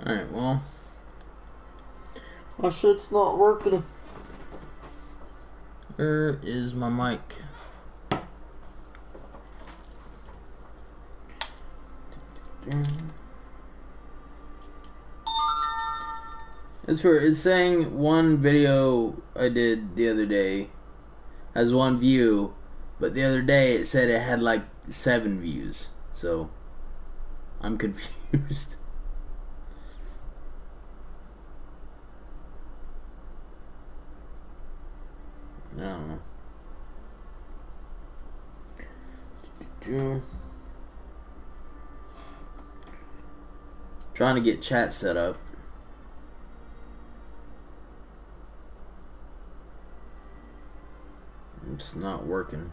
Alright, well. My shit's not working. Where is my mic? It's where it's saying one video I did the other day has 1 view, but the other day it said it had like 7 views. So I'm confused. I don't know. Trying to get chat set up. It's not working.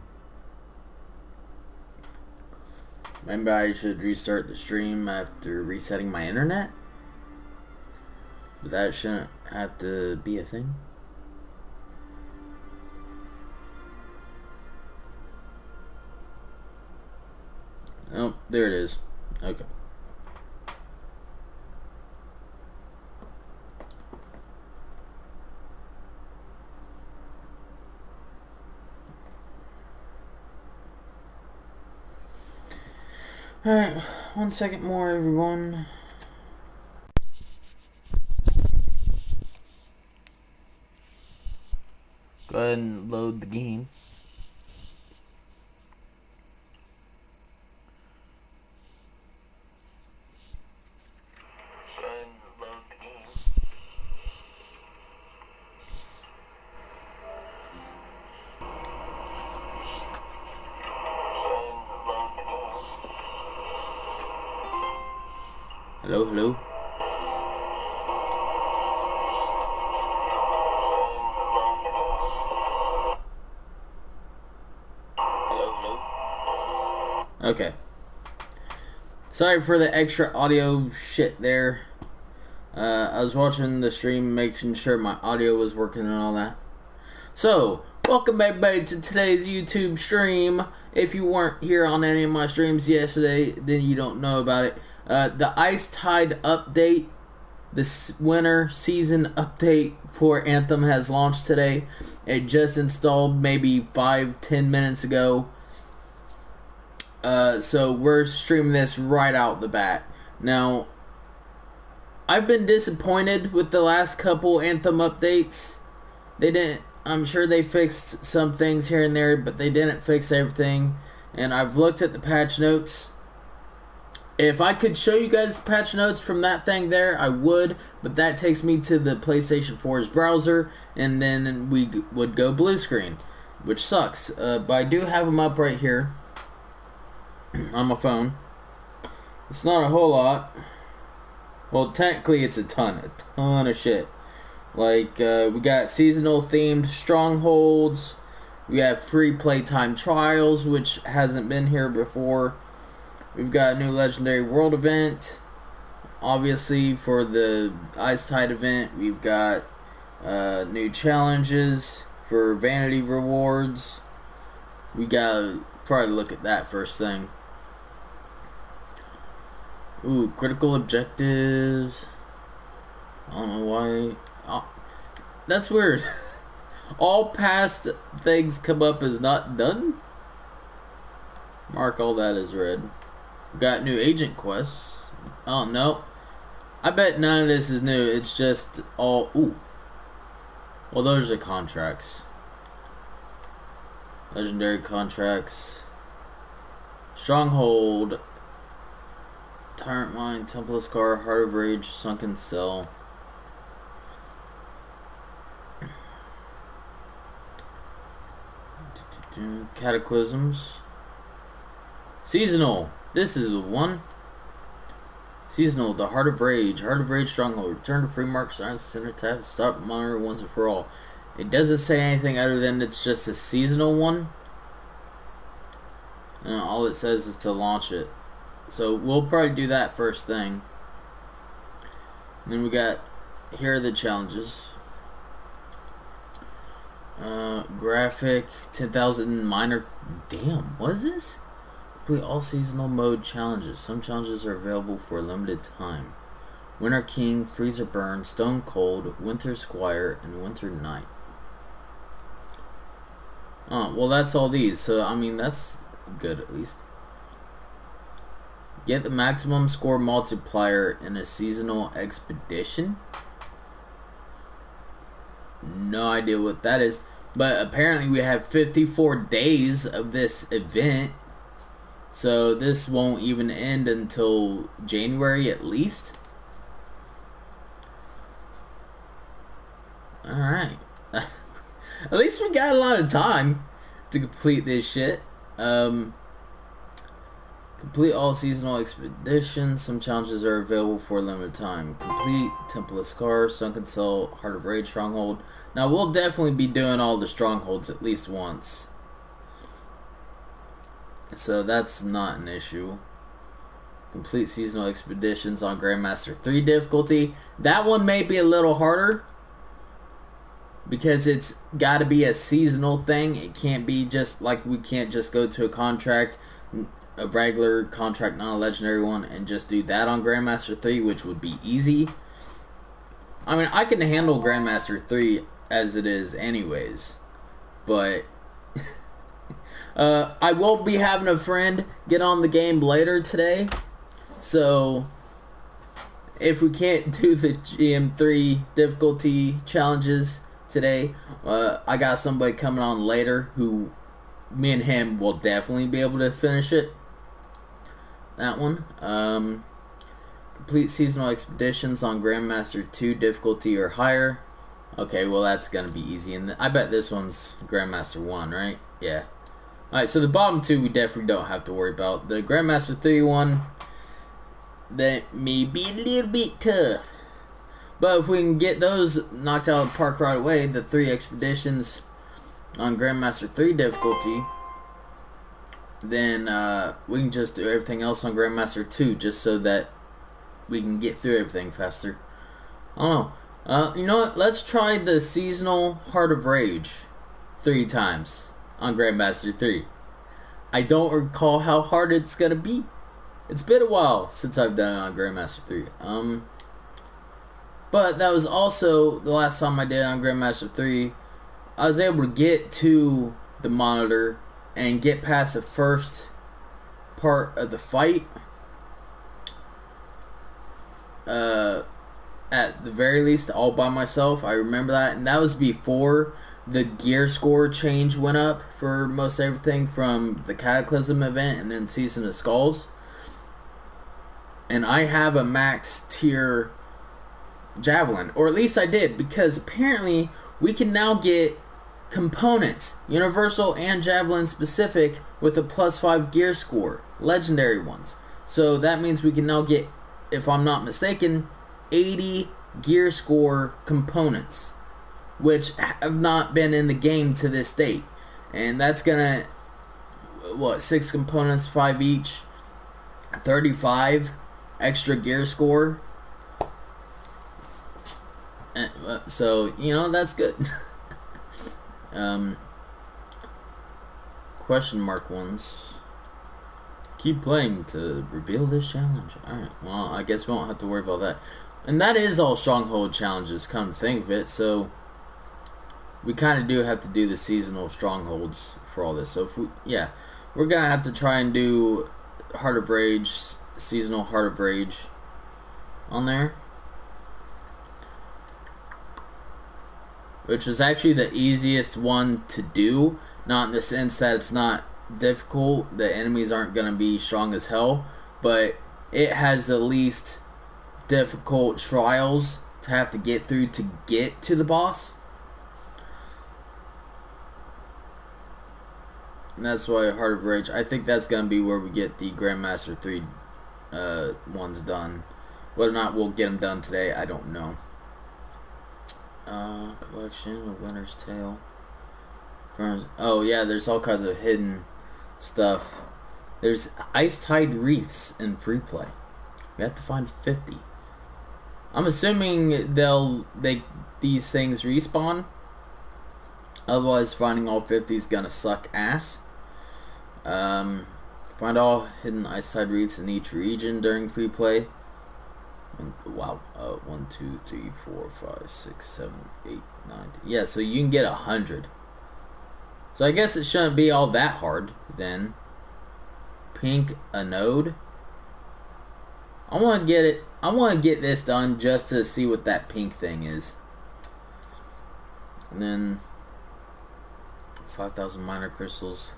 Maybe I should restart the stream after resetting my internet? But that shouldn't have to be a thing. Oh, there it is. Okay. Alright, 1 second more, everyone. Go ahead and load the game. Hello, hello. Okay. Sorry for the extra audio shit there. I was watching the stream, making sure my audio was working and all that. So, welcome everybody to today's YouTube stream. If you weren't here on any of my streams yesterday, then you don't know about it. The Icetide update, this winter season update for Anthem has launched today. It just installed maybe 5-10 minutes ago. So we're streaming this right out the bat. Now, I've been disappointed with the last couple Anthem updates. I'm sure they fixed some things here and there, but they didn't fix everything. And I've looked at the patch notes. If I could show you guys the patch notes from that thing there, I would, but that takes me to the PlayStation 4's browser, and then we would go blue screen, which sucks. But I do have them up right here on my phone. It's not a whole lot. Well, technically it's a ton of shit. Like, we got seasonal themed strongholds, we have free playtime trials, which hasn't been here before. We've got a new legendary world event. Obviously, for the Icetide event, we've got new challenges for vanity rewards. We gotta probably look at that first thing. Ooh, critical objectives. I don't know why. Oh, that's weird. All past things come up as not done. Mark all that as red. Got new agent quests. Oh, no. I bet none of this is new. It's just all... Ooh. Well, those are contracts. Legendary contracts. Stronghold. Tyrant Mine, Temple of Scar, Heart of Rage, Sunken Cell. Cataclysms. Seasonal. This is the one. Seasonal, the Heart of Rage. Heart of Rage Stronghold. Return to free mark, silence, center tab, stop monitor once and for all. It doesn't say anything other than it's just a seasonal one. And all it says is to launch it. So we'll probably do that first thing. And then we got, here are the challenges. Graphic, 10,000 minor. Damn, what is this? Complete all seasonal mode challenges. Some challenges are available for a limited time. Winter King, Freezer Burn, Stone Cold, Winter Squire, and Winter Knight. Well, that's all these, so I mean, that's good at least. Get the maximum score multiplier in a seasonal expedition. No idea what that is, but apparently we have 54 days of this event, so this won't even end until January at least. Alright. At least we got a lot of time to complete this shit. Complete all seasonal expeditions. Some challenges are available for a limited time. Complete Temple of Scars, Sunken Cell, Heart of Rage, Stronghold. Now we'll definitely be doing all the strongholds at least once, so that's not an issue. Complete seasonal expeditions on Grandmaster 3 difficulty. That one may be a little harder, because it's got to be a seasonal thing. It can't be just like, we can't just go to a contract, a regular contract, not a legendary one, and just do that on Grandmaster 3, which would be easy. I mean, I can handle Grandmaster 3 as it is anyways, but I will be having a friend get on the game later today, so if we can't do the GM3 difficulty challenges today, I got somebody coming on later who, me and him will definitely be able to finish it. That one. Complete seasonal expeditions on Grandmaster 2 difficulty or higher. Okay, well that's gonna be easy, and I bet this one's Grandmaster 1, right? Yeah. Alright, so the bottom two we definitely don't have to worry about. The Grandmaster 3 one, that may be a little bit tough. But if we can get those knocked out of the park right away, the 3 expeditions on Grandmaster 3 difficulty, then we can just do everything else on Grandmaster 2, just so that we can get through everything faster. I don't know. You know what? Let's try the seasonal Heart of Rage 3 times on Grandmaster 3. I don't recall how hard it's gonna be. It's been a while since I've done it on Grandmaster 3. But that was also the last time I did it on Grandmaster 3. I was able to get to the monitor and get past the first part of the fight. At the very least, all by myself. I remember that, and that was before the gear score change went up for most everything from the Cataclysm event and then Season of Skulls. And I have a max tier javelin, or at least I did, because apparently we can now get components, universal and javelin specific, with a +5 gear score, legendary ones. So that means we can now get, if I'm not mistaken, 80 gear score components, which have not been in the game to this date. And that's gonna, what, 6 components, 5 each, 35 extra gear score. So, you know, that's good. Question mark ones. Keep playing to reveal this challenge. Alright, well, I guess we won't have to worry about that. And that is all stronghold challenges, come to think of it, so we kind of do have to do the seasonal strongholds for all this. So if we, yeah, we're gonna have to try and do Heart of Rage, seasonal Heart of Rage on there, which is actually the easiest one to do, not in the sense that it's not difficult, the enemies aren't gonna be strong as hell, but it has the least difficult trials to have to get through to get to the boss. And that's why Heart of Rage, I think that's gonna be where we get the Grandmaster 3 ones done. Whether or not we'll get them done today, I don't know. Collection of Winter's Tale. Oh yeah, there's all kinds of hidden stuff. There's Icetide wreaths in free play. We have to find 50. I'm assuming these things respawn. Otherwise, finding all 50 is gonna suck ass. Find all hidden Icetide wreaths in each region during free play. Wow. 1, 2, 3, 4, 5, 6, 7, 8, 9. Yeah, so you can get 100. So I guess it shouldn't be all that hard then. Pink anode. I want to get it. I want to get this done just to see what that pink thing is. And then 5,000 minor crystals.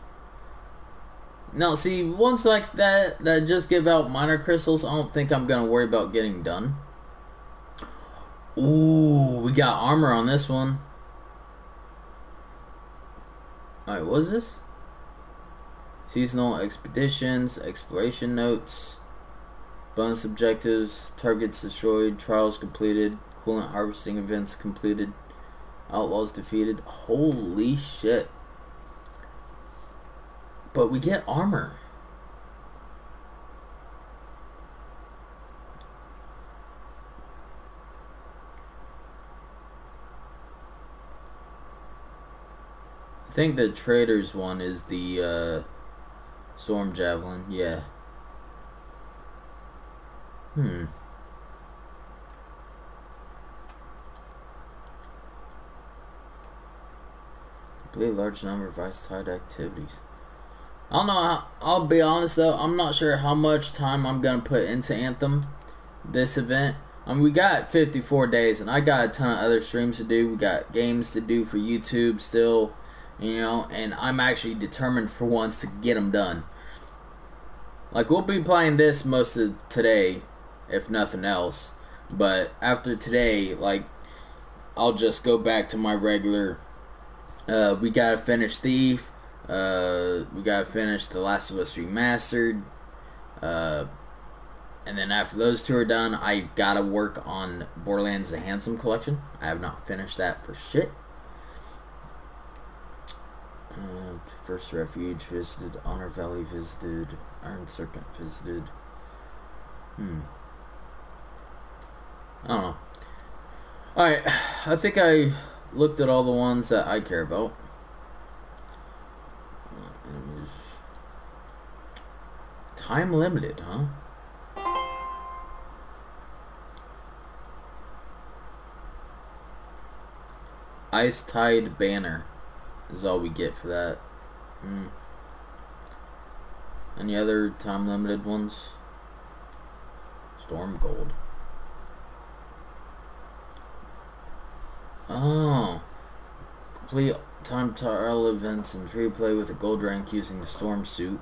Now, see, ones like that just give out minor crystals, I don't think I'm gonna worry about getting done. Ooh, we got armor on this one. Alright, what is this? Seasonal expeditions, exploration notes, bonus objectives, targets destroyed, trials completed, coolant harvesting events completed, outlaws defeated. Holy shit. But we get armor. I think the traders one is the storm javelin. Yeah. Complete a large number of Icetide activities. I don't know. I'll be honest though. I'm not sure how much time I'm gonna put into Anthem, this event. We got 54 days, and I got a ton of other streams to do. We got games to do for YouTube still, you know. And I'm actually determined for once to get them done. Like, we'll be playing this most of today, if nothing else. But after today, like, I'll just go back to my regular. We gotta finish Thief. We gotta finish The Last of Us Remastered. And then after those two are done, I gotta work on Borderlands The Handsome Collection. I have not finished that for shit. First Refuge visited, Honor Valley visited, Iron Serpent visited. I don't know. Alright, I think I looked at all the ones that I care about. Time limited, huh? Icetide banner is all we get for that. Any other time limited ones? Storm gold. Oh. Complete time trial events and free play with a gold rank using the storm suit.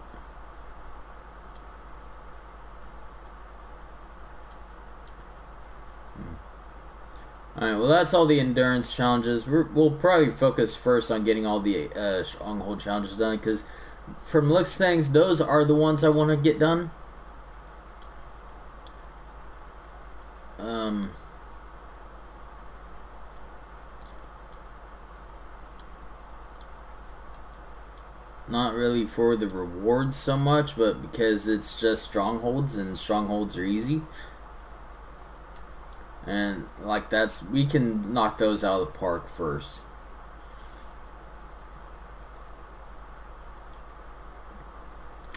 Alright, well that's all the endurance challenges. We'll probably focus first on getting all the stronghold challenges done, because from looks of things, those are the ones I want to get done. Not really for the rewards so much, but because it's just strongholds, and strongholds are easy. And like we can knock those out of the park first.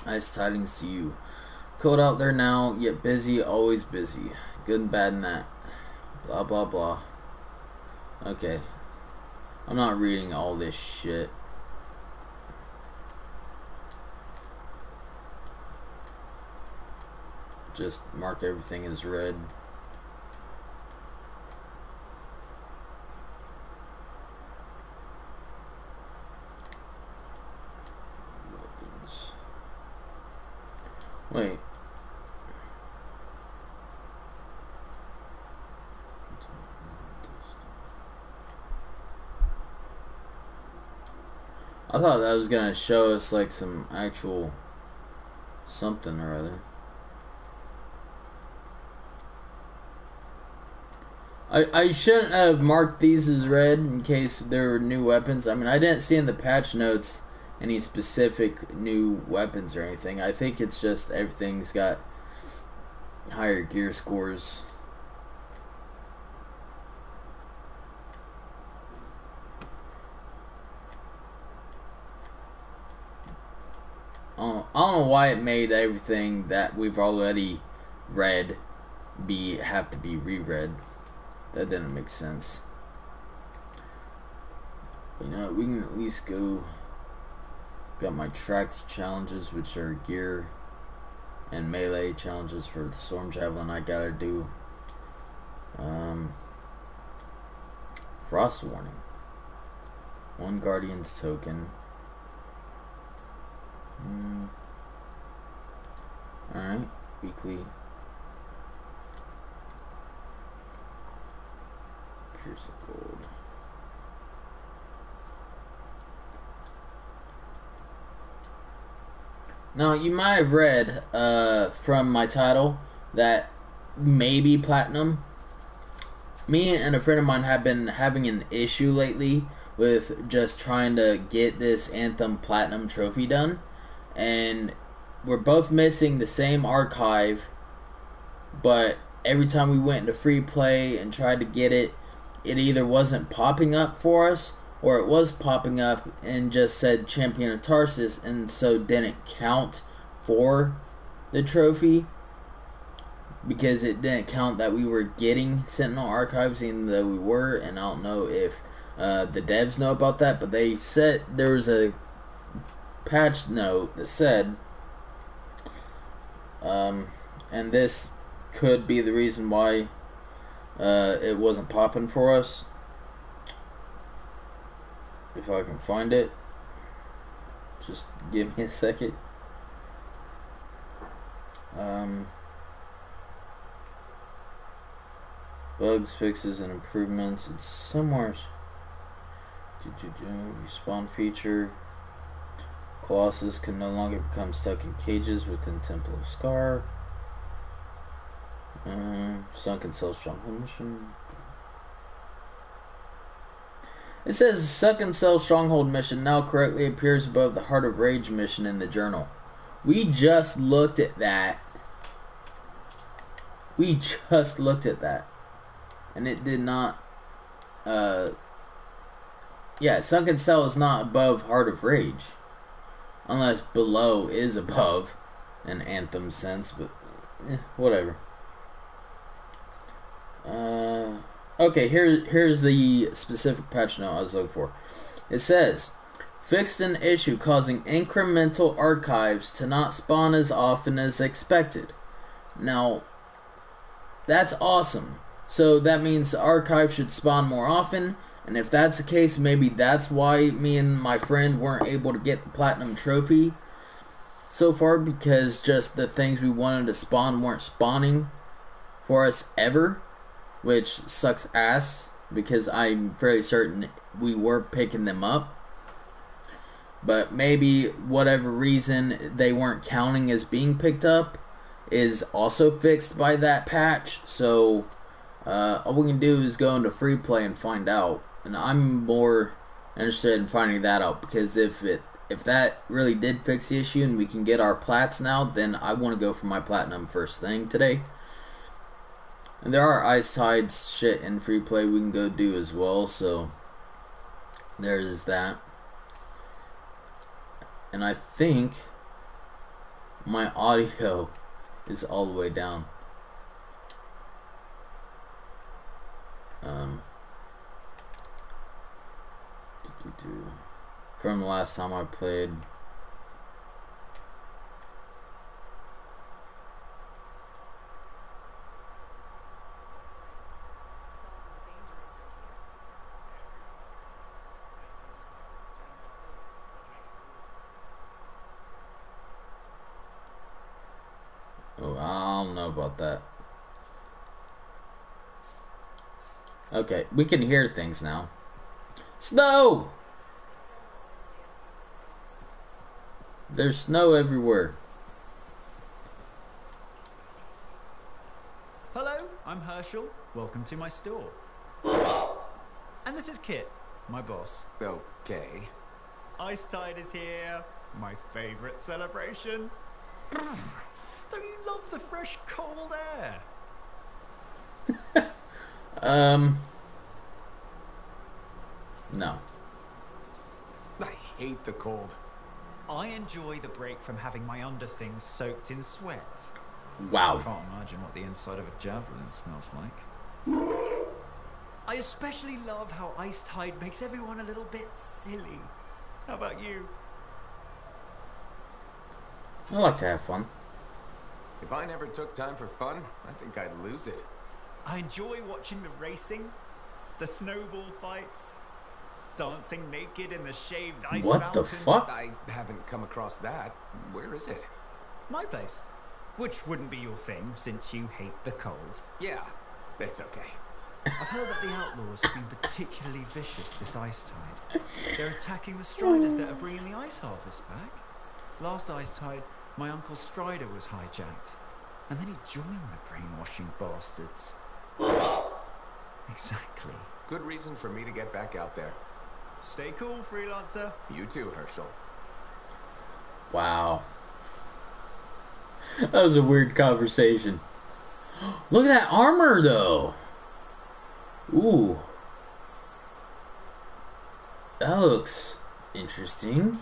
Nice tidings to you. Cold out there now, yet busy, always busy. Good and bad in that. Blah blah blah. Okay. I'm not reading all this shit. Just mark everything as red. Weapons. Wait. I thought that was gonna show us like some actual something or other. I shouldn't have marked these as red in case there were new weapons. I mean, I didn't see in the patch notes any specific new weapons or anything. I think it's just everything's got higher gear scores. I don't know why it made everything that we've already read have to be reread. That didn't make sense. You know, we can at least go. Got my tracks challenges, which are gear and melee challenges for the storm javelin I gotta do. Frost warning. 1 guardian's token. Alright, weekly. Pierce of gold. Now, you might have read from my title that maybe platinum. Me and a friend of mine have been having an issue lately with just trying to get this Anthem Platinum trophy done. And we're both missing the same archive, but every time we went into free play and tried to get it, it either wasn't popping up for us, or it was popping up and just said Champion of Tarsus, and so didn't count for the trophy, because it didn't count that we were getting Sentinel archives, even though we were. And I don't know if the devs know about that, but they said there was a patch note that said, and this could be the reason why it wasn't popping for us. If I can find it, just give me a second. Bugs, fixes, and improvements. It's somewhere. Respawn feature. Colossus can no longer become stuck in cages within Temple of Scar. Sunken Cell Stronghold mission. It says Sunken Cell Stronghold mission now correctly appears above the Heart of Rage mission in the journal. We just looked at that. And it did not. Yeah, Sunken Cell is not above Heart of Rage. Unless below is above an Anthem sense, but whatever. Okay, here's the specific patch note I was looking for. It says, fixed an issue causing incremental archives to not spawn as often as expected. Now, that's awesome. So that means the archive should spawn more often, and if that's the case, maybe that's why me and my friend weren't able to get the Platinum Trophy so far, because just the things we wanted to spawn weren't spawning for us ever, which sucks ass, because I'm fairly certain we were picking them up. But maybe whatever reason they weren't counting as being picked up is also fixed by that patch. So all we can do is go into free play and find out. And I'm more interested in finding that out, because if that really did fix the issue and we can get our plats now, then I want to go for my platinum first thing today. And there are Icetide shit in free play we can go do as well, so there's that. And I think my audio is all the way down. From the last time I played. Oh, I don't know about that. Okay, we can hear things now. Snow! There's snow everywhere. Hello, I'm Herschel. Welcome to my store. And this is Kit, my boss. Okay. Icetide is here. My favorite celebration. Don't you love the fresh, cold air? No. I hate the cold. I enjoy the break from having my underthings soaked in sweat. Wow. Can't imagine what the inside of a javelin smells like. I especially love how Icetide makes everyone a little bit silly. How about you? I like to have fun. If I never took time for fun, I think I'd lose it. I enjoy watching the racing, the snowball fights, dancing naked in the shaved ice What the fountain. fuck? I haven't come across that. Where is it? My place. Which wouldn't be your thing, since you hate the cold. Yeah, it's okay. I've heard that the outlaws have been particularly vicious this Icetide. They're attacking the Striders that are bringing the ice harvest back. Last Icetide, my Uncle Strider was hijacked. And then he joined the brainwashing bastards. Exactly. Good reason for me to get back out there. Stay cool, freelancer. You too, Herschel. Wow. That was a weird conversation. Look at that armor, though. Ooh. That looks interesting.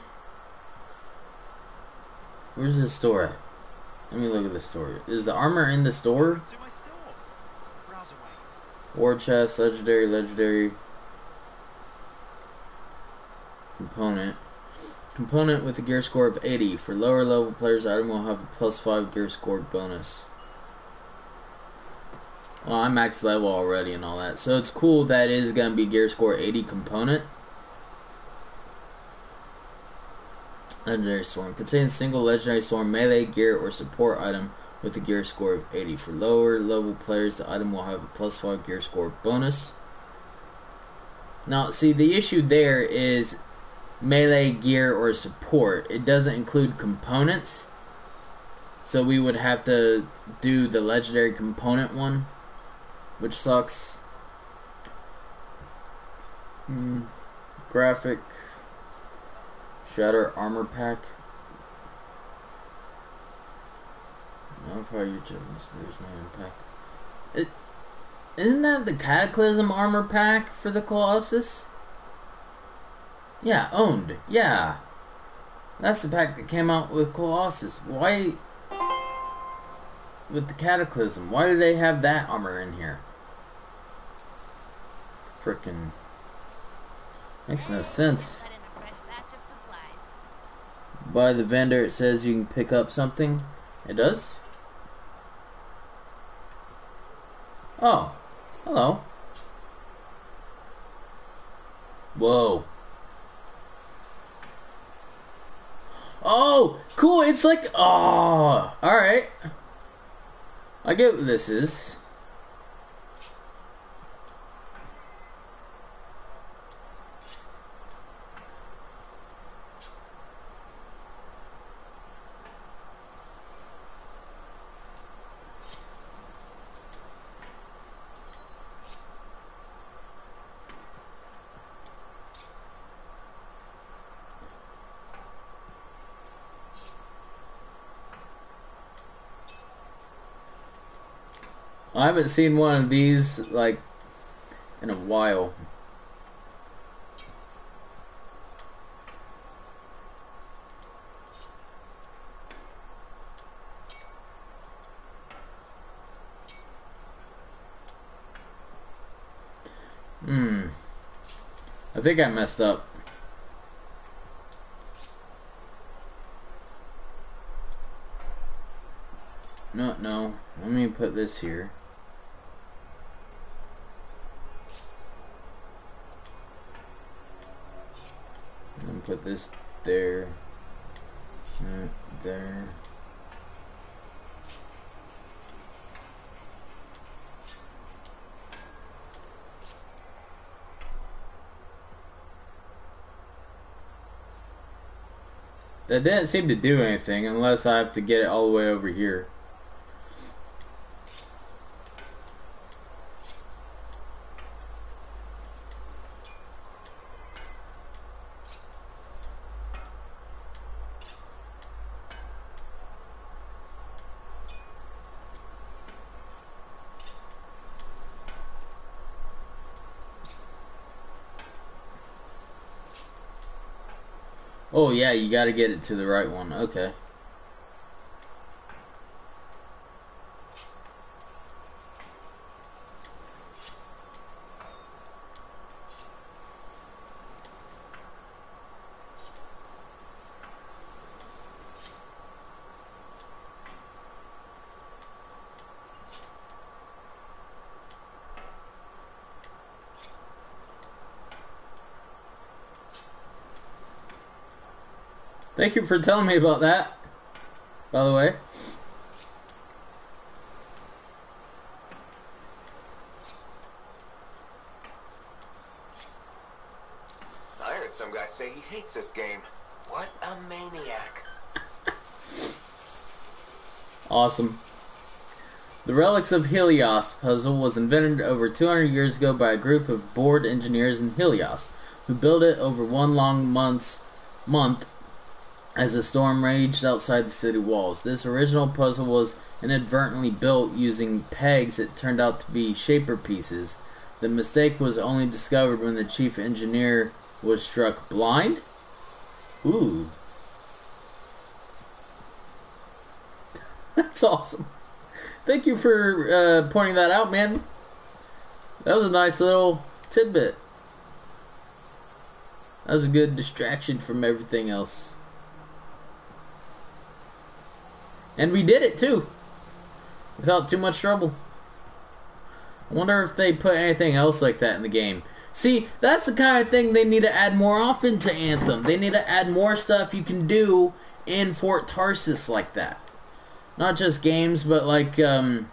Where's the store at? Let me look at the store. Is the armor in the store? To my store. Browse away. War chest, legendary. Component with a gear score of 80. For lower level players, item will have a +5 gear score bonus. Well, I'm max level already and all that. So it's cool that it is going to be gear score 80 component. Legendary Storm. Contains single Legendary Storm melee, gear, or support item with a gear score of 80. For lower level players, the item will have a +5 gear score bonus. Now, see, the issue there is melee, gear, or support. It doesn't include components. So we would have to do the legendary component one, which sucks. Graphic. Shatter armor pack. No, probably your chickens. There's no impact. Isn't that the Cataclysm armor pack for the Colossus? Yeah, owned. Yeah. That's the pack that came out with Colossus. Why? With the Cataclysm. Why do they have that armor in here? Frickin'. Makes no sense. By the vendor, it says you can pick up something. It does? Oh. Hello. Whoa. Oh, cool. It's like, oh, alright. I get what this is. I haven't seen one of these, like, in a while. I think I messed up. No. Let me put this here. And put this there. There. That didn't seem to do anything unless I have to get it all the way over here. Oh yeah, you gotta get it to the right one. Okay. Thank you for telling me about that, by the way. I heard some guy say he hates this game. What a maniac. Awesome. The Relics of Helios puzzle was invented over 200 years ago by a group of bored engineers in Helios, who built it over one long month as a storm raged outside the city walls. This original puzzle was inadvertently built using pegs that turned out to be shaper pieces. The mistake was only discovered when the chief engineer was struck blind? Ooh. That's awesome. Thank you for pointing that out, man. That was a nice little tidbit. That was a good distraction from everything else. And we did it too, without too much trouble. I wonder if they put anything else like that in the game. See, that's the kind of thing they need to add more often to Anthem. They need to add more stuff you can do in Fort Tarsis like that. Not just games, but like, well,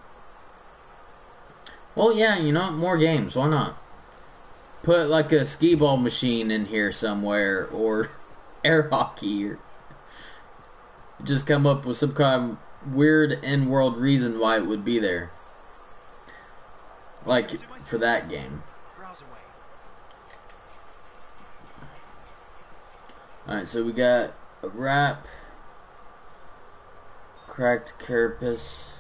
yeah, you know, more games. Why not? Put like a skee ball machine in here somewhere, or air hockey, or just come up with some kind of weird in-world reason why it would be there. Like, for that game. Alright, so we got a wrap. Cracked carapace.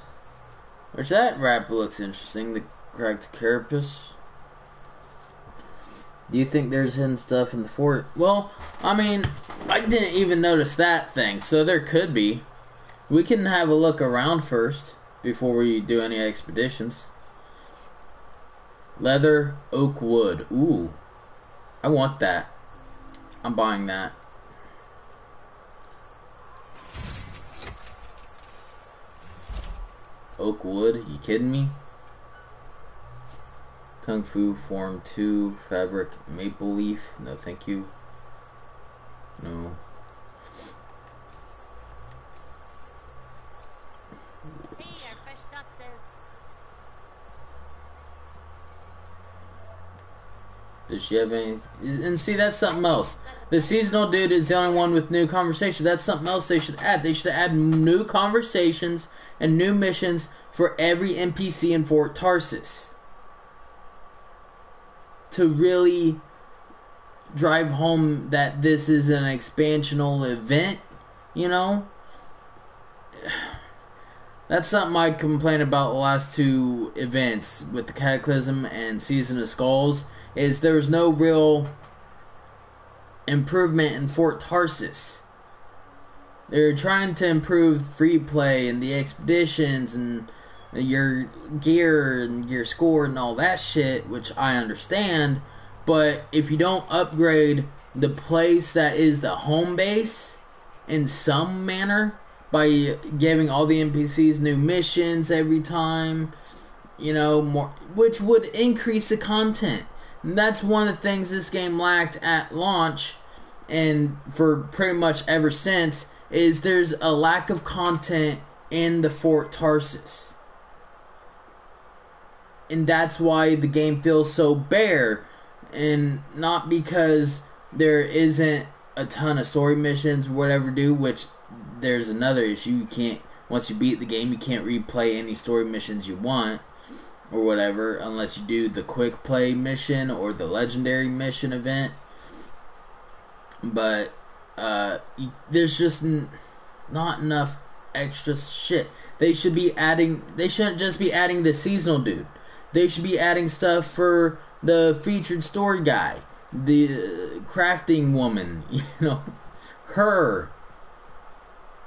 Which that wrap looks interesting, the cracked carapace. Do you think there's hidden stuff in the fort? Well, I mean, I didn't even notice that thing, so there could be. We can have a look around first before we do any expeditions. Leather, oak wood. Ooh. I want that. I'm buying that. Oak wood? You kidding me? Kung Fu Form 2 fabric maple leaf. No, thank you. No. Does she have any? And see, that's something else. The seasonal dude is the only one with new conversation. That's something else they should add. They should add new conversations and new missions for every NPC in Fort Tarsis, to really drive home that this is an expansional event, you know? That's something I complain about the last two events with the Cataclysm and Season of Skulls, is there was no real improvement in Fort Tarsis. They're trying to improve free play and the expeditions and your gear and your score and all that shit, which I understand, but if you don't upgrade the place that is the home base in some manner by giving all the NPCs new missions every time, you know, more, which would increase the content. And that's one of the things this game lacked at launch, and for pretty much ever since, is there's a lack of content in the Fort Tarsis. And that's why the game feels so bare, and not because there isn't a ton of story missions or whatever do, which there's another issue. You can't, once you beat the game, you can't replay any story missions you want or whatever, unless you do the quick play mission or the legendary mission event. But there's just not enough extra shit. They should be adding, they shouldn't just be adding the seasonal dude. They should be adding stuff for the featured story guy, the crafting woman, you know, her.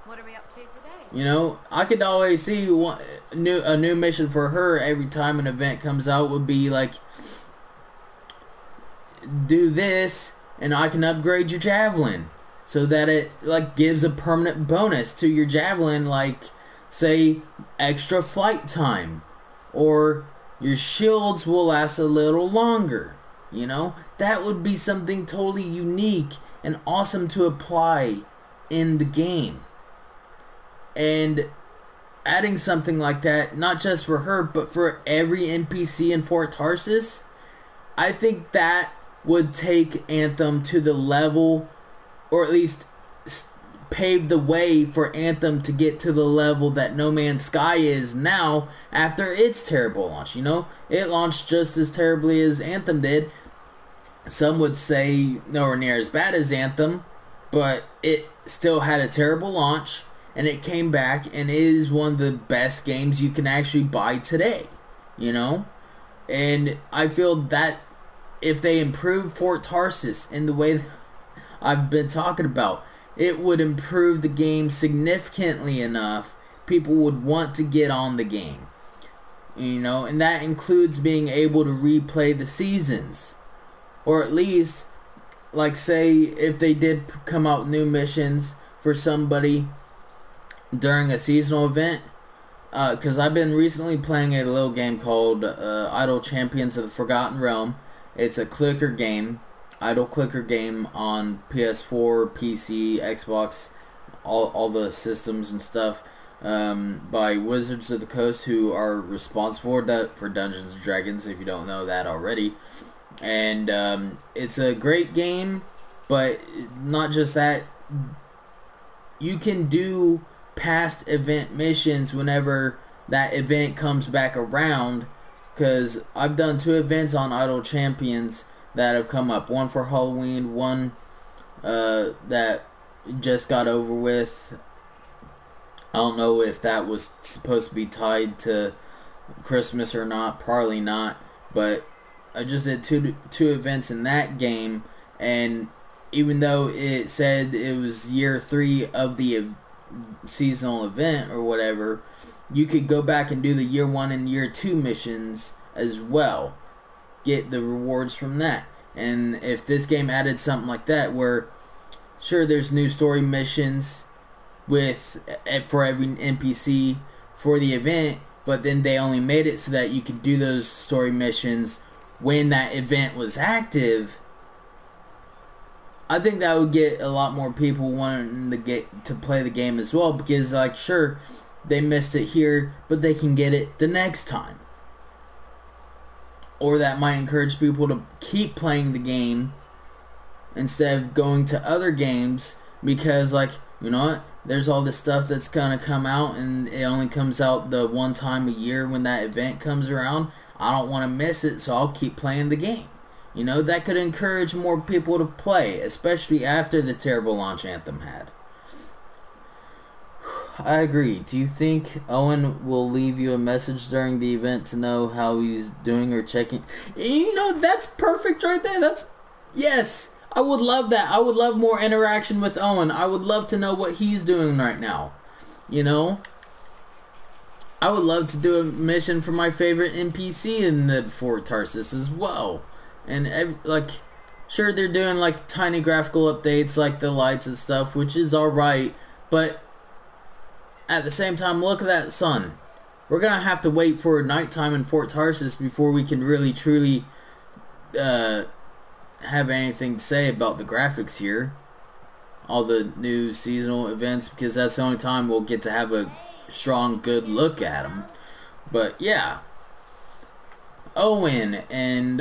What are we up to today? You know, I could always see a new mission for her every time an event comes out would be like, do this and I can upgrade your javelin, so that it like gives a permanent bonus to your javelin, like say extra flight time, or your shields will last a little longer. You know, that would be something totally unique and awesome to apply in the game. And adding something like that, not just for her, but for every NPC in Fort Tarsis, I think that would take Anthem to the level, or at least pave the way for Anthem to get to the level that No Man's Sky is now after its terrible launch. You know, it launched just as terribly as Anthem did. Some would say nowhere near as bad as Anthem, but it still had a terrible launch, and it came back and is one of the best games you can actually buy today, you know? And I feel that if they improve Fort Tarsis in the way I've been talking about, it would improve the game significantly enough people would want to get on the game. You know, and that includes being able to replay the seasons. Or at least, like say, if they did come out with new missions for somebody during a seasonal event. Because I've been recently playing a little game called Idle Champions of the Forgotten Realm. It's a clicker game. Idle clicker game on PS4, PC, Xbox, all the systems and stuff, by Wizards of the Coast, who are responsible for Dungeons & Dragons, if you don't know that already. And it's a great game, but not just that. You can do past event missions whenever that event comes back around, because I've done 2 events on Idle Champions that have come up. One for Halloween, one that just got over with. I don't know if that was supposed to be tied to Christmas or not. Probably not. But I just did two events in that game, and even though it said it was year 3 of the seasonal event or whatever, you could go back and do the year 1 and year 2 missions as well. Get the rewards from that. And if this game added something like that, where sure there's new story missions for every NPC for the event, but then they only made it so that you could do those story missions when that event was active, I think that would get a lot more people wanting to play the game as well, because like sure they missed it here, but they can get it the next time. Or that might encourage people to keep playing the game instead of going to other games, because like, you know what, there's all this stuff that's gonna come out and it only comes out the one time a year when that event comes around. I don't want to miss it, so I'll keep playing the game. You know, that could encourage more people to play, especially after the terrible launch Anthem had. I agree. Do you think Owen will leave you a message during the event to know how he's doing or checking? You know, that's perfect right there. Yes, I would love that. I would love more interaction with Owen. I would love to know what he's doing right now. You know? I would love to do a mission for my favorite NPC in the Fort Tarsis as well. And sure they're doing like tiny graphical updates like the lights and stuff, which is alright, but at the same time, look at that sun. We're gonna have to wait for nighttime in Fort Tarsis before we can really truly have anything to say about the graphics here. All the new seasonal events, because that's the only time we'll get to have a strong, good look at them. But yeah, Owen and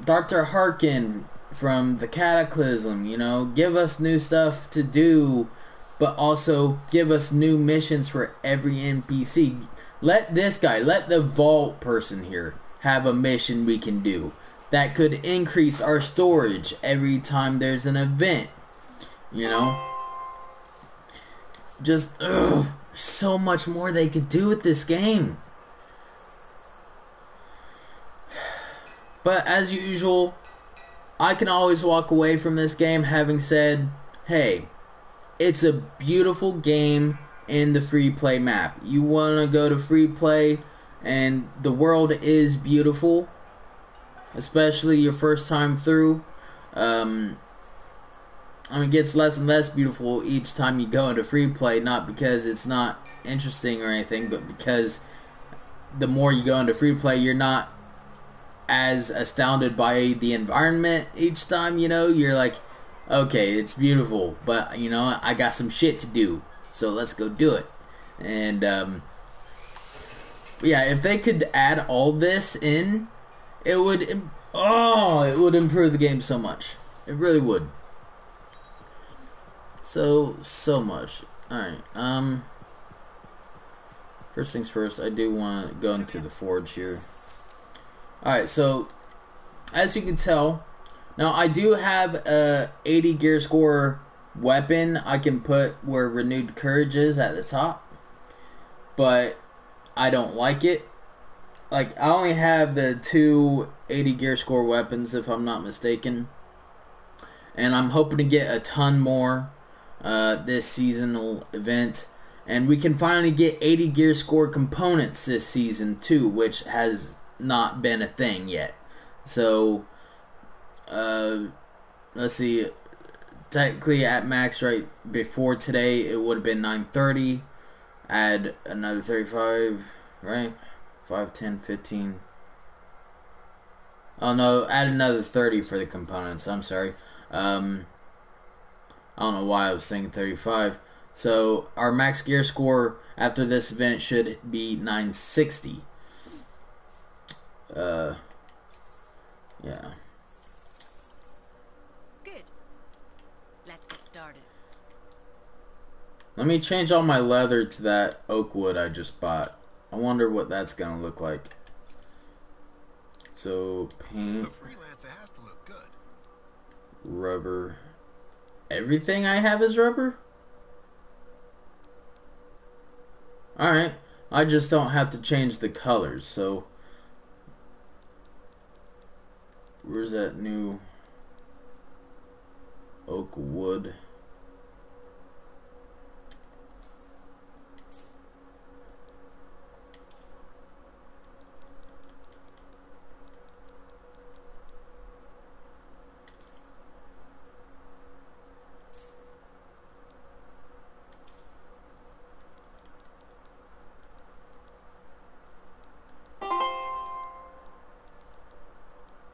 Dr. Harkin from the Cataclysm, you know, give us new stuff to do, but also give us new missions for every NPC. Let the vault person here have a mission we can do that could increase our storage every time there's an event, you know. Just so much more they could do with this game. But as usual, I can always walk away from this game having said, hey, it's a beautiful game in the free play map. You want to go to free play and the world is beautiful, especially your first time through. It gets less and less beautiful each time you go into free play, not because it's not interesting or anything, but because the more you go into free play, you're not as astounded by the environment each time, you know. You're like, Okay, it's beautiful, but you know I got some shit to do, so let's go do it. And yeah, if they could add all this in, it would it would improve the game so much. It really would. So much. All right. First things first, I do want to go into the forge here. All right, so as you can tell, now I do have a 80 gear score weapon I can put where renewed courage is at the top, but I don't like it. Like, I only have the two 80 gear score weapons, if I'm not mistaken, and I'm hoping to get a ton more this seasonal event, and we can finally get 80 gear score components this season too, which has not been a thing yet. So let's see, technically at max right before today it would have been 930. Add another 35, right? 5, 10, 15. Oh no, add another 30 for the components. I'm sorry. I don't know why I was thinking 35. So our max gear score after this event should be 960. Yeah. Good. Let's get started. Let me change all my leather to that oak wood I just bought. I wonder what that's gonna look like. So paint, The freelancer has to look good. rubber. Everything I have is rubber? Alright. I just don't have to change the colors, so where's that new oak wood?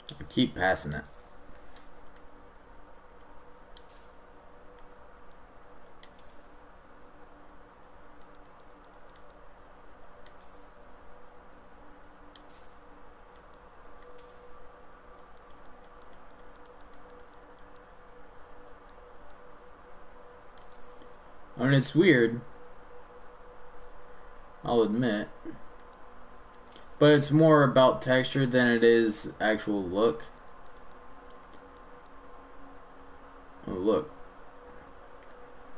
I keep passing it. I mean, it's weird, I'll admit, but it's more about texture than it is actual look. Oh, look.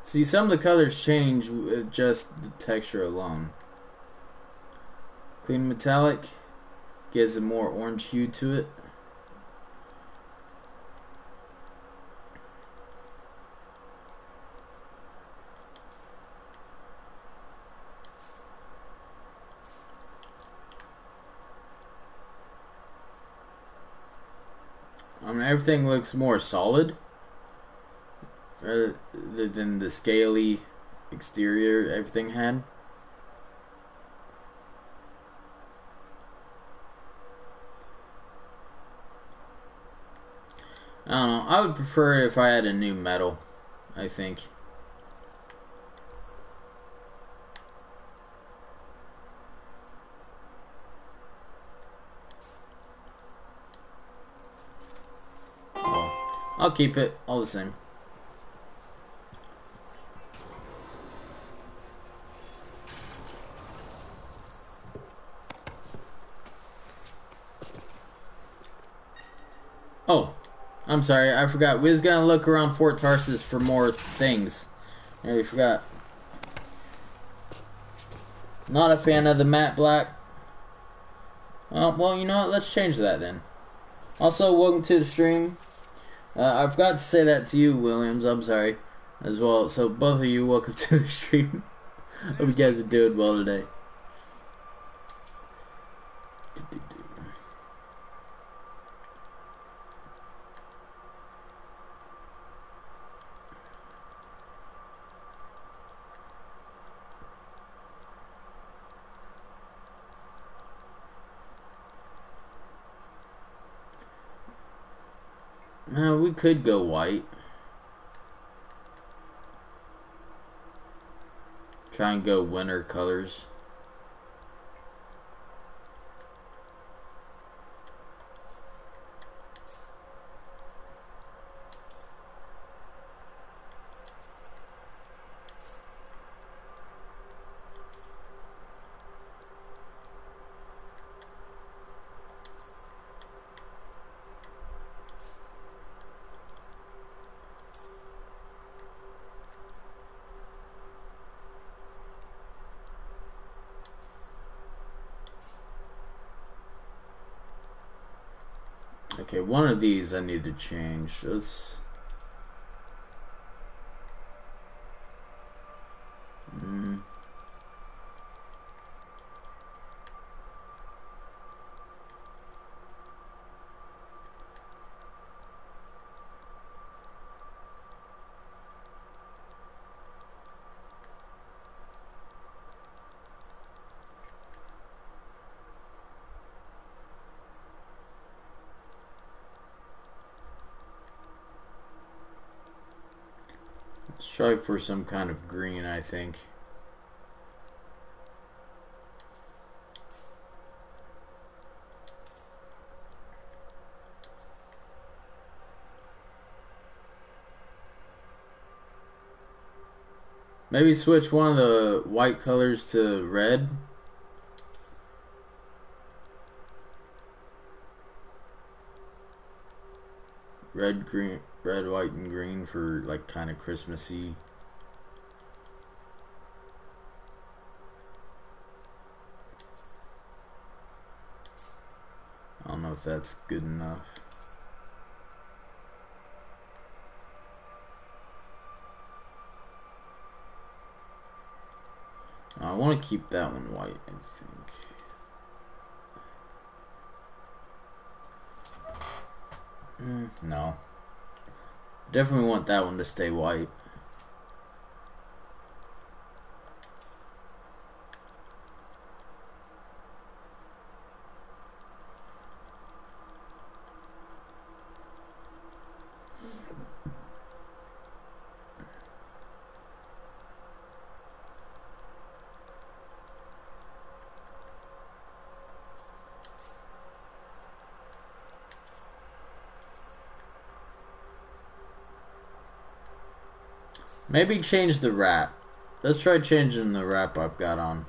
See, some of the colors change with just the texture alone. Clean metallic gives a more orange hue to it. I mean, everything looks more solid rather than the scaly exterior everything had. I don't know. I would prefer if I had a new metal, I think. Oh, I'll keep it all the same. Oh, I'm sorry, I forgot. We was gonna look around Fort Tarsus for more things. I already forgot. Not a fan of the matte black. Well, you know what? Let's change that then. Also, welcome to the stream. I forgot to say that to you, Williams. I'm sorry, as well. So both of you, welcome to the stream. Hope you guys are doing well today. No, we could go white. Try and go winter colors. Okay, one of these I need to change. Let's... Let's try for some kind of green, I think. Maybe switch one of the white colors to red. Red, green, red, white, and green for like kind of Christmassy. I don't know if that's good enough. I want to keep that one white, I think. No. Definitely want that one to stay white. Maybe change the wrap. Let's try changing the wrap I've got on.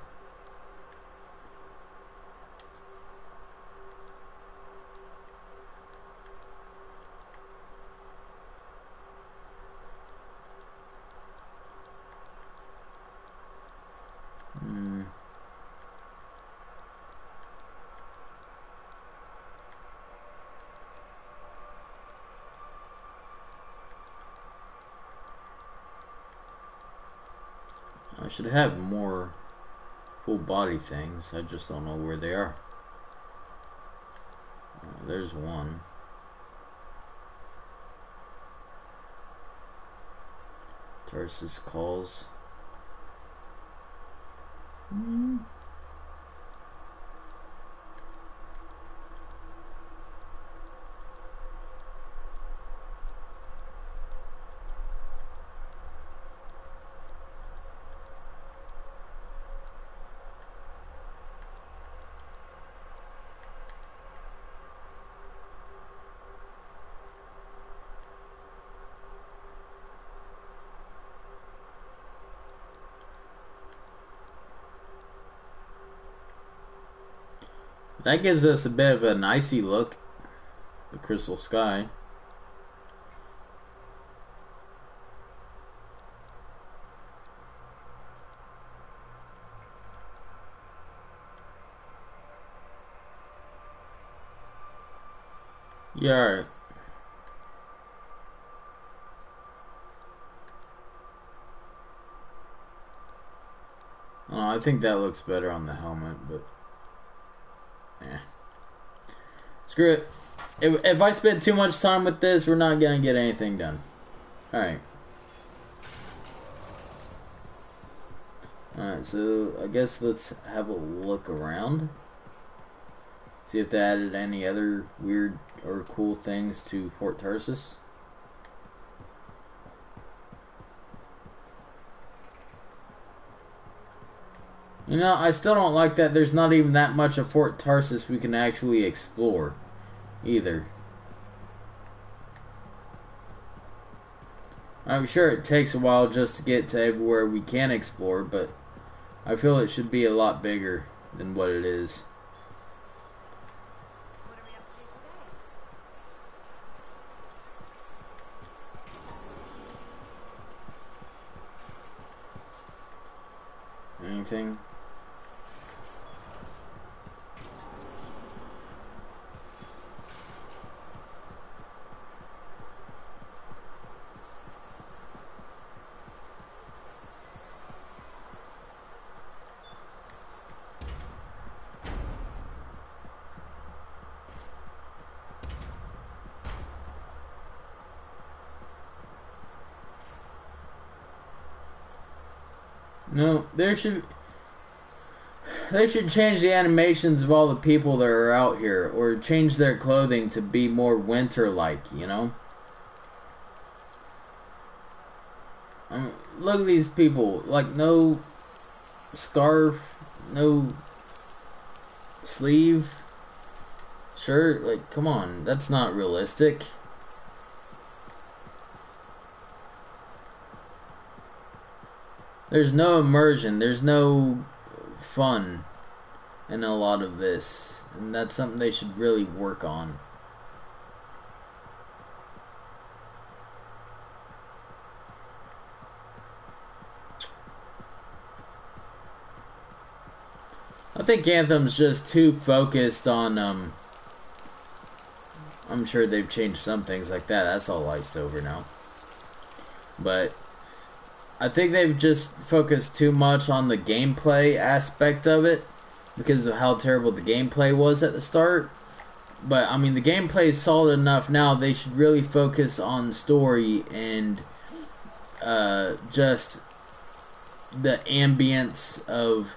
I should have more full body things. I just don't know where they are. There's one. Tarsus calls. That gives us a bit of an icy look. The crystal sky. Yeah, alright. I think that looks better on the helmet, but screw it. If I spend too much time with this, we're not gonna get anything done. Alright. Alright, so I guess let's have a look around. See if they added any other weird or cool things to Fort Tarsus. You know, I still don't like that there's not even that much of Fort Tarsis we can actually explore, either. I'm sure it takes a while just to get to everywhere we can explore, but I feel it should be a lot bigger than what it is. What are we up to today? Anything? No, they should change the animations of all the people that are out here, or change their clothing to be more winter-like, you know? Look at these people, like no scarf, no sleeve, shirt, like come on, that's not realistic. There's no immersion, there's no fun in a lot of this, and that's something they should really work on. I think Anthem's just too focused on, I'm sure they've changed some things like that, that's all iced over now. But I think they've just focused too much on the gameplay aspect of it because of how terrible the gameplay was at the start. But I mean, the gameplay is solid enough now. They should really focus on story and just the ambience of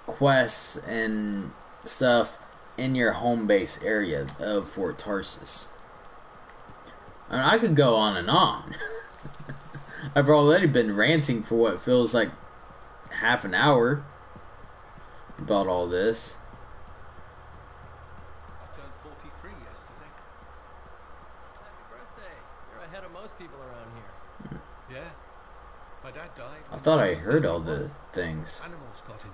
quests and stuff in your home base area of Fort Tarsis. I mean, I could go on and on. I've already been ranting for what feels like half an hour about all this. I turned 43 yesterday. Happy birthday. You're ahead of most people around here. Yeah. My dad died. I when thought he I was heard all 31. the things. Animals got him.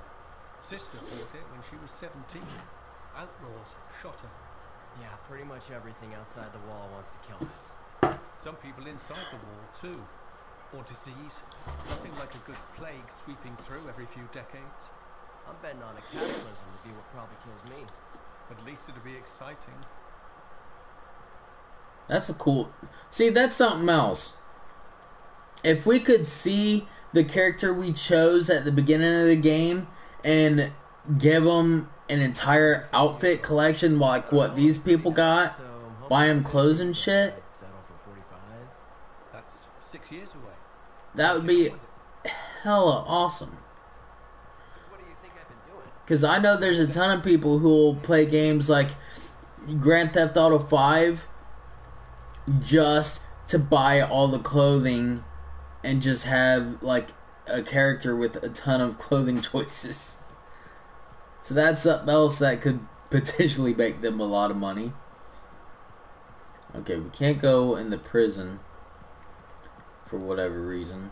Sister bought it when she was 17. Outlaws shot her. Yeah, pretty much everything outside the wall wants to kill us. Some people inside the wall too. Or disease. Nothing like a good plague sweeping through every few decades. I'm betting on a cataclysm to be what probably kills me. At least it'll be exciting. That's a cool... See, that's something else. If we could see the character we chose at the beginning of the game and give them an entire outfit collection like what these people got, So, I'm buy them hoping clothes and shit, I'd settle for 45. That's 6 years away. that would Get be on with it. hella awesome. What do you think I've been doing? Because I know there's a ton of people who will play games like Grand Theft Auto 5 just to buy all the clothing and just have like a character with a ton of clothing choices. So that's something else that could potentially make them a lot of money. Okay, we can't go in the prison for whatever reason.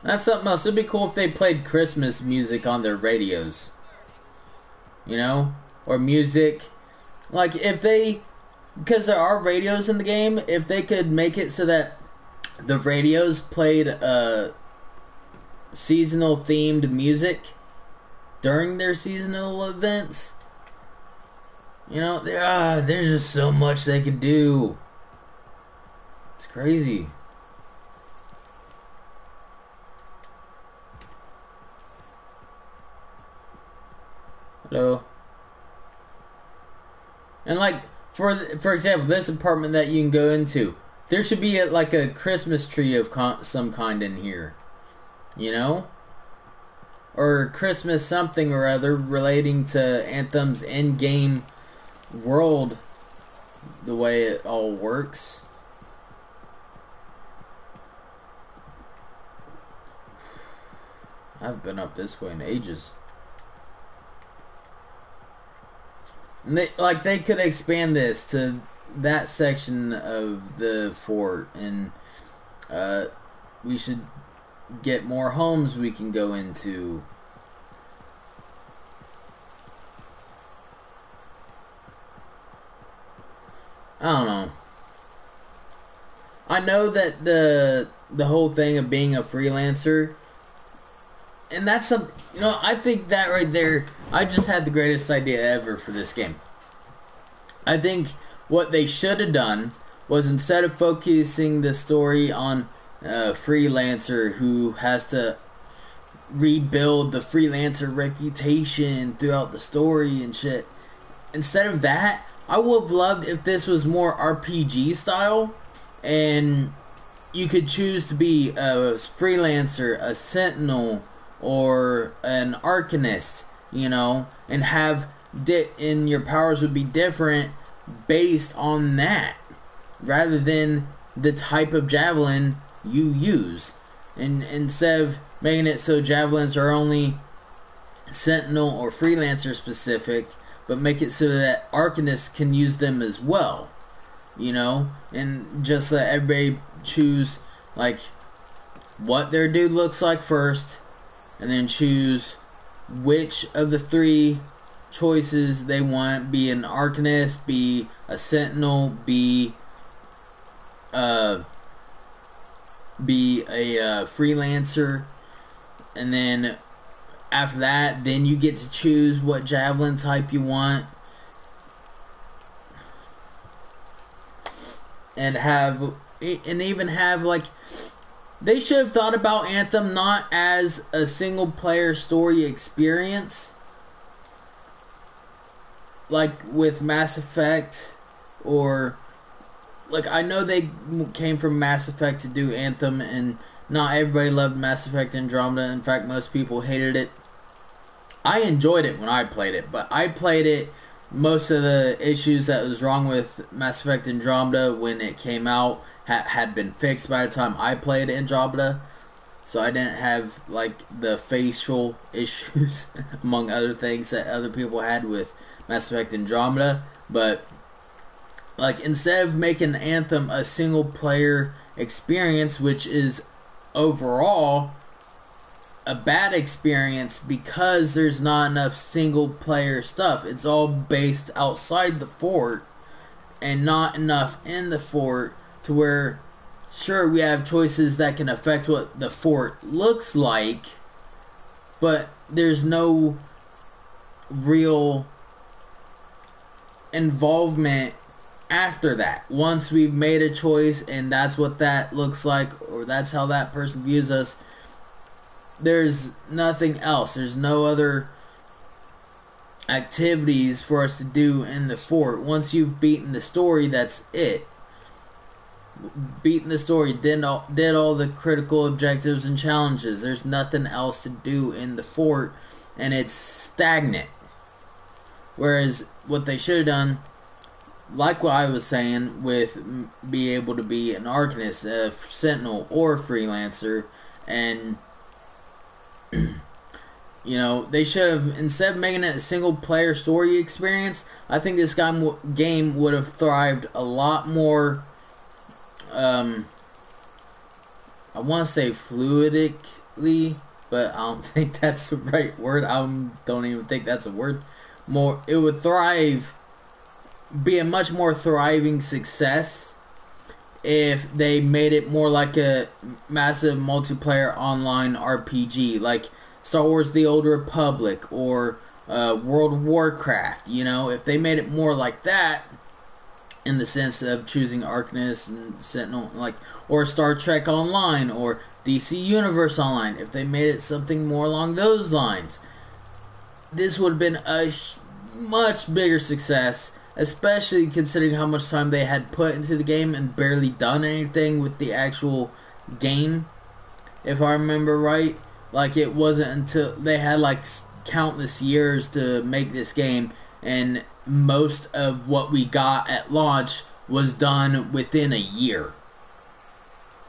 That's something else. It'd be cool if they played Christmas music on their radios. You know? Or music. Like, if they... Because there are radios in the game, if they could make it so that the radios played seasonal themed music during their seasonal events. You know, there's just so much they could do. It's crazy. Hello. And like, for example, this apartment that you can go into, there should be like a Christmas tree of some kind in here. You know? or Christmas something or other relating to Anthem's in-game world, the way it all works. I've been up this way in ages. And they could expand this to that section of the fort, and we should get more homes we can go into. I don't know. I know that the whole thing of being a freelancer, and that's something, you know, I think that right there, I just had the greatest idea ever for this game. I think what they should have done was, instead of focusing the story on a freelancer who has to rebuild the freelancer reputation throughout the story and shit, instead of that, I would have loved if this was more RPG style, and you could choose to be a freelancer, a sentinel, or an arcanist, you know, and have and your powers would be different based on that, rather than the type of javelin you use. And instead of making it so javelins are only sentinel or freelancer specific, but make it so that arcanists can use them as well, you know, and just let everybody choose like what their dude looks like first, and then choose which of the three choices they want. Be an arcanist, be a sentinel, be a freelancer, and then after that, then you get to choose what javelin type you want, and even have like, they should have thought about Anthem not as a single player story experience like with Mass Effect, or like, I know they came from Mass Effect to do Anthem, and not everybody loved Mass Effect Andromeda. In fact, most people hated it. I enjoyed it when I played it, but I played it, most of the issues that was wrong with Mass Effect Andromeda when it came out had been fixed by the time I played Andromeda, so I didn't have like the facial issues among other things that other people had with Mass Effect Andromeda. But like, instead of making Anthem a single player experience, which is overall a bad experience because there's not enough single player stuff, it's all based outside the fort and not enough in the fort to where, sure, we have choices that can affect what the fort looks like, but there's no real involvement after that. Once we've made a choice and that's what that looks like, or that's how that person views us, there's nothing else. There's no other activities for us to do in the fort. Once you've beaten the story, that's it. Beaten the story, did all the critical objectives and challenges. There's nothing else to do in the fort, and it's stagnant. Whereas what they should have done, like what I was saying, with be able to be an arcanist, a sentinel, or a freelancer, and you know, they should have, instead of making it a single player story experience, I think this game would have thrived a lot more. I want to say fluidically, but I don't think that's the right word. I don't even think that's a word. It would thrive, be a much more thriving success if they made it more like a massive multiplayer online RPG, like Star Wars The Old Republic or World of Warcraft. You know, if they made it more like that, in the sense of choosing Arcanist and Sentinel, like, or Star Trek Online or DC Universe Online, if they made it something more along those lines, this would have been a much bigger success, especially considering how much time they had put into the game and barely done anything with the actual game. If I remember right, Like, it wasn't until they had like countless years to make this game, and most of what we got at launch was done within a year.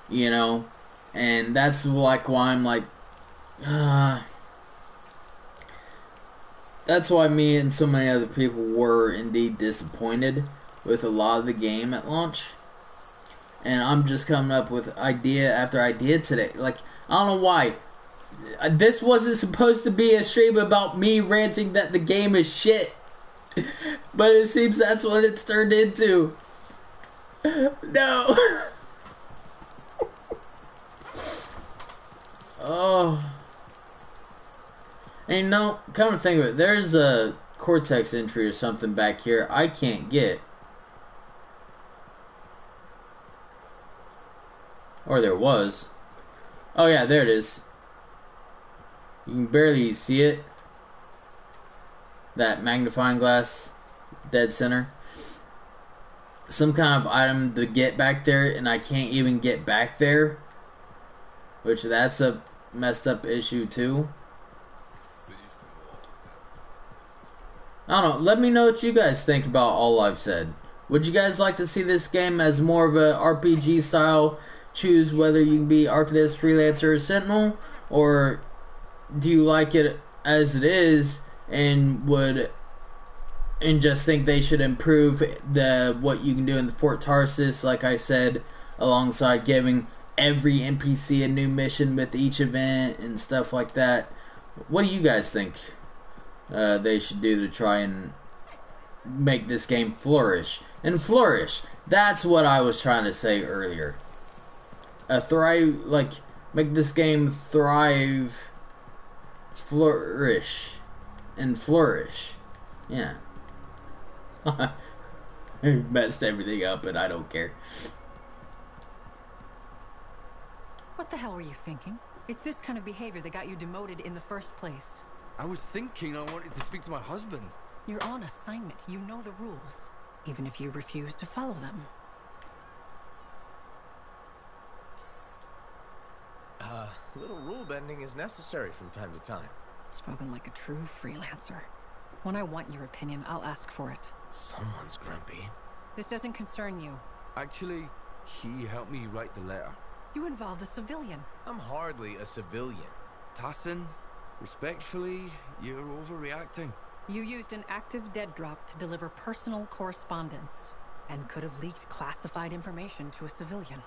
You know? And that's like why I'm like, that's why me and so many other people were indeed disappointed with a lot of the game at launch. And I'm just coming up with idea after idea today. Like, I don't know why. This wasn't supposed to be a stream about me ranting that the game is shit. But it seems that's what it's turned into. No. Oh. And you know, come to think of it, there's a Cortex entry or something back here I can't get. Or there was. Oh yeah, there it is. You can barely see it. That magnifying glass, dead center. Some kind of item to get back there, and I can't even get back there. Which, that's a messed up issue too. I don't know. Let me know what you guys think about all I've said. Would you guys like to see this game as more of a RPG style? Choose whether you can be Arcanist, Freelancer, or Sentinel? Or do you like it as it is and just think they should improve what you can do in the Fort Tarsis, like I said, alongside giving every NPC a new mission with each event and stuff like that? What do you guys think they should do to try and make this game flourish? And flourish, that's what I was trying to say earlier. Make this game thrive, flourish, and flourish. Yeah. Messed everything up, and I don't care. What the hell were you thinking? It's this kind of behavior that got you demoted in the first place. I was thinking I wanted to speak to my husband. You're on assignment. You know the rules, even if you refuse to follow them. Little rule bending is necessary from time to time. Spoken like a true freelancer. When I want your opinion, I'll ask for it. Someone's grumpy. This doesn't concern you. Actually, he helped me write the letter. You involved a civilian. I'm hardly a civilian. Tassin, respectfully, you're overreacting. You used an active dead drop to deliver personal correspondence, and could have leaked classified information to a civilian.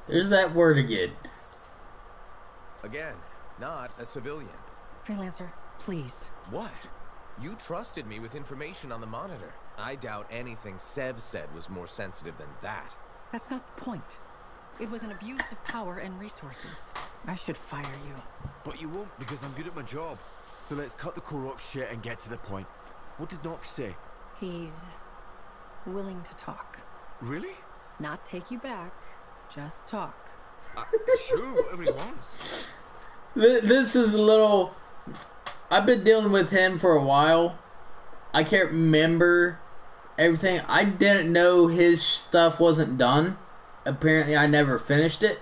There's that word again. Again, not a civilian. Freelancer, please. What? You trusted me with information on the monitor. I doubt anything Sev said was more sensitive than that. That's not the point. It was an abuse of power and resources. I should fire you. But you won't, because I'm good at my job. So let's cut the Korok shit and get to the point. What did Nox say? He's willing to talk. Really? Not take you back, just talk. Sure, whatever he wants. This is a little... I've been dealing with him for a while. I can't remember everything. I didn't know his stuff wasn't done. Apparently, I never finished it.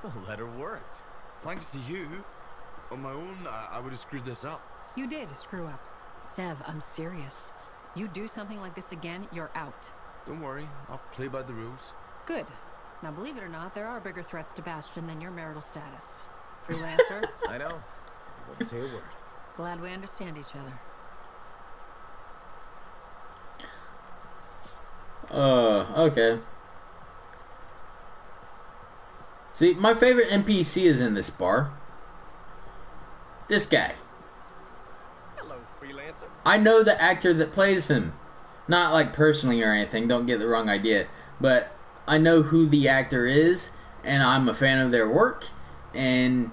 The letter worked. Thanks to you. On my own, I would have screwed this up. You did screw up. Sev, I'm serious. You do something like this again, you're out. Don't worry, I'll play by the rules. Good. Now, believe it or not, there are bigger threats to Bastion than your marital status. Freelancer? I know. I wouldn't say a word. Glad we understand each other. Okay. See, my favorite NPC is in this bar. This guy. Hello, Freelancer. I know the actor that plays him. Not like personally or anything, don't get the wrong idea. But I know who the actor is, and I'm a fan of their work. And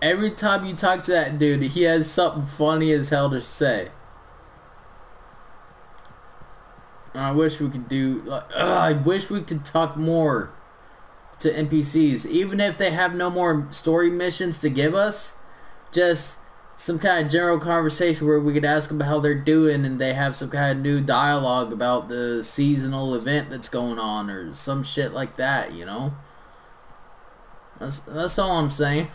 every time you talk to that dude, he has something funny as hell to say. I wish we could I wish we could talk more to NPCs. Even if they have no more story missions to give us, just some kind of general conversation where we could ask them how they're doing, and they have some kind of new dialogue about the seasonal event that's going on, or some shit like that. You know, that's all I'm saying.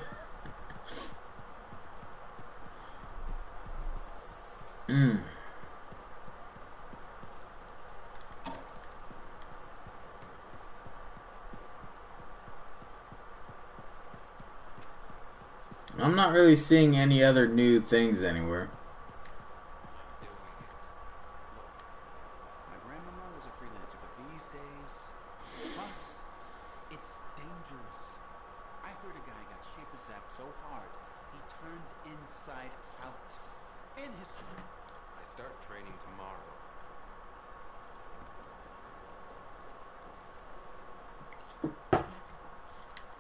I'm not really seeing any other new things anywhere. My grandmama was a freelancer, but these days, plus, it's dangerous. I heard a guy got shaper zapped so hard, he turns inside out. In history. I start training tomorrow.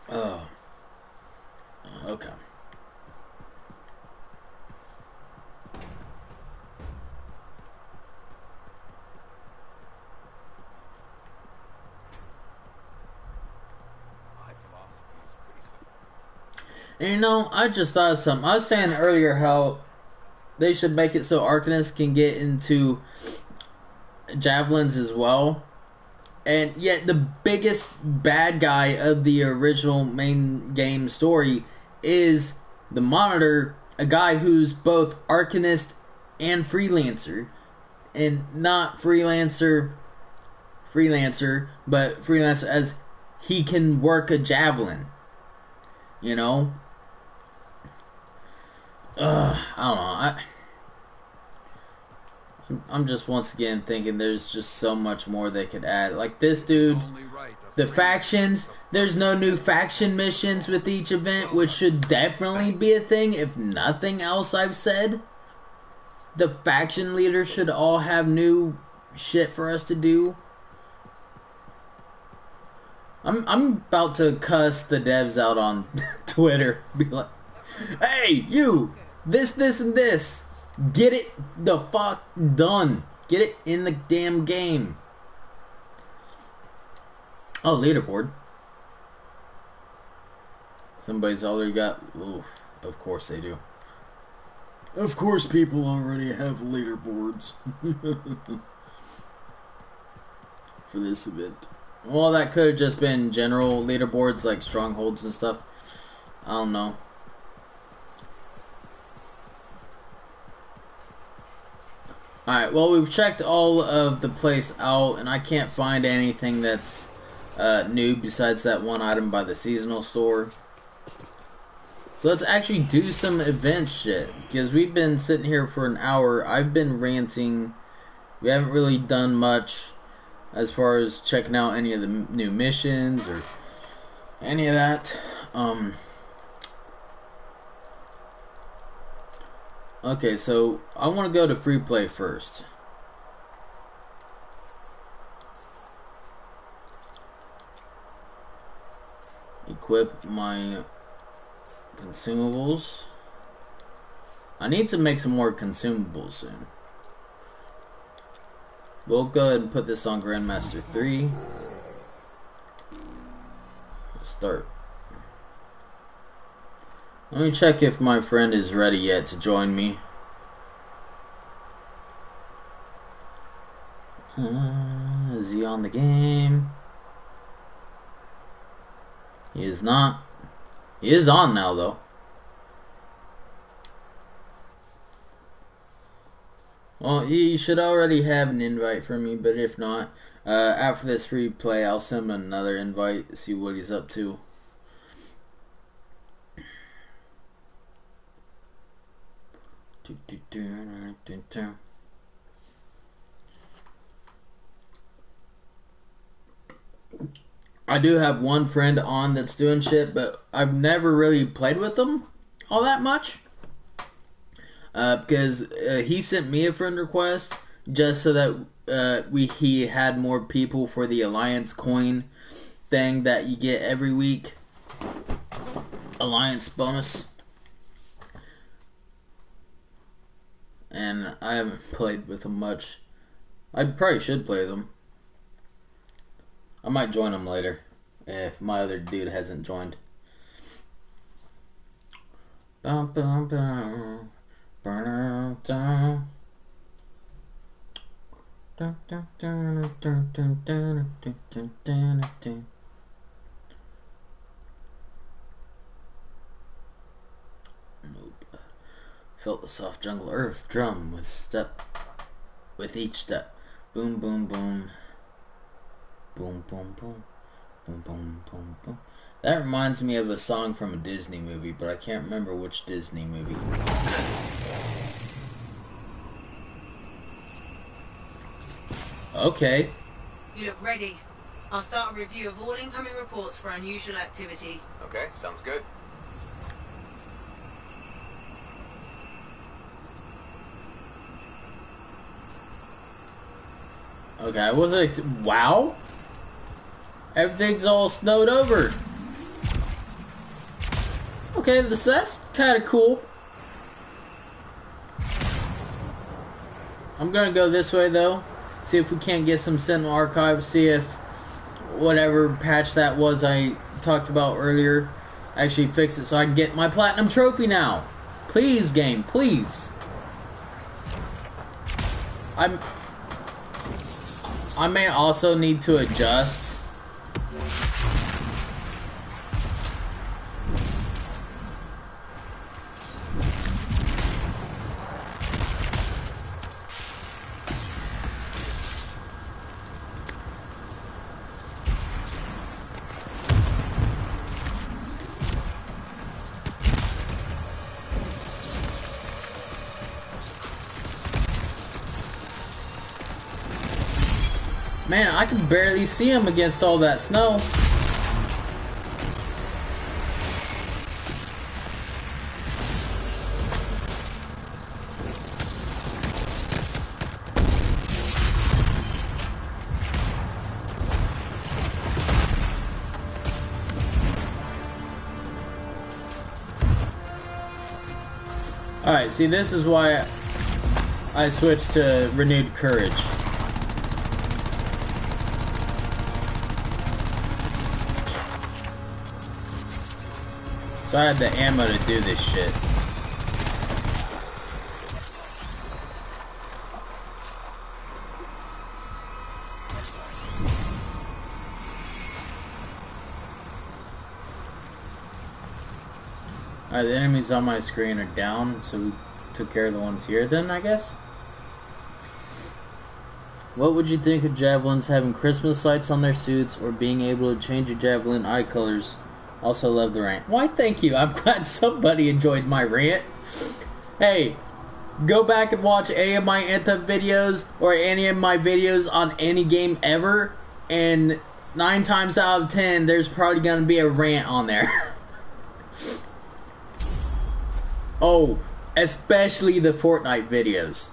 Oh. Okay. And you know, I just thought of something. I was saying earlier how they should make it so Arcanists can get into javelins as well. And yet the biggest bad guy of the original main game story is the Monitor, a guy who's both Arcanist and Freelancer. And not Freelancer, but Freelancer as he can work a javelin. You know? I don't know. I'm just once again thinking there's just so much more they could add. Like this dude, the factions, there's no new faction missions with each event, which should definitely be a thing if nothing else I've said. The faction leaders should all have new shit for us to do. I'm about to cuss the devs out on Twitter. Be like, hey, you, this, and this. Get it the fuck done. Get it in the damn game. Oh, leaderboard. Somebody's already got... Oof, of course they do. Of course people already have leaderboards. For this event. Well, that could have just been general leaderboards like strongholds and stuff. I don't know. Alright, well, we've checked all of the place out, and I can't find anything that's new besides that one item by the seasonal store. So let's actually do some event shit, because we've been sitting here for an hour. I've been ranting. We haven't really done much as far as checking out any of the new missions or any of that. Okay, so I want to go to free play first. Equip my consumables. I need to make some more consumables soon. We'll go ahead and put this on Grandmaster 3. Let's start. Let me check if my friend is ready yet to join me. Is he on the game? He is not. He is on now, though. Well, he should already have an invite from me, but if not, after this free play, I'll send him another invite, see what he's up to. I do have one friend on that's doing shit, but I've never really played with him all that much. Because he sent me a friend request just so that he had more people for the Alliance coin thing that you get every week. Alliance bonus. And I haven't played with him much. I probably should play with him. I might join him later if my other dude hasn't joined. Bum, bum, bum. Burn down. Nope. Felt the soft jungle earth drum with each step. Boom, boom, boom. Boom, boom, boom. Boom, boom, boom, boom. That reminds me of a song from a Disney movie, but I can't remember which Disney movie. Okay. You look ready. I'll start a review of all incoming reports for unusual activity. Okay, sounds good. Okay, I wasn't. Wow! Everything's all snowed over. Okay, that's kind of cool. I'm gonna go this way though. See if we can't get some Sentinel Archives. See if whatever patch that was I talked about earlier actually fix it so I can get my platinum trophy now. Please, game, please. I may also need to adjust. Man, I can barely see him against all that snow. Alright, see, this is why I switched to Renewed Courage. So I had the ammo to do this shit. Alright, the enemies on my screen are down, so we took care of the ones here then, I guess? What would you think of javelins having Christmas lights on their suits or being able to change your javelin eye colors? Also love the rant. Why, thank you. I'm glad somebody enjoyed my rant. Hey, go back and watch any of my Anthem videos or any of my videos on any game ever, and 9 times out of 10, there's probably going to be a rant on there. Oh, especially the Fortnite videos.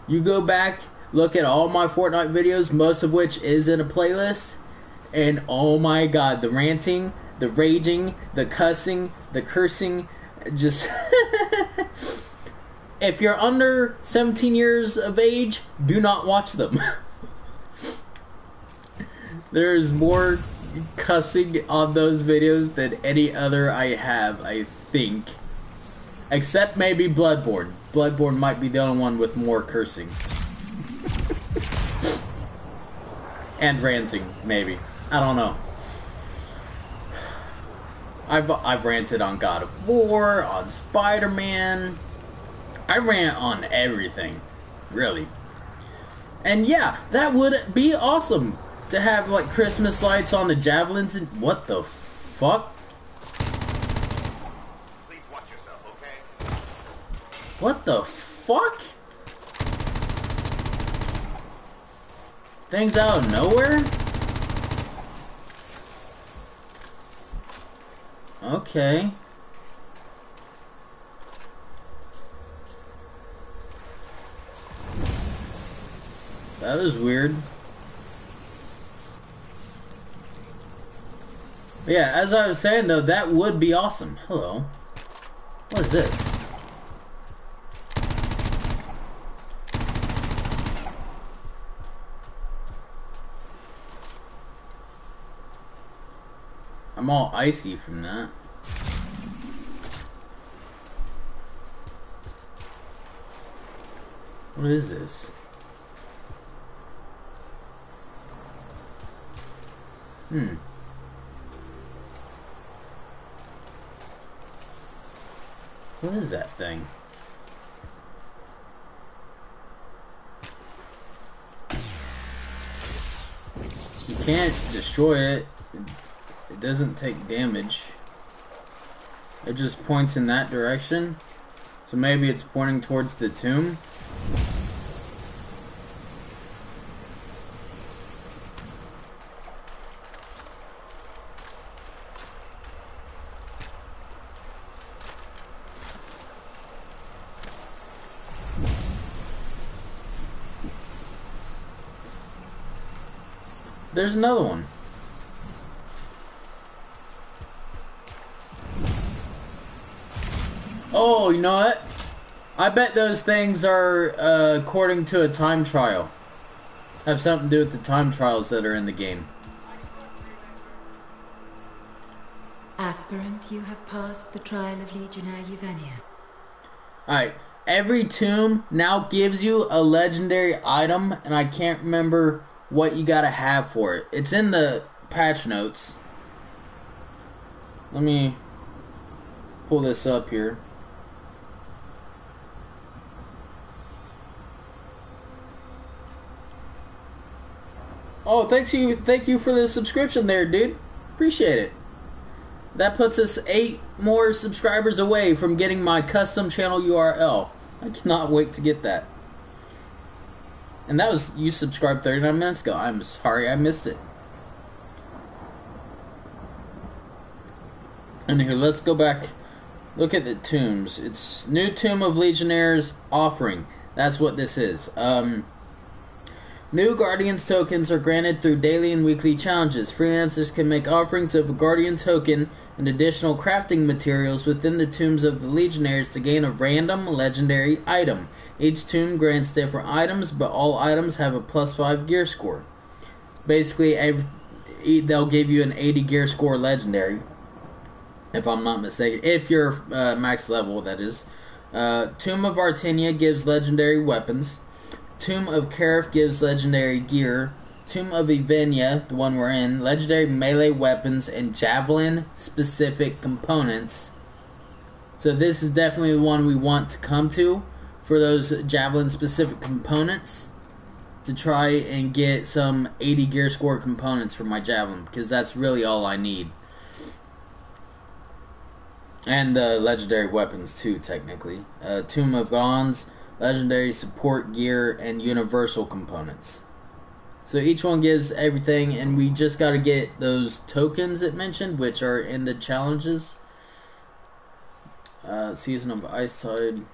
You go back, look at all my Fortnite videos, most of which is in a playlist, and oh my god, the ranting, the raging, the cussing, the cursing, just... If you're under 17 years of age, do not watch them. There's more cussing on those videos than any other I have, I think. Except maybe Bloodborne. Bloodborne might be the only one with more cursing. And ranting, maybe. I don't know. I've ranted on God of War, on Spider-Man. I rant on everything, really. And yeah, that would be awesome to have like Christmas lights on the javelins and what the fuck? Please watch yourself, okay? What the fuck? Things out of nowhere? Okay. That was weird. But yeah, as I was saying though, that would be awesome. Hello. What is this? I'm all icy from that. What is this? What is that thing? You can't destroy it. It doesn't take damage. It just points in that direction. So maybe it's pointing towards the tomb. There's another one. Oh, you know what? I bet those things are according to a time trial. Have something to do with the time trials that are in the game. Aspirant, you have passed the trial of Legionnaire Yevenia. Alright, every tomb now gives you a legendary item, and I can't remember what you gotta have for it. It's in the patch notes. Let me pull this up here. Oh, thank you for the subscription there, dude. Appreciate it. That puts us 8 more subscribers away from getting my custom channel URL. I cannot wait to get that. And that was, you subscribed 39 minutes ago. I'm sorry I missed it. And here, let's go back. Look at the tombs. It's New Tomb of Legionnaires Offering. That's what this is. New Guardians tokens are granted through daily and weekly challenges. Freelancers can make offerings of a Guardian token and additional crafting materials within the tombs of the Legionnaires to gain a random legendary item. Each tomb grants different items, but all items have a +5 gear score. Basically, they'll give you an 80 gear score legendary, if I'm not mistaken. If you're max level, that is. Tomb of Artenia gives legendary weapons. Tomb of Karif gives legendary gear. Tomb of Yevenia, the one we're in, legendary melee weapons and javelin specific components. So this is definitely the one we want to come to for those javelin specific components, to try and get some 80 gear score components for my javelin, because that's really all I need. And the legendary weapons too, technically. Tomb of Gons, legendary support gear, and universal components. So each one gives everything, and we just got to get those tokens it mentioned, which are in the challenges. Season of Icetide.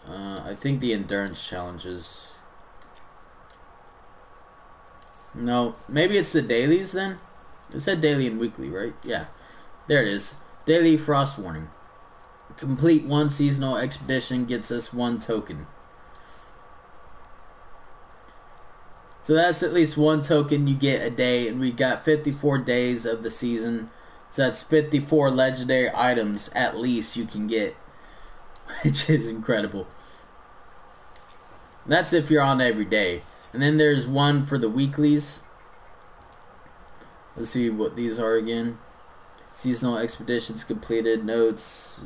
I think the endurance challenges. No, maybe it's the dailies then? It said daily and weekly, right? Yeah. There it is. Daily Frost Warning. Complete one seasonal expedition gets us 1 token. So that's at least 1 token you get a day, and we got 54 days of the season. So that's 54 legendary items at least you can get, which is incredible. That's if you're on every day. And then there's one for the weeklies. Let's see what these are again. Seasonal expeditions completed, notes.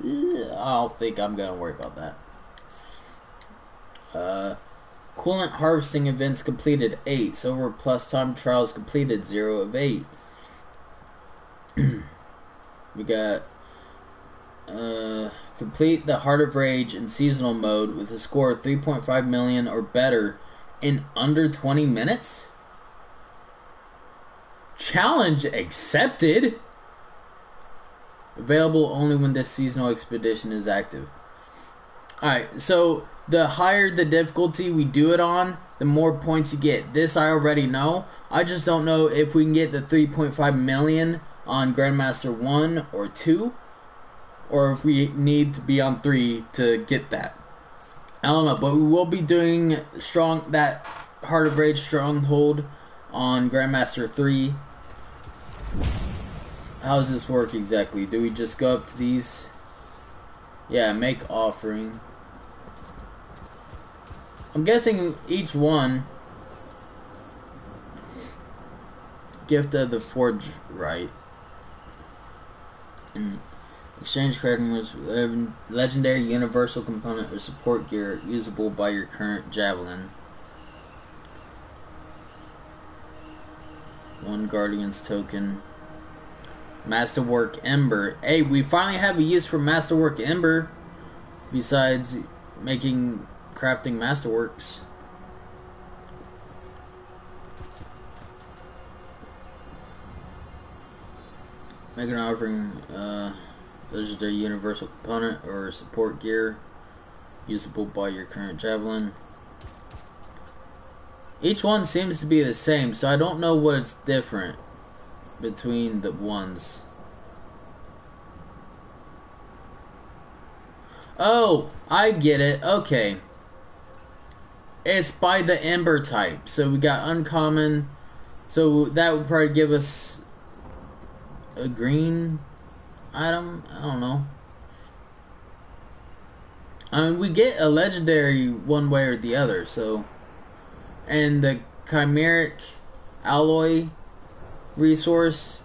I don't think I'm going to worry about that. Coolant harvesting events completed 8. Silver plus time trials completed 0 of 8. We got complete the Heart of Rage in seasonal mode with a score of 3.5 million or better in under 20 minutes. Challenge accepted. Available only when this seasonal expedition is active. Alright, so the higher the difficulty we do it on, the more points you get. This I already know. I just don't know if we can get the 3.5 million on Grandmaster 1 or 2, or if we need to be on 3 to get that. I don't know, but we will be doing that Heart of Rage Stronghold on Grandmaster 3. How does this work exactly? Do we just go up to these? Yeah, make offering. I'm guessing each one. Gift of the Forge Right. And exchange credit with legendary universal component or support gear usable by your current javelin. 1 Guardian's token. Masterwork Ember. Hey, we finally have a use for Masterwork Ember. Besides crafting Masterworks. Make an offering, legendary universal component or support gear usable by your current javelin. Each one seems to be the same, so I don't know what's different between the ones. Oh, I get it. Okay. It's by the Ember type. So we got uncommon. So that would probably give us a green item. I don't know. I mean, we get a legendary one way or the other, so. And the chimeric alloy resource,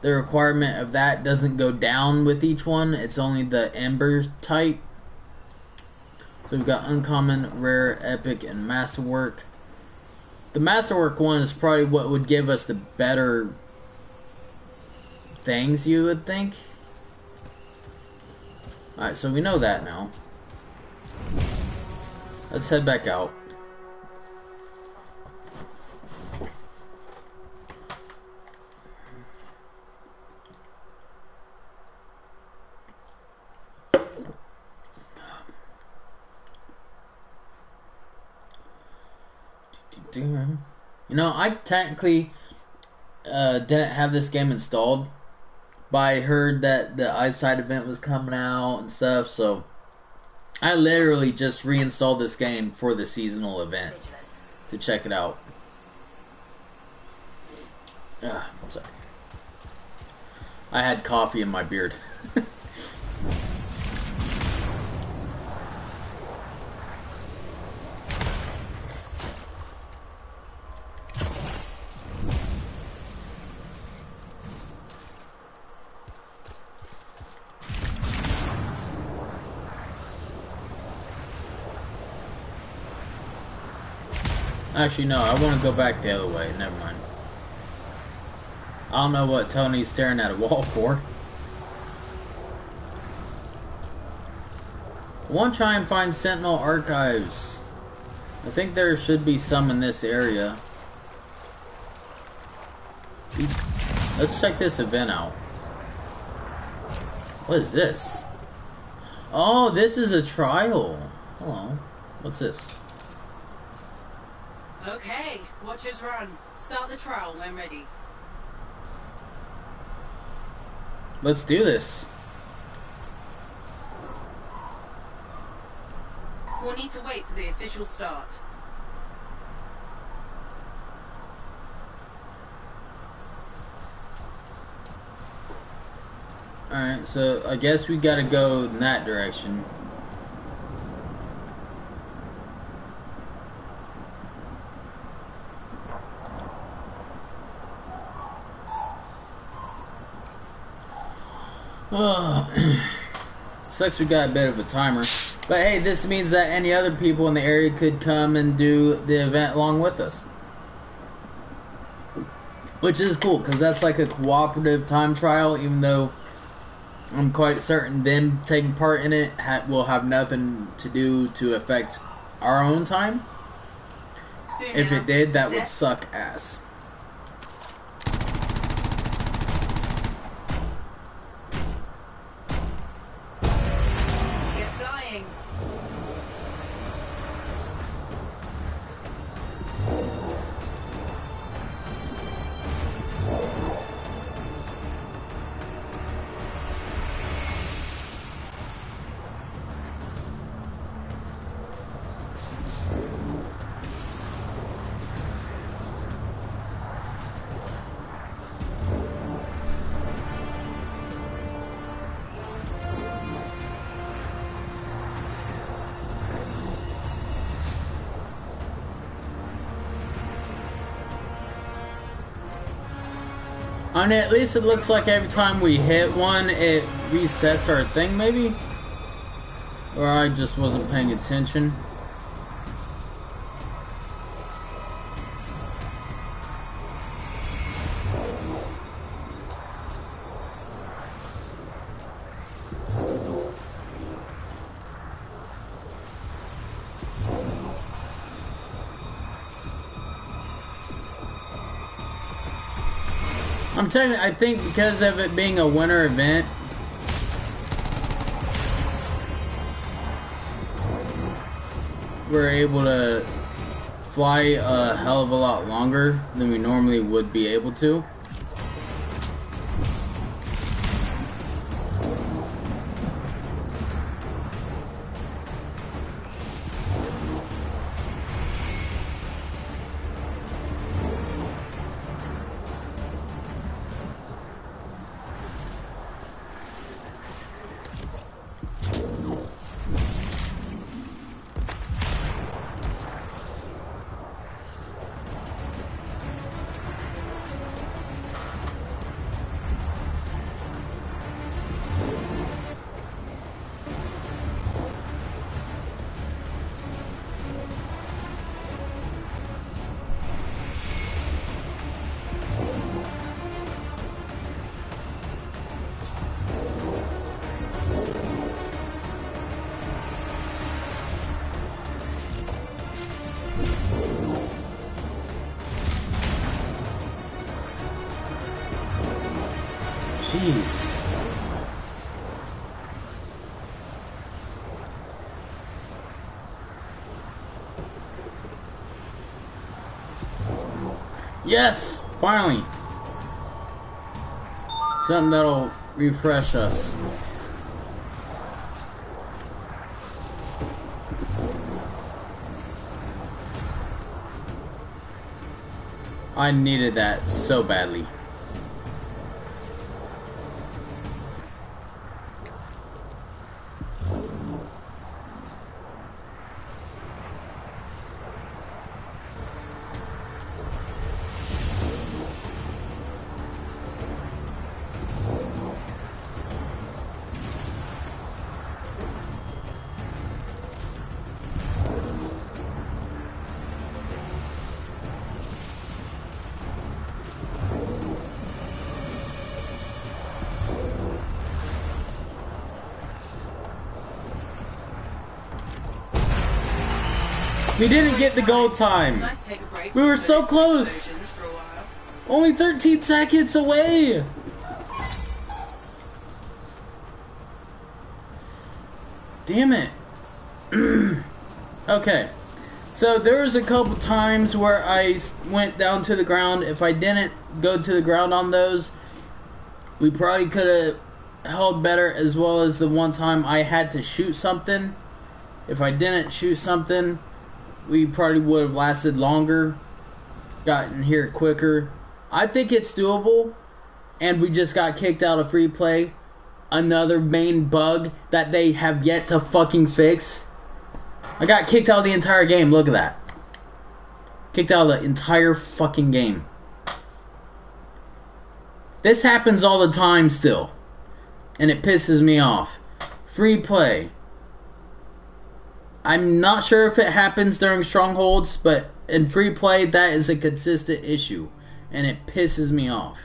the requirement of that doesn't go down with each one. It's only the ember type. So we've got uncommon, rare, epic, and masterwork. The masterwork one is probably what would give us the better things, you would think. Alright, so we know that now. Let's head back out. You know, I technically didn't have this game installed, but I heard that the Icetide event was coming out and stuff, so I literally just reinstalled this game for the seasonal event to check it out. I'm sorry. I had coffee in my beard. Actually, no, I want to go back the other way. Never mind. I don't know what Tony's staring at a wall for. I want to try and find Sentinel Archives. I think there should be some in this area. Let's check this event out. What is this? Oh, this is a trial. Hello. What's this? Okay, watchers run. Start the trial when ready. Let's do this. We'll need to wait for the official start. Alright, so I guess we gotta go in that direction. Sucks we got a bit of a timer. But hey, this means that any other people in the area could come and do the event along with us. Which is cool, because that's like a cooperative time trial, even though I'm quite certain them taking part in it will have nothing to do to affect our own time. If it did, that would suck ass. And at least it looks like every time we hit one, it resets our thing, maybe? Or I just wasn't paying attention. I'm telling you, I think because of it being a winter event, we're able to fly a hell of a lot longer than we normally would be able to. Jeez. Yes! Finally! Something that'll refresh us. I needed that so badly. We didn't get the gold time. We were so close. Only 13 seconds away. Damn it. Okay. So there was a couple times where I went down to the ground. If I didn't go to the ground on those, we probably could have held better, as well as the one time I had to shoot something. If I didn't shoot something, we probably would have lasted longer, gotten here quicker. I think it's doable, and we just got kicked out of free play. Another main bug that they have yet to fucking fix. I got kicked out of the entire game, look at that. Kicked out of the entire fucking game. This happens all the time still, and it pisses me off. Free play. I'm not sure if it happens during strongholds, but in free play, that is a consistent issue, and it pisses me off.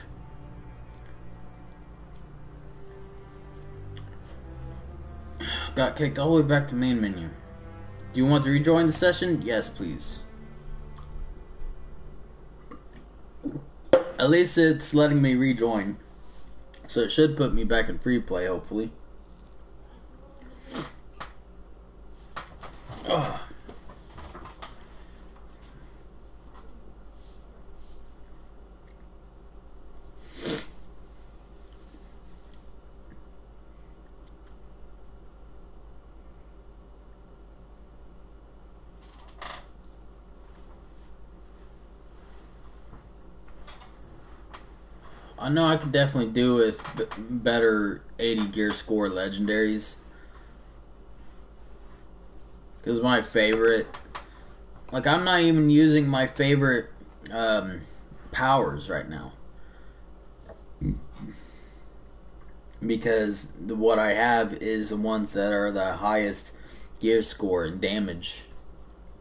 Got kicked all the way back to main menu. Do you want to rejoin the session? Yes, please. At least it's letting me rejoin, so it should put me back in free play, hopefully. Ugh. I know I could definitely do with better 80 gear score legendaries. Because my favorite, like, I'm not even using my favorite powers right now. because what I have is the ones that are the highest gear score and damage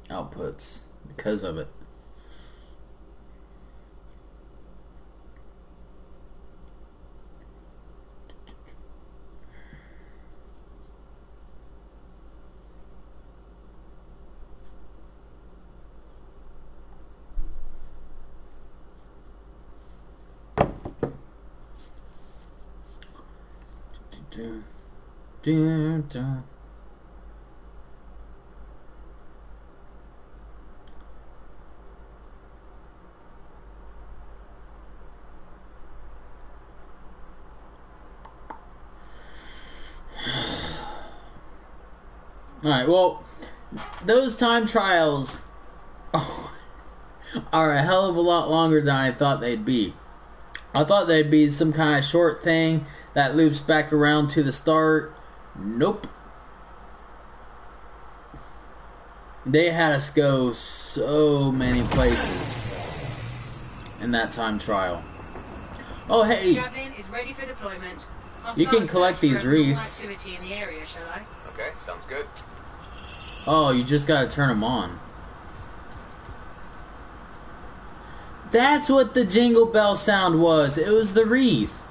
outputs because of it. Alright, well, those time trials are a hell of a lot longer than I thought they'd be. I thought they'd be some kind of short thing that loops back around to the start. Nope. They had us go so many places in that time trial. Oh, hey. Javelin is ready for deployment. You can collect these wreaths. Activity in the area, shall I? Okay, sounds good. Oh, you just gotta turn them on. That's what the jingle bell sound was. It was the wreath.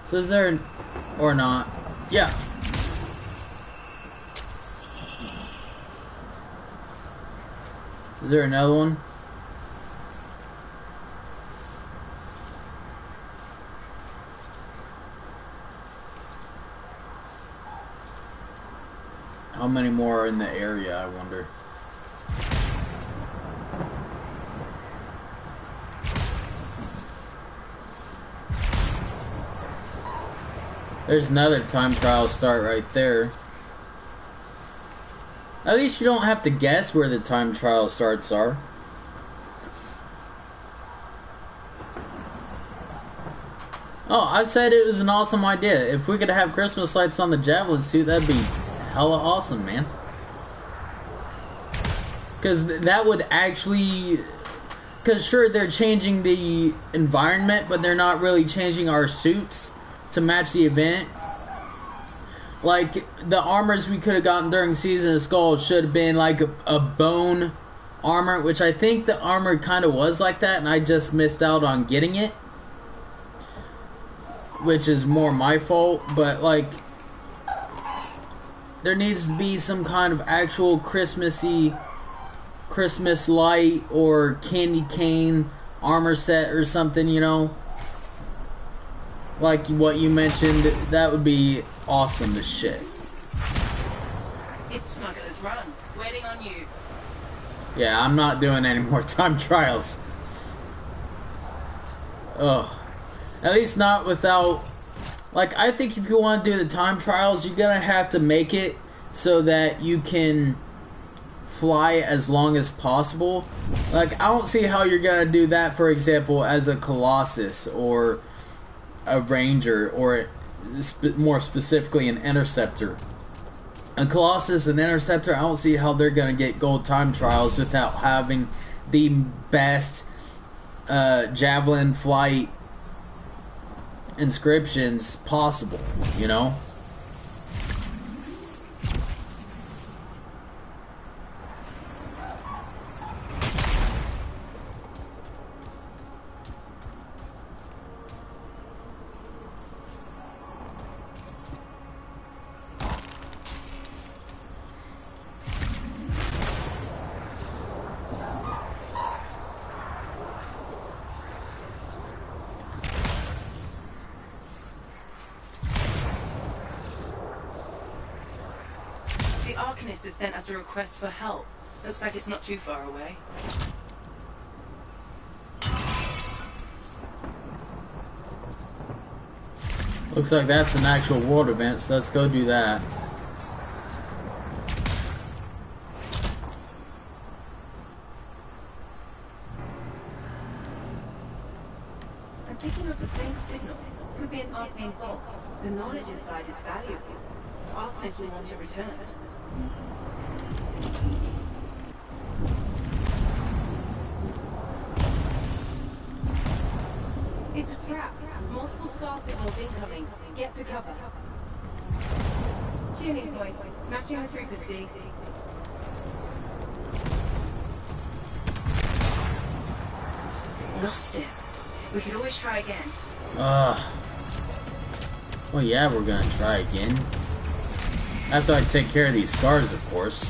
So is there an... or not? Yeah. Is there another one? How many more are in the area, I wonder? There's another time trial start right there. At least you don't have to guess where the time trial starts are. Oh, I said it was an awesome idea. If we could have Christmas lights on the Javelin suit, that'd be hella awesome, man. Because that would actually... Because sure, they're changing the environment, but they're not really changing our suits to match the event. Like, the armors we could have gotten during Season of Skulls should have been like a bone armor, which I think the armor kind of was like that, and I just missed out on getting it. Which is more my fault, but like, there needs to be some kind of actual Christmassy Christmas light or candy cane armor set or something, you know? Like what you mentioned, that would be awesome as shit. It's Smuggler's Run, waiting on you. Yeah, I'm not doing any more time trials. Ugh. At least not without... Like, I think if you want to do the time trials, you're gonna have to make it so that you can fly as long as possible. Like, I don't see how you're gonna do that, for example, as a Colossus or a Ranger, or more specifically an Interceptor. A Colossus and Interceptor, I don't see how they're gonna get gold time trials without having the best Javelin flight inscriptions possible, you know? The Arcanists have sent us a request for help. Looks like it's not too far away. Looks like that's an actual world event, so let's go do that. I'm picking up a faint signal. Could be an arcane vault. The knowledge inside is valuable. Arcanists will want to return. It's a trap. Multiple star cover. Tuning point. Matching the frequency. Lost it. We could always try again. Well, yeah, we're gonna try again. After I take care of these scars, of course.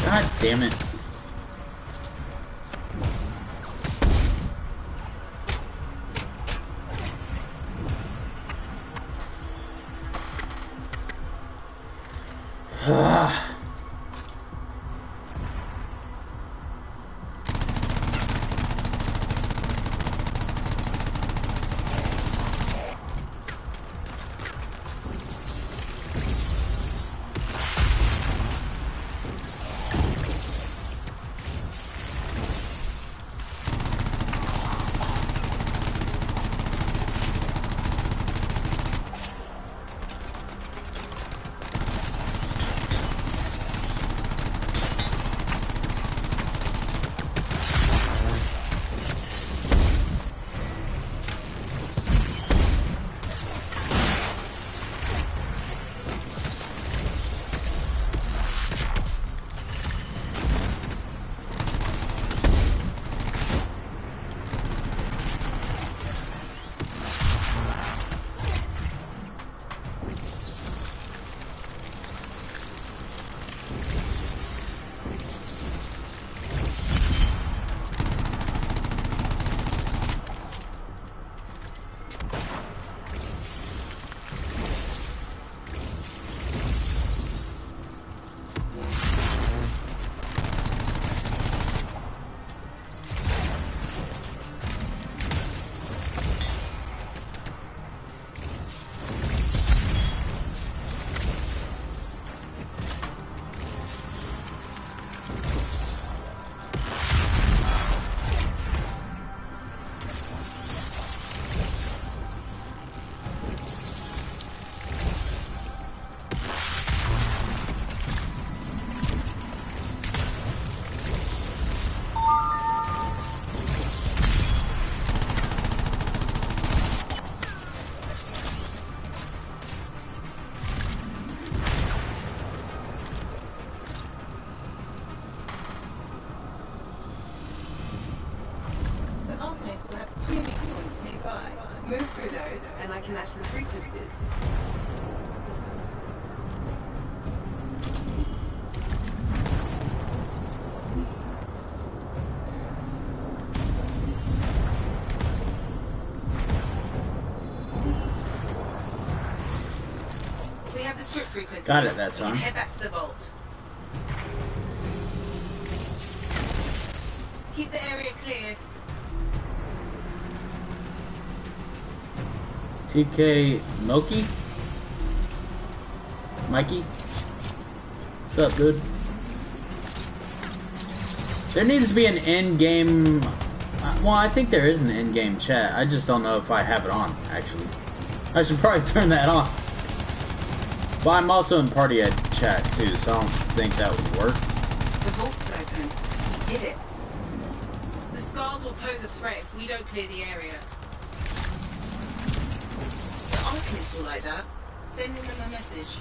God damn it. Move through those, and I can match the frequencies. We have the script frequencies. Got it that time. Head back to the vault. Keep the area clear. TK Milky? Mikey? What's up, dude? There needs to be an in-game... well, I think there is an in-game chat. I just don't know if I have it on, actually. I should probably turn that on. But I'm also in party at chat, too, so I don't think that would work. The vault's open. We did it. The scars will pose a threat if we don't clear the area. alchemists all like that. Sending them a message.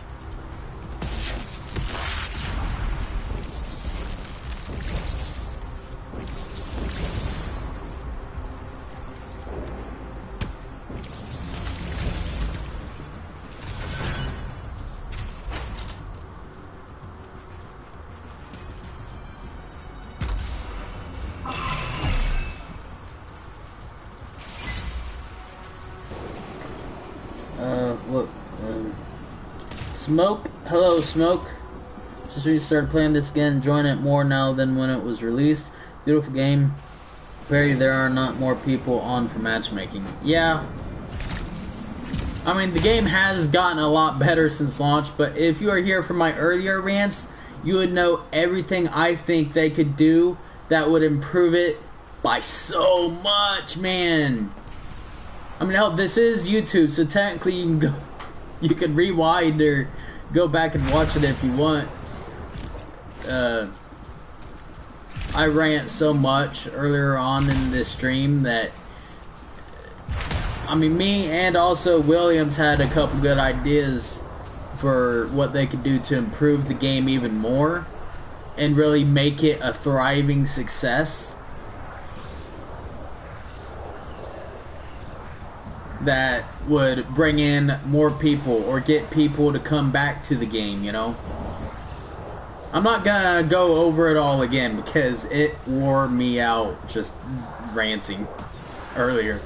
Look, Smoke. Hello, Smoke. Just recently started playing this again, enjoying it more now than when it was released. Beautiful game. Barely there are not more people on for matchmaking. Yeah. I mean, the game has gotten a lot better since launch, but if you are here for my earlier rants, you would know everything I think they could do that would improve it by so much, man. I mean, hell, this is YouTube, so technically you can rewind or go back and watch it if you want. I rant so much earlier on in this stream that, I mean, me and also Williams had a couple good ideas for what they could do to improve the game even more and really make it a thriving success that would bring in more people or get people to come back to the game, you know? I'm not gonna go over it all again because it wore me out just ranting earlier.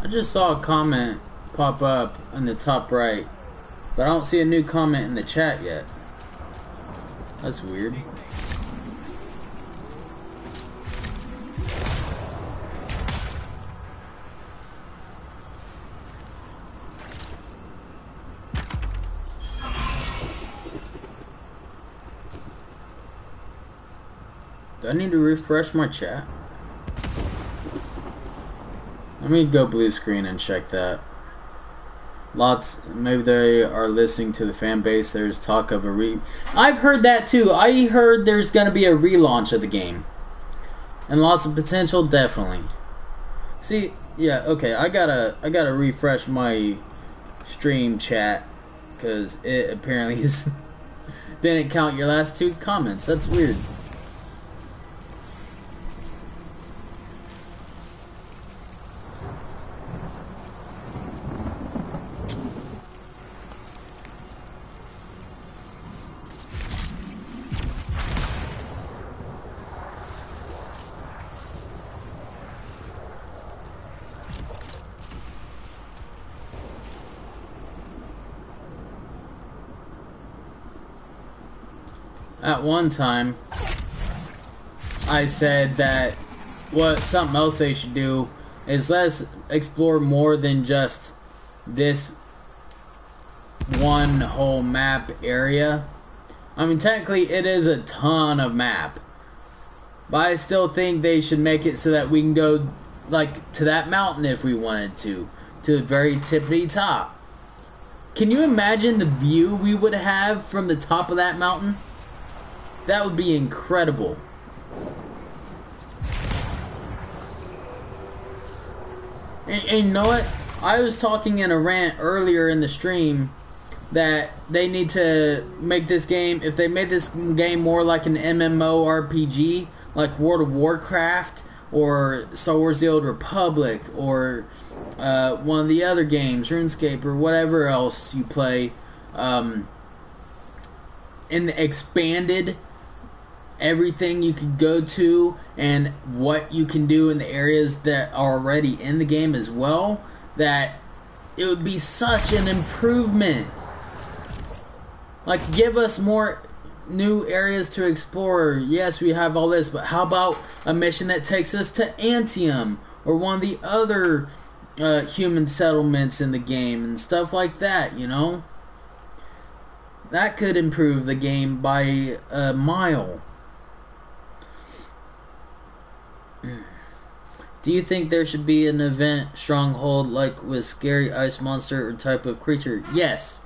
I just saw a comment pop up in the top right, but I don't see a new comment in the chat yet. That's weird. Do I need to refresh my chat? Let me go blue screen and check that. Maybe they are listening to the fan base. There's talk of I've heard that too. I heard there's gonna be a relaunch of the game. And lots of potential, definitely. See, yeah, okay, I gotta refresh my stream chat, because it apparently is didn't count your last two comments. That's weird. At one time, I said that something else they should do is let's explore more than just this one whole map area. I mean, technically it is a ton of map, but I still think they should make it so that we can go like to that mountain if we wanted to the very tippity top. Can you imagine the view we would have from the top of that mountain? That would be incredible. And you know what? I was talking in a rant earlier in the stream that they need to make this game, if they made this game more like an MMORPG, like World of Warcraft or Star Wars The Old Republic or one of the other games, RuneScape or whatever else you play, and expanded everything you could go to and what you can do in the areas that are already in the game as well, that it would be such an improvement. Like, give us more new areas to explore. Yes, we have all this, but how about a mission that takes us to Anthem or one of the other human settlements in the game and stuff like that, you know? That could improve the game by a mile. Do you think there should be an event stronghold like with scary ice monster or type of creature? Yes.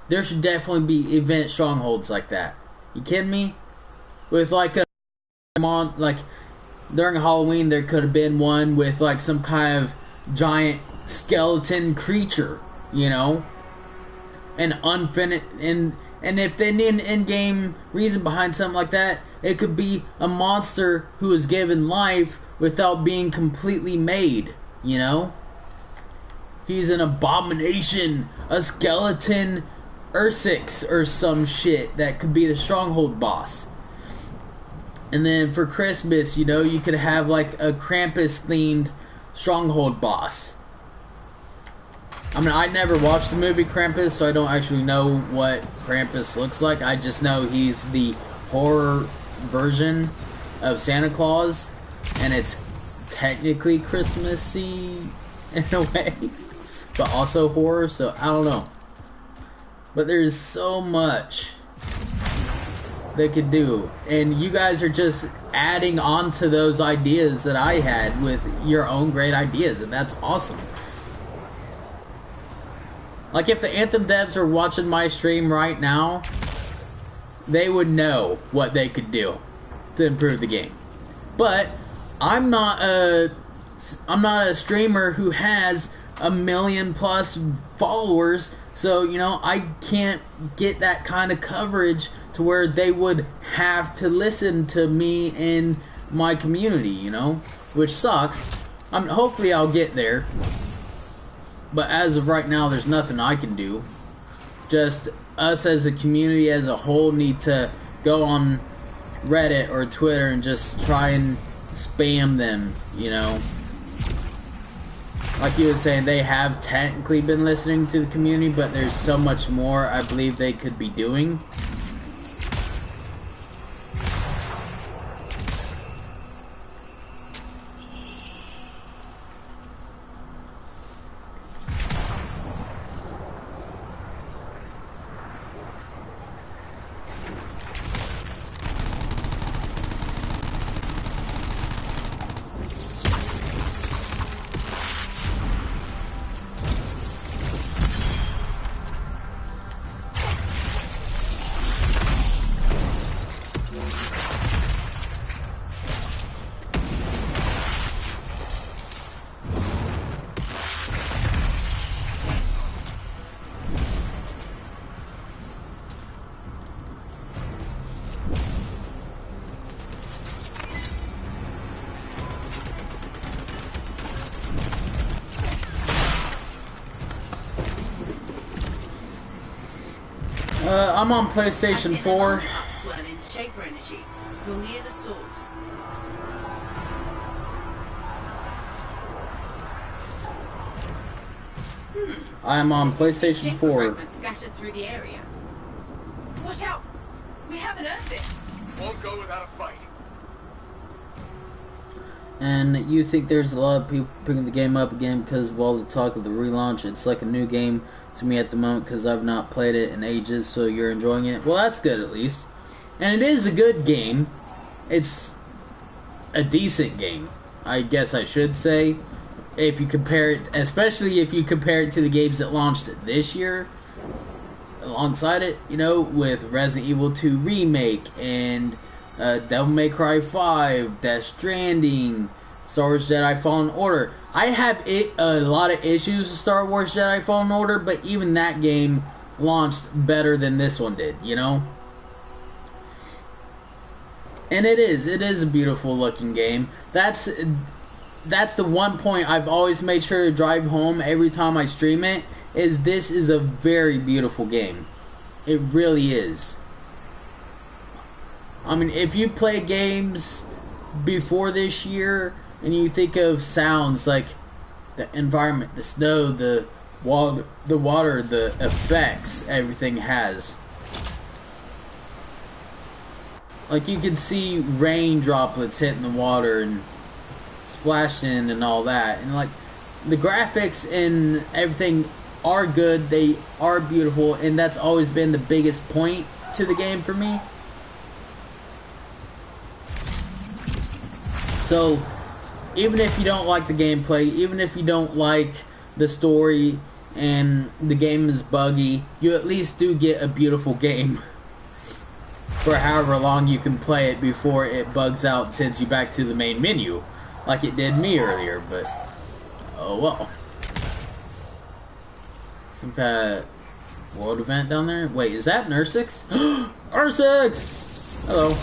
There should definitely be event strongholds like that. You kidding me? With like during Halloween there could have been one with like some kind of giant skeleton creature, you know? And unfinished, and if they need an in-game reason behind something like that, it could be a monster who is given life without being completely made, you know? He's an abomination, a skeleton Ursix or some shit that could be the stronghold boss. And then for Christmas, you know, you could have like a Krampus themed stronghold boss. I mean, I never watched the movie Krampus, so I don't actually know what Krampus looks like. I just know he's the horror version of Santa Claus, and it's technically Christmassy in a way, but also horror, so I don't know. But there's so much they could do, and you guys are just adding on to those ideas that I had with your own great ideas, and that's awesome. Like, if the Anthem devs are watching my stream right now, they would know what they could do to improve the game. But I'm not a streamer who has 1 million plus followers, so, you know, I can't get that kind of coverage to where they would have to listen to me and my community, you know, which sucks. Hopefully I'll get there. But as of right now, there's nothing I can do. Just us as a community as a whole need to go on Reddit or Twitter and just try and spam them, you know. Like you were saying, they have technically been listening to the community, but there's so much more I believe they could be doing. I'm on PlayStation 4. Swirling shaper energy. You're near the source. I'm on PlayStation 4. Scattered through the area. Watch out! We have an Ursix. Won't go without a fight. And you think there's a lot of people picking the game up again because of all the talk of the relaunch. It's like a new game to me at the moment because I've not played it in ages, so you're enjoying it. Well, that's good at least. And it is a good game. It's a decent game. I guess I should say. If you compare it, especially if you compare it to the games that launched this year, alongside it, you know, with Resident Evil 2 Remake and Devil May Cry 5, Death Stranding, Star Wars Jedi Fallen Order. I have a lot of issues with Star Wars Jedi Fallen Order, but even that game launched better than this one did, you know? And it is a beautiful looking game. That's the one point I've always made sure to drive home every time I stream it, is this is a very beautiful game. It really is. I mean, if you play games before this year and you think of sounds like the environment, the snow, the water, the effects everything has. Like, you can see rain droplets hitting the water and splashing and all that. And, like, the graphics and everything are good. They are beautiful. And that's always been the biggest point to the game for me. So, even if you don't like the gameplay, even if you don't like the story and the game is buggy, you at least do get a beautiful game. For however long you can play it before it bugs out and sends you back to the main menu, like it did me earlier, but oh well. Some kind of world event down there? Wait, is that Nursix? Ursix! Hello.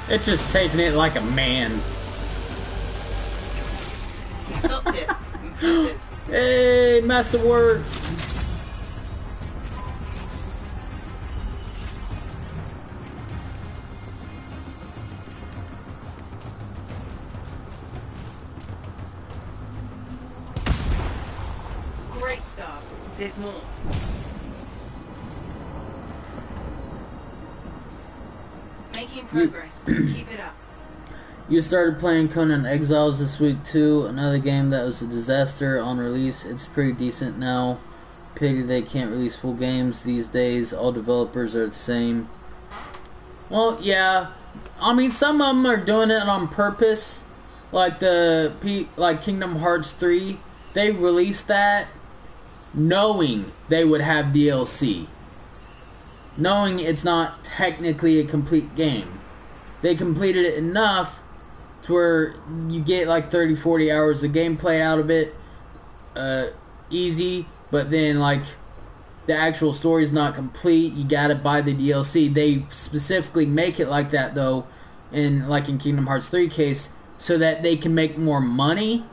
It's just taking it like a man. You stopped it. Impressive. Hey, massive work. Great start. There's more. Making progress. Keep it up. You started playing Conan Exiles this week too. Another game that was a disaster on release. It's pretty decent now. Pity they can't release full games these days. All developers are the same. Well, yeah. I mean, some of them are doing it on purpose. Like like Kingdom Hearts 3. They released that knowing they would have DLC. Knowing it's not technically a complete game. They completed it enough to where you get like 30-40 hours of gameplay out of it. Easy. But then like the actual story is not complete. You gotta buy the DLC. They specifically make it like that though, in Kingdom Hearts 3 case, so that they can make more money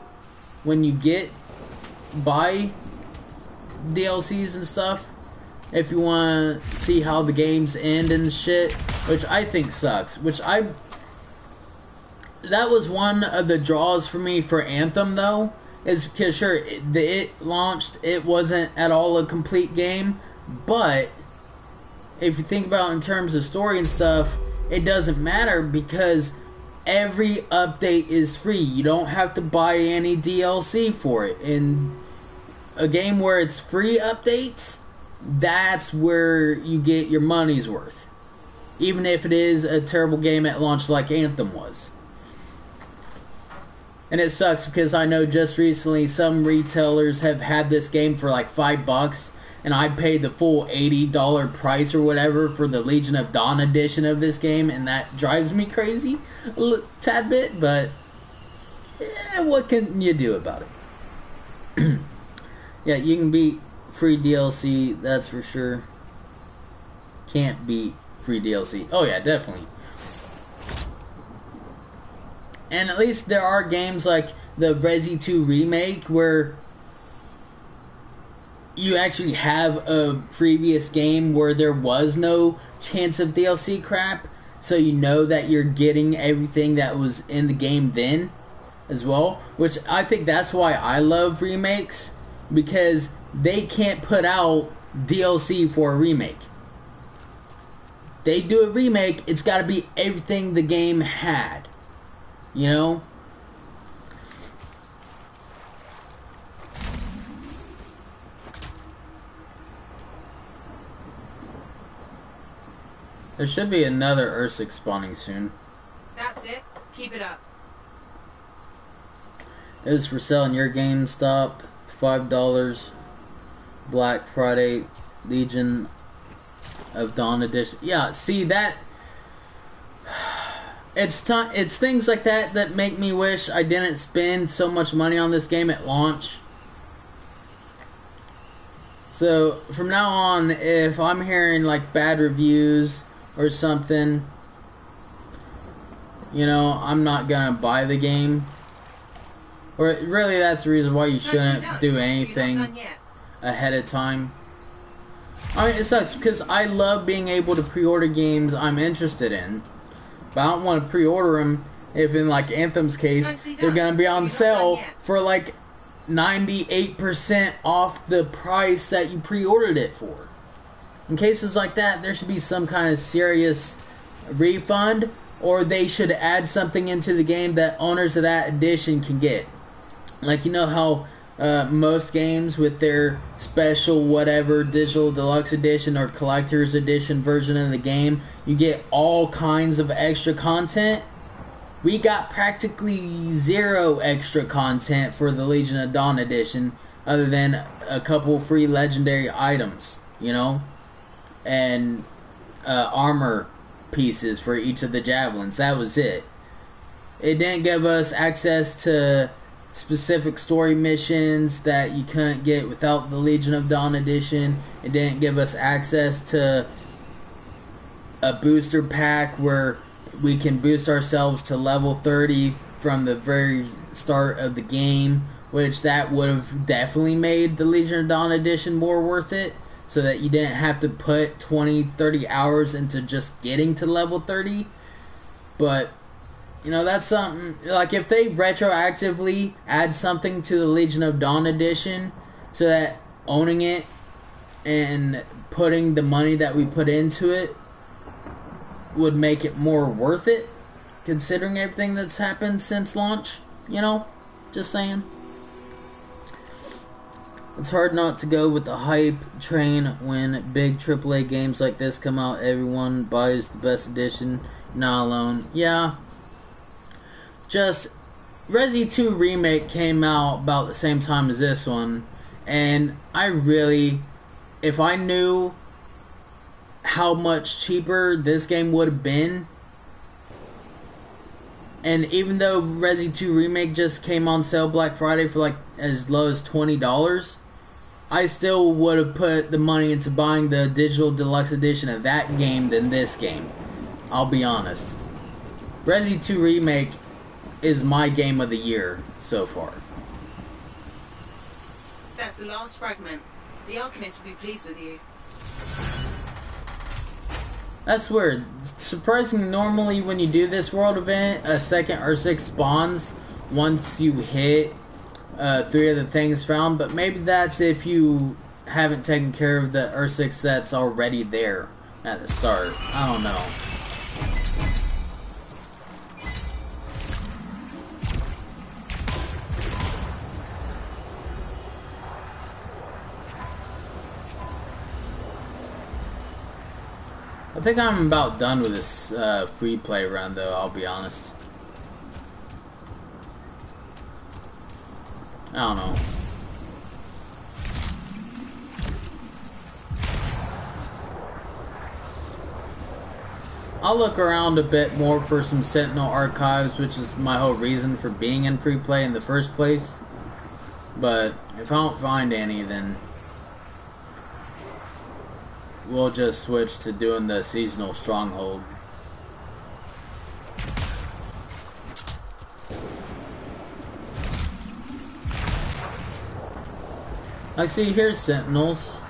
when you buy DLCs and stuff. If you want to see how the games end and shit, which I think sucks. That was one of the draws for me for Anthem though, is because sure, it launched, it wasn't at all a complete game, but if you think about it in terms of story and stuff, it doesn't matter because every update is free. You don't have to buy any DLC for it. In a game where it's free updates, that's where you get your money's worth. Even if it is a terrible game at launch like Anthem was. And it sucks because I know just recently some retailers have had this game for like $5 and I paid the full $80 price or whatever for the Legion of Dawn edition of this game, and that drives me crazy a tad bit, but what can you do about it? Yeah, you can beat free DLC, that's for sure. Can't beat free DLC. Oh yeah, definitely. And at least there are games like the Resi 2 Remake where you actually have a previous game where there was no chance of DLC crap, so you know that you're getting everything that was in the game then. as well, which I think that's why I love remakes, because they can't put out DLC for a remake. They do a remake, it's got to be everything the game had, you know? There should be another Ursix spawning soon. That's it. Keep it up. It was for sale in your GameStop. $5. Black Friday Legion of Dawn edition. Yeah, see that. It's things like that that make me wish I didn't spend so much money on this game at launch. So from now on, if I'm hearing like bad reviews or something, you know, I'm not gonna buy the game. Or really, that's the reason why you shouldn't do anything ahead of time. I mean, it sucks because I love being able to pre-order games I'm interested in, but I don't want to pre-order them if, in like Anthem's case, they're gonna be on sale for like 98% off the price that you pre-ordered it for. In cases like that, there should be some kind of serious refund, or they should add something into the game that owners of that edition can get. Like, you know how most games with their special whatever digital deluxe edition or collector's edition version of the game, you get all kinds of extra content? We got practically zero extra content for the Legion of Dawn edition, other than a couple free legendary items, you know, and armor pieces for each of the javelins. That was it. It didn't give us access to specific story missions that you couldn't get without the Legion of Dawn edition. It didn't give us access to a booster pack where we can boost ourselves to level 30 from the very start of the game, which that would have definitely made the Legion of Dawn edition more worth it, so that you didn't have to put 20-30 hours into just getting to level 30. But you know, that's something, like, if they retroactively add something to the Legion of Dawn edition, so that owning it and putting the money that we put into it would make it more worth it, considering everything that's happened since launch, you know, just saying. It's hard not to go with the hype train when big AAA games like this come out. Everyone buys the best edition, not alone. Yeah. Just, Resi 2 Remake came out about the same time as this one, and I really, if I knew how much cheaper this game would have been, and even though Resi 2 Remake just came on sale Black Friday for like as low as $20, I still would have put the money into buying the digital deluxe edition of that game than this game. I'll be honest. Resi 2 Remake is my game of the year so far. That's the last fragment. The Arcanist will be pleased with you. That's weird. Surprisingly, normally when you do this world event, a second Ursix spawns once you hit 3 of the things found, but maybe that's if you haven't taken care of the Ursix that's already there at the start. I don't know. I think I'm about done with this free play run, though, I'll be honest. I don't know. I'll look around a bit more for some Sentinel archives, which is my whole reason for being in free play in the first place. But if I don't find any, then we'll just switch to doing the seasonal stronghold. I see, here's Sentinels.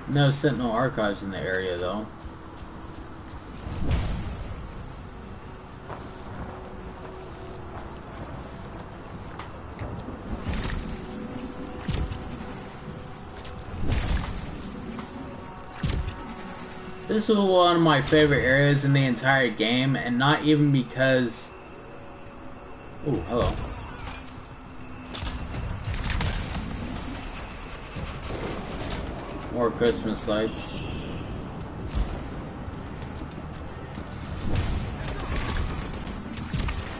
No Sentinel archives in the area, though. This was one of my favorite areas in the entire game, and not even because... Ooh, hello. More Christmas lights.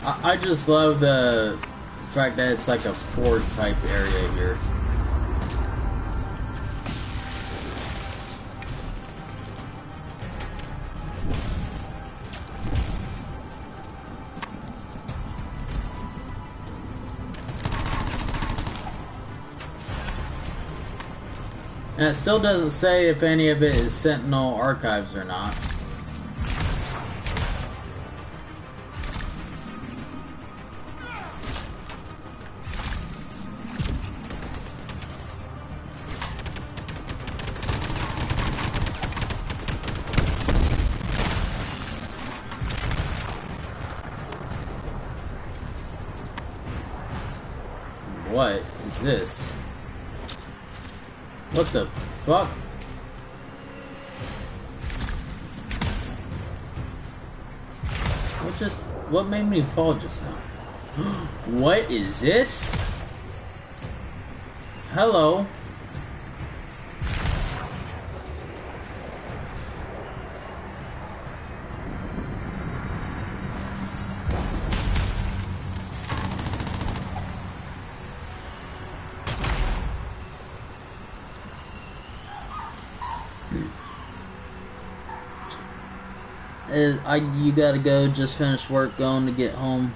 I just love the fact that it's like a fort type area here. And it still doesn't say if any of it is Sentinel archives or not. What is this? What the fuck? What made me fall just now? What is this? Hello. You gotta go, just finish work, going to get home,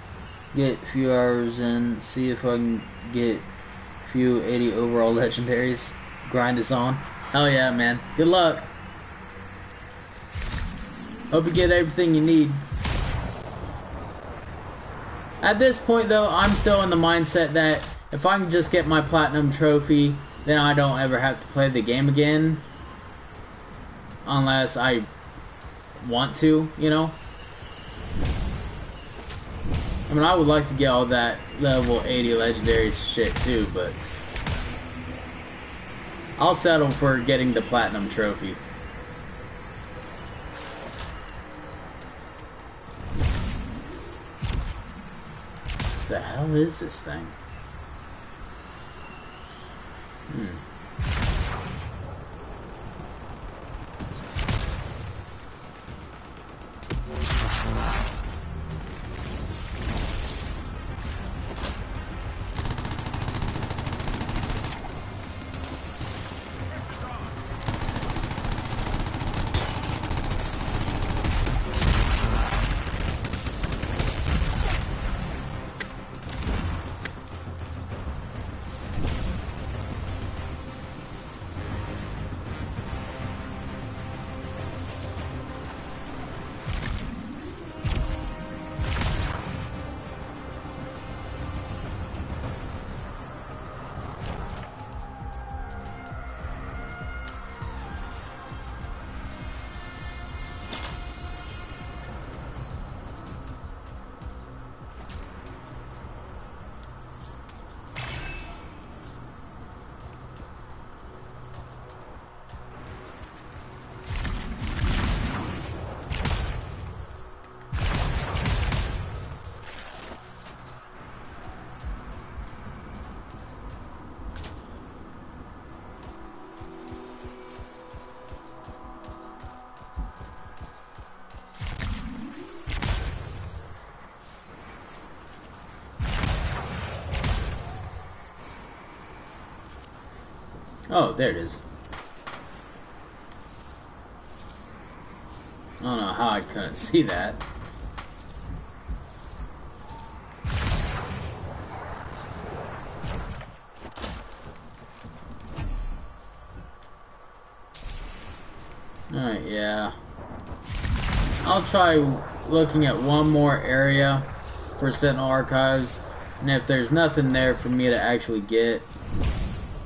get a few hours in, see if I can get a few 80 overall legendaries. Grind is on. Hell yeah, man. Good luck. Hope you get everything you need. At this point though, I'm still in the mindset that if I can just get my platinum trophy, then I don't ever have to play the game again. Unless I want to, you know? I mean, I would like to get all that level 80 legendary shit too, but I'll settle for getting the platinum trophy. The hell is this thing? Oh, there it is. I don't know how I couldn't see that. Alright, yeah. I'll try looking at one more area for Sentinel Archives, and if there's nothing there for me to actually get,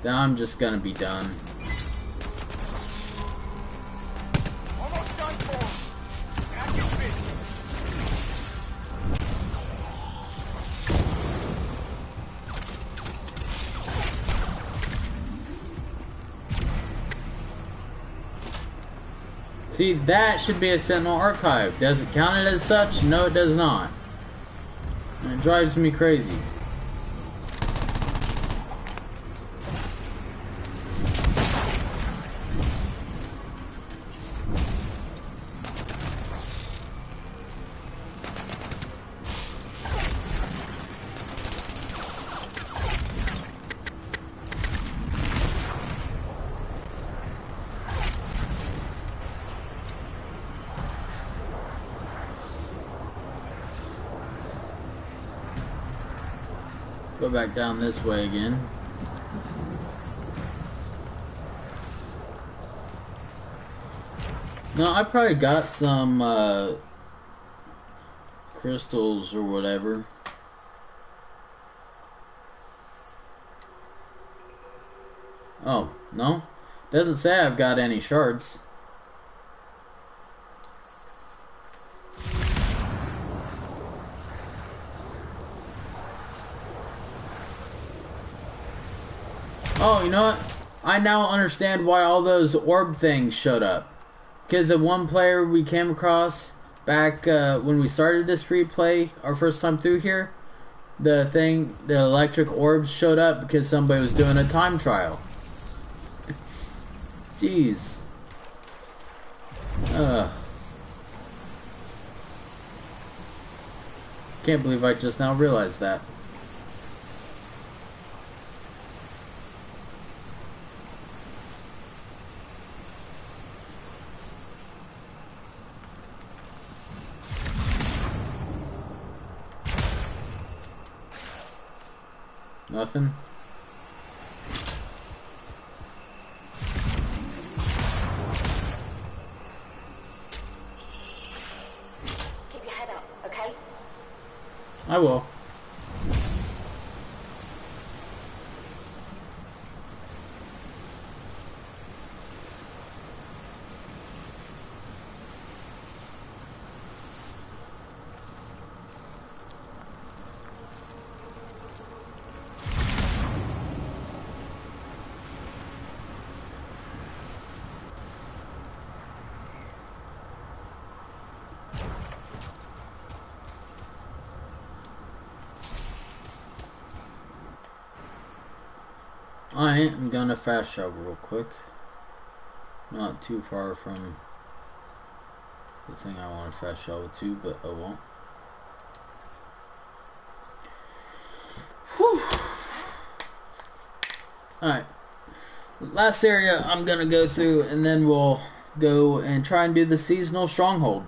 then I'm just gonna be done. See, that should be a Sentinel archive. Does it count it as such? No, it does not. And it drives me crazy. Go back down this way again. No, I probably got some crystals or whatever. Oh, no? Doesn't say I've got any shards. Oh, you know what? I now understand why all those orb things showed up. Because the one player we came across back when we started this free play, our first time through here, the electric orbs showed up because somebody was doing a time trial. Jeez. Can't believe I just now realized that. Nothing? Keep your head up, okay? I will. I am gonna fast travel real quick. Not too far from the thing I want to fast travel to, but oh well. Whew. Alright. Last area I'm gonna go through, and then we'll go and try and do the seasonal stronghold.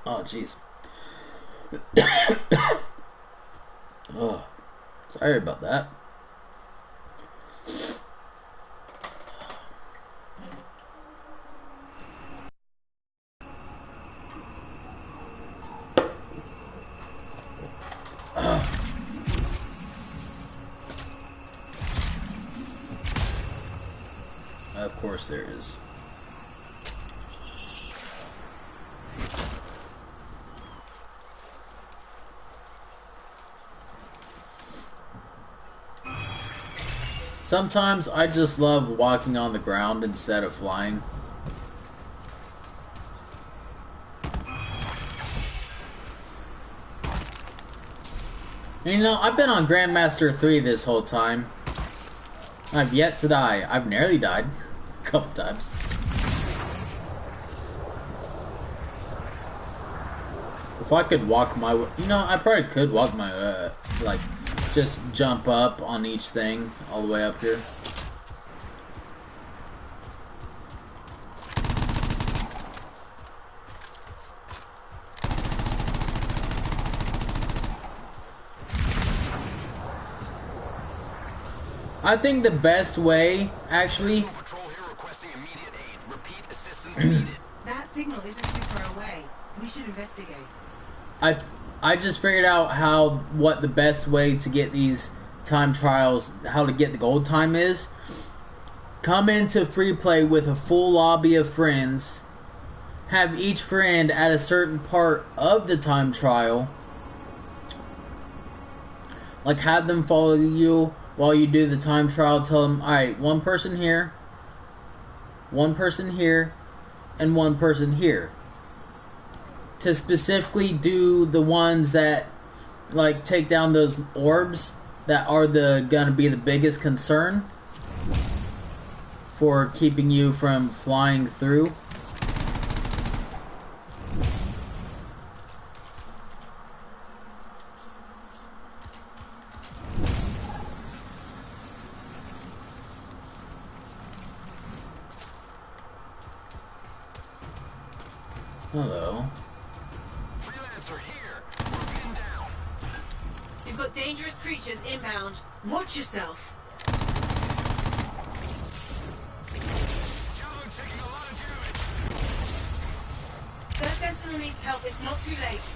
Oh jeez. Oh, sorry about that. Of course there is. Sometimes I just love walking on the ground instead of flying. And you know, I've been on Grandmaster 3 this whole time. I've yet to die. I've nearly died a couple times. If I could walk my way, you know, I probably could walk my like just jump up on each thing all the way up here. I think the best way, actually. That signal isn't too far away. We should investigate. I just figured out what the best way to get these time trials, how to get the gold time is. Come into free play with a full lobby of friends. Have each friend at a certain part of the time trial. Like have them follow you while you do the time trial, tell them, alright, one person here, and one person here. To specifically do the ones that, like, take down those orbs that are gonna be the biggest concern for keeping you from flying through. Hello. Freelancer here. We're being down. You've got dangerous creatures inbound. Watch yourself. Calvin's taking a lot of damage. That sentinel needs help. It's not too late.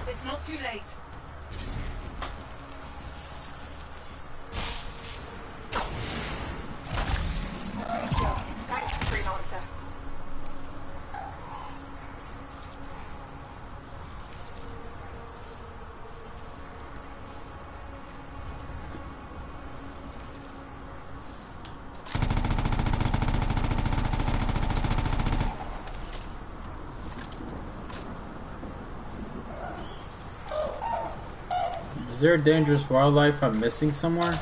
It's not too late. Thanks, freelancer. Is there dangerous wildlife I'm missing somewhere?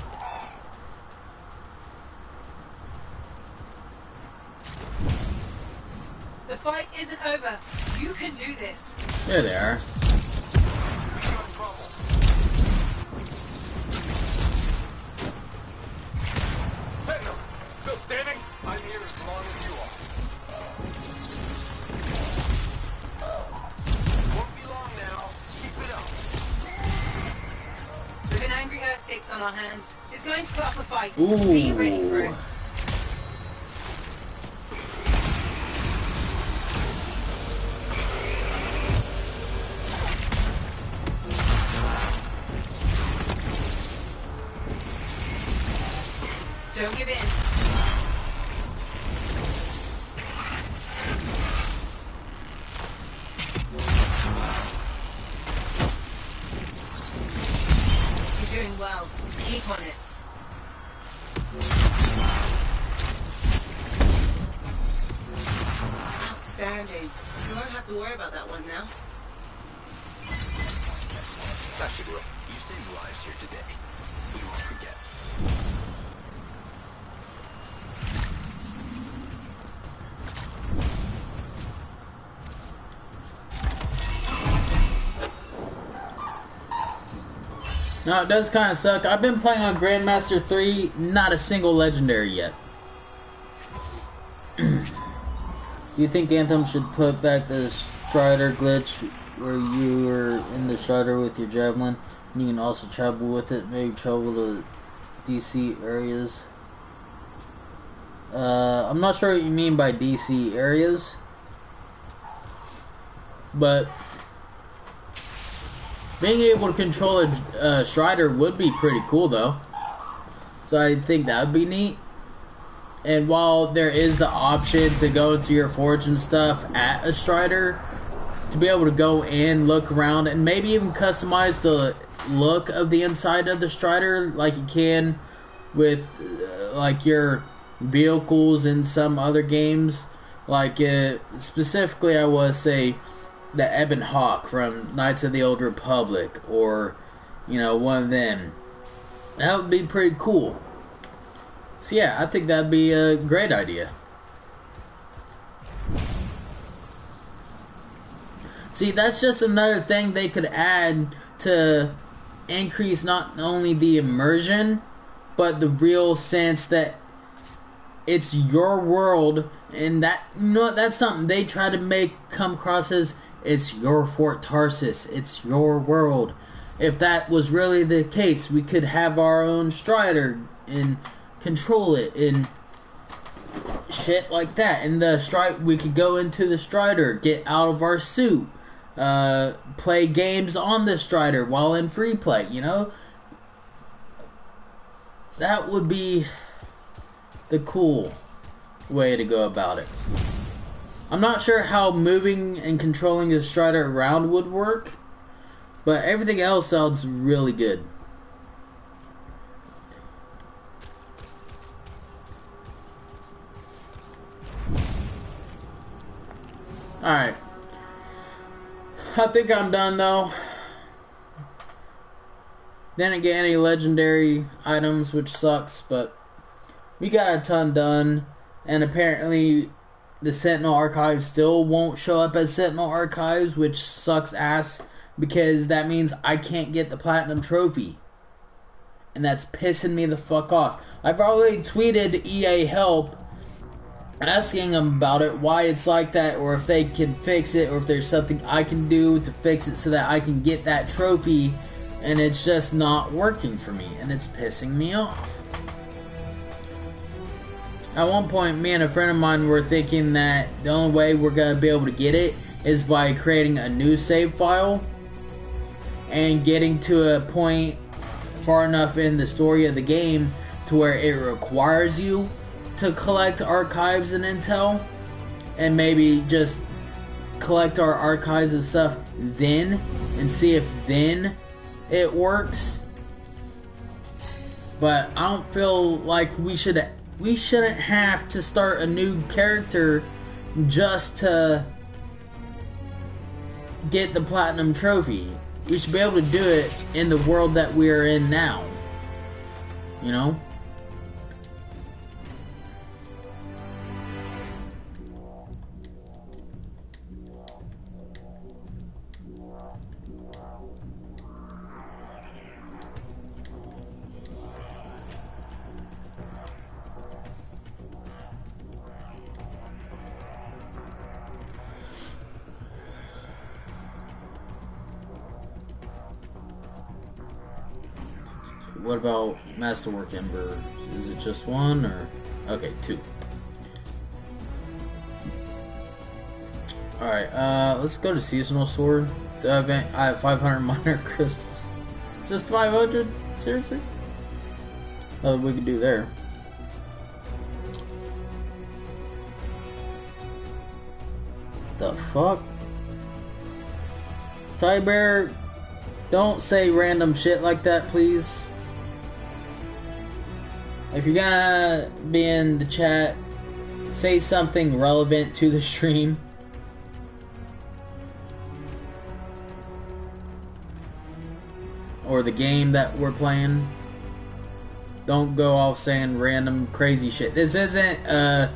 The fight isn't over. You can do this. There they are. Sentinel, still standing? I'm here as long as you are. Won't be long now. Keep it up. With an angry Earth Six on our hands, it's going to put up a fight. Ooh. Be ready for it. Don't give in. You're doing well. Keep on it. Outstanding. You won't have to worry about that one now. That should work. You saved lives here today. We won't forget. No, it does kind of suck. I've been playing on Grandmaster 3, not a single legendary yet. Do you think Anthem should put back the Strider glitch where you are in the Strider with your Javelin and you can also travel with it, maybe travel to DC areas? I'm not sure what you mean by DC areas, but being able to control a Strider would be pretty cool, though. So I think that would be neat. And while there is the option to go into your forge and stuff at a Strider, to be able to go in, look around, and maybe even customize the look of the inside of the Strider like you can with like your vehicles in some other games. Like specifically, I would say the Ebon Hawk from Knights of the Old Republic, or You know, one of them. That would be pretty cool. So yeah, I think that'd be a great idea. See, that's just another thing they could add to increase not only the immersion, but the real sense that it's your world, and that, you know, that's something they try to make come across as it's your Fort Tarsis, it's your world. If that was really the case, we could have our own Strider and control it and shit like that. And the we could go into the Strider, get out of our suit, play games on the Strider while in free play, you know? That would be the cool way to go about it. I'm not sure how moving and controlling the Strider around would work, but everything else sounds really good. Alright. I think I'm done though. Didn't get any legendary items, which sucks, but we got a ton done. And apparently the Sentinel Archives still won't show up as Sentinel Archives, which sucks ass, because that means I can't get the Platinum Trophy. And that's pissing me the fuck off. I've already tweeted EA Help asking them about it, why it's like that, or if they can fix it, or if there's something I can do to fix it so that I can get that trophy, and it's just not working for me, and it's pissing me off. At one point, me and a friend of mine were thinking that the only way we're going to be able to get it is by creating a new save file and getting to a point far enough in the story of the game to where it requires you to collect archives and intel, and maybe just collect our archives and stuff then and see if then it works. But I don't feel like we shouldn't have to start a new character just to get the Platinum Trophy. We should be able to do it in the world that we're in now. You know? What about Masterwork Ember? Is it just one, or... Okay, 2. Alright, let's go to Seasonal Store. I have 500 minor crystals. Just 500? Seriously? Nothing we can do there. The fuck? Tybear, don't say random shit like that, please. If you're gonna be in the chat, say something relevant to the stream. Or the game that we're playing. Don't go off saying random crazy shit. This isn't a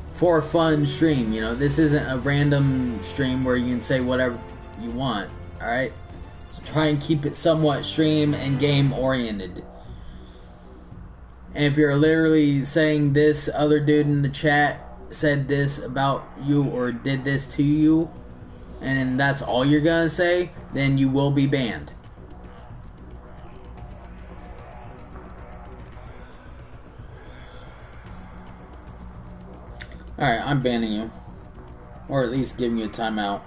for fun stream, you know. This isn't a random stream where you can say whatever you want, alright? So try and keep it somewhat stream and game oriented. And if you're literally saying this other dude in the chat said this about you or did this to you, and that's all you're gonna say, then you will be banned. Alright, I'm banning you. Or at least giving you a timeout.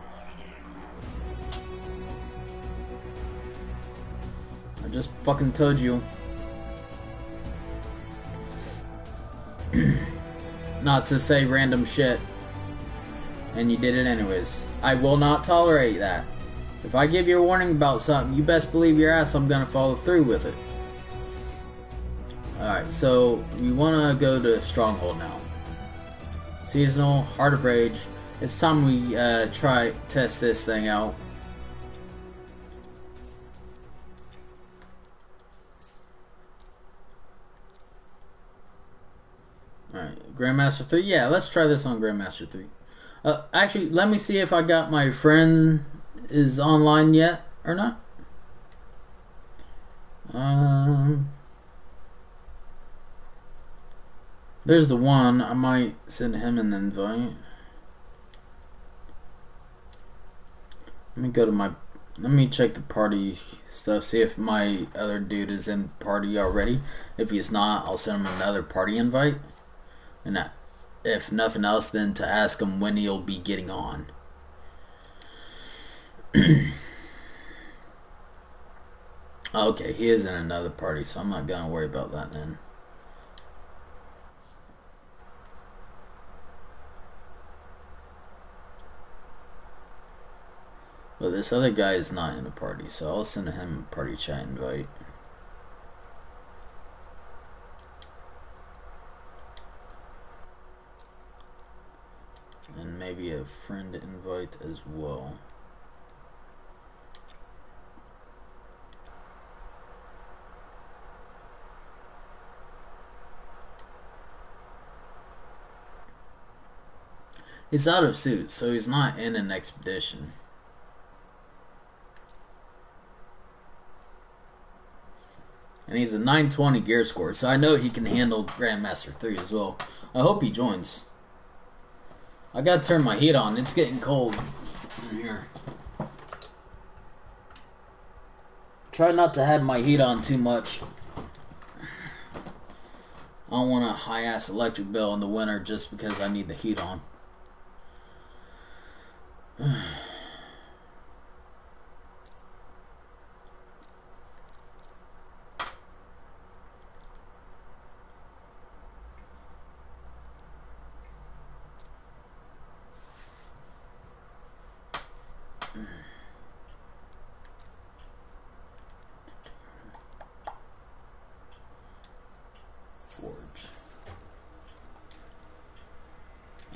I just fucking told you. Not to say random shit, and you did it anyways. I will not tolerate that. If I give you a warning about something, you best believe your ass I'm gonna follow through with it. Alright, so we wanna go to Stronghold now. Seasonal, Heart of Rage. It's time we test this thing out. Grandmaster 3? Yeah, let's try this on Grandmaster 3. Actually, let me see if I got my friend is online yet or not. There's the one. I might send him an invite. Let me check the party stuff, see if my other dude is in party already. If he's not, I'll send him another party invite. And if nothing else, then to ask him when he'll be getting on. Okay, he is in another party, so I'm not gonna worry about that then. But this other guy is not in a party, so I'll send him a party chat invite. And maybe a friend invite as well. He's out of suit, so he's not in an expedition. And he's a 920 gear score, so I know he can handle Grandmaster 3 as well. I hope he joins. I gotta turn my heat on. It's getting cold in here. Try not to have my heat on too much. I don't want a high-ass electric bill in the winter just because I need the heat on.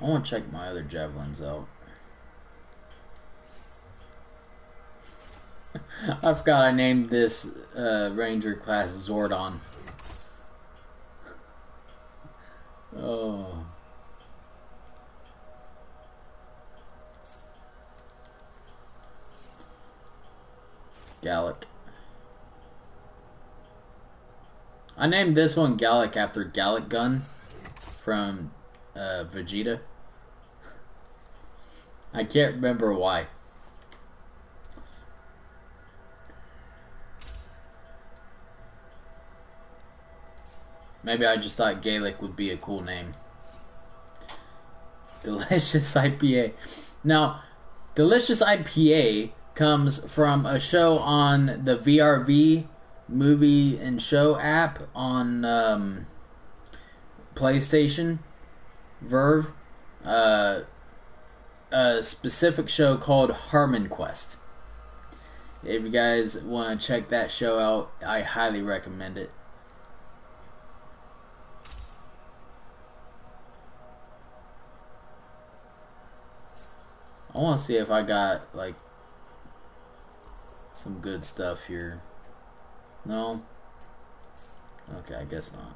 I want to check my other javelins out. I forgot I named this Ranger class Zordon. Oh. Gallic. I named this one Gallic after Gallic Gun from Vegeta. I can't remember why. Maybe I just thought Gaelic would be a cool name. Delicious IPA. Now, Delicious IPA comes from a show on the VRV movie and show app on PlayStation, Verve. A specific show called Harmon Quest. If you guys want to check that show out, I highly recommend it. I want to see if I got like some good stuff here. No? Okay, I guess not.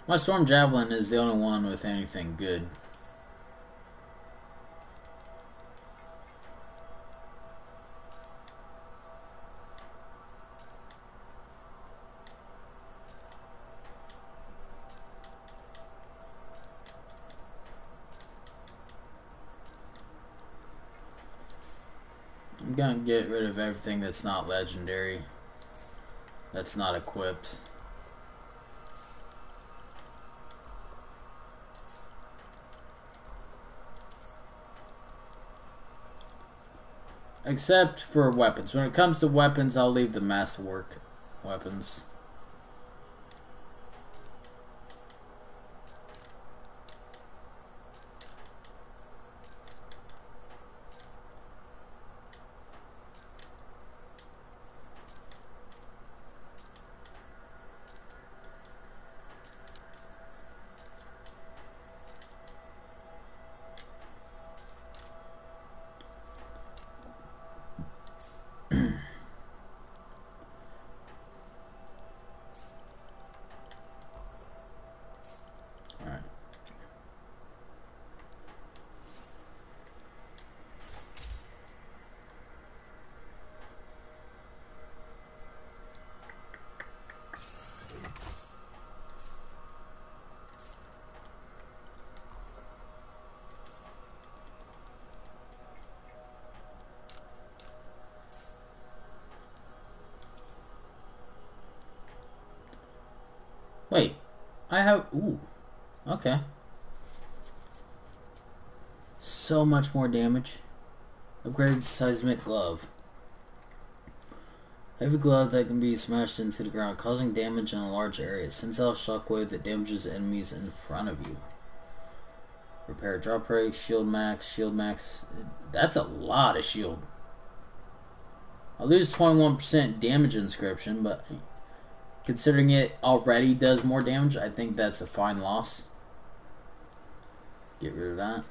My Storm Javelin is the only one with anything good. I'm gonna get rid of everything that's not legendary, that's not equipped. Except for weapons. When it comes to weapons, I'll leave the masterwork weapons. I have... Ooh. Okay. So much more damage. Upgraded seismic glove. Heavy glove that can be smashed into the ground, causing damage in a large area. Sends out a shockwave that damages enemies in front of you. Repair drop rate, shield max, shield max. That's a lot of shield. I lose 21% damage inscription, but considering it already does more damage, I think that's a fine loss. Get rid of that.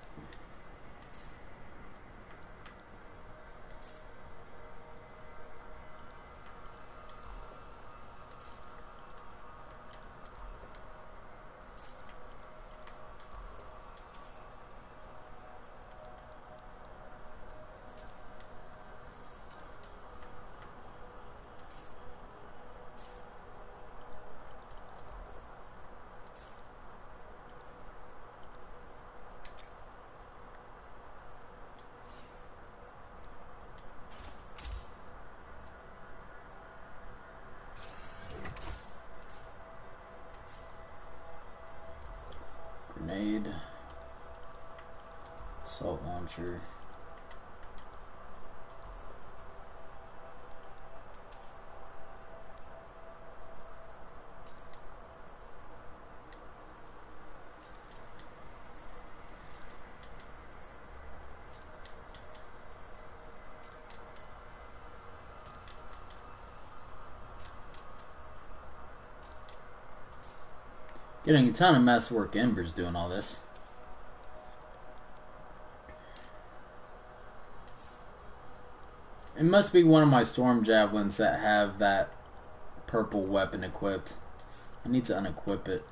Grenade, assault launcher. Getting a ton of Masterwork Embers doing all this. It must be one of my Storm Javelins that have that purple weapon equipped. I need to unequip it,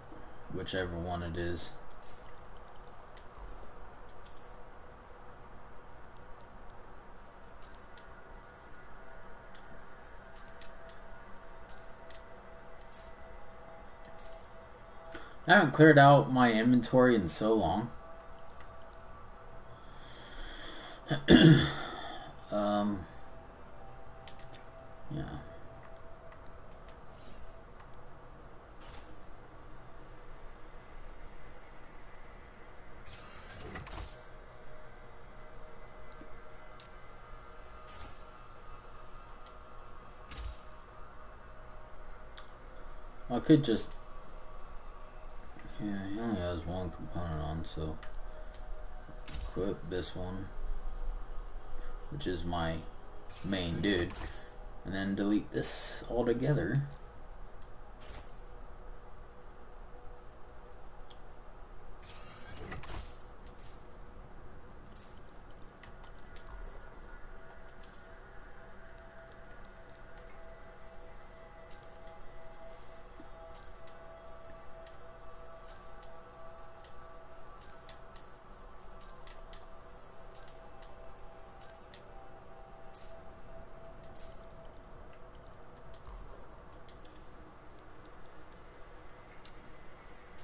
whichever one it is. I haven't cleared out my inventory in so long. Yeah. I could just... Yeah, he only has one component on, so equip this one, which is my main dude, and then delete this altogether.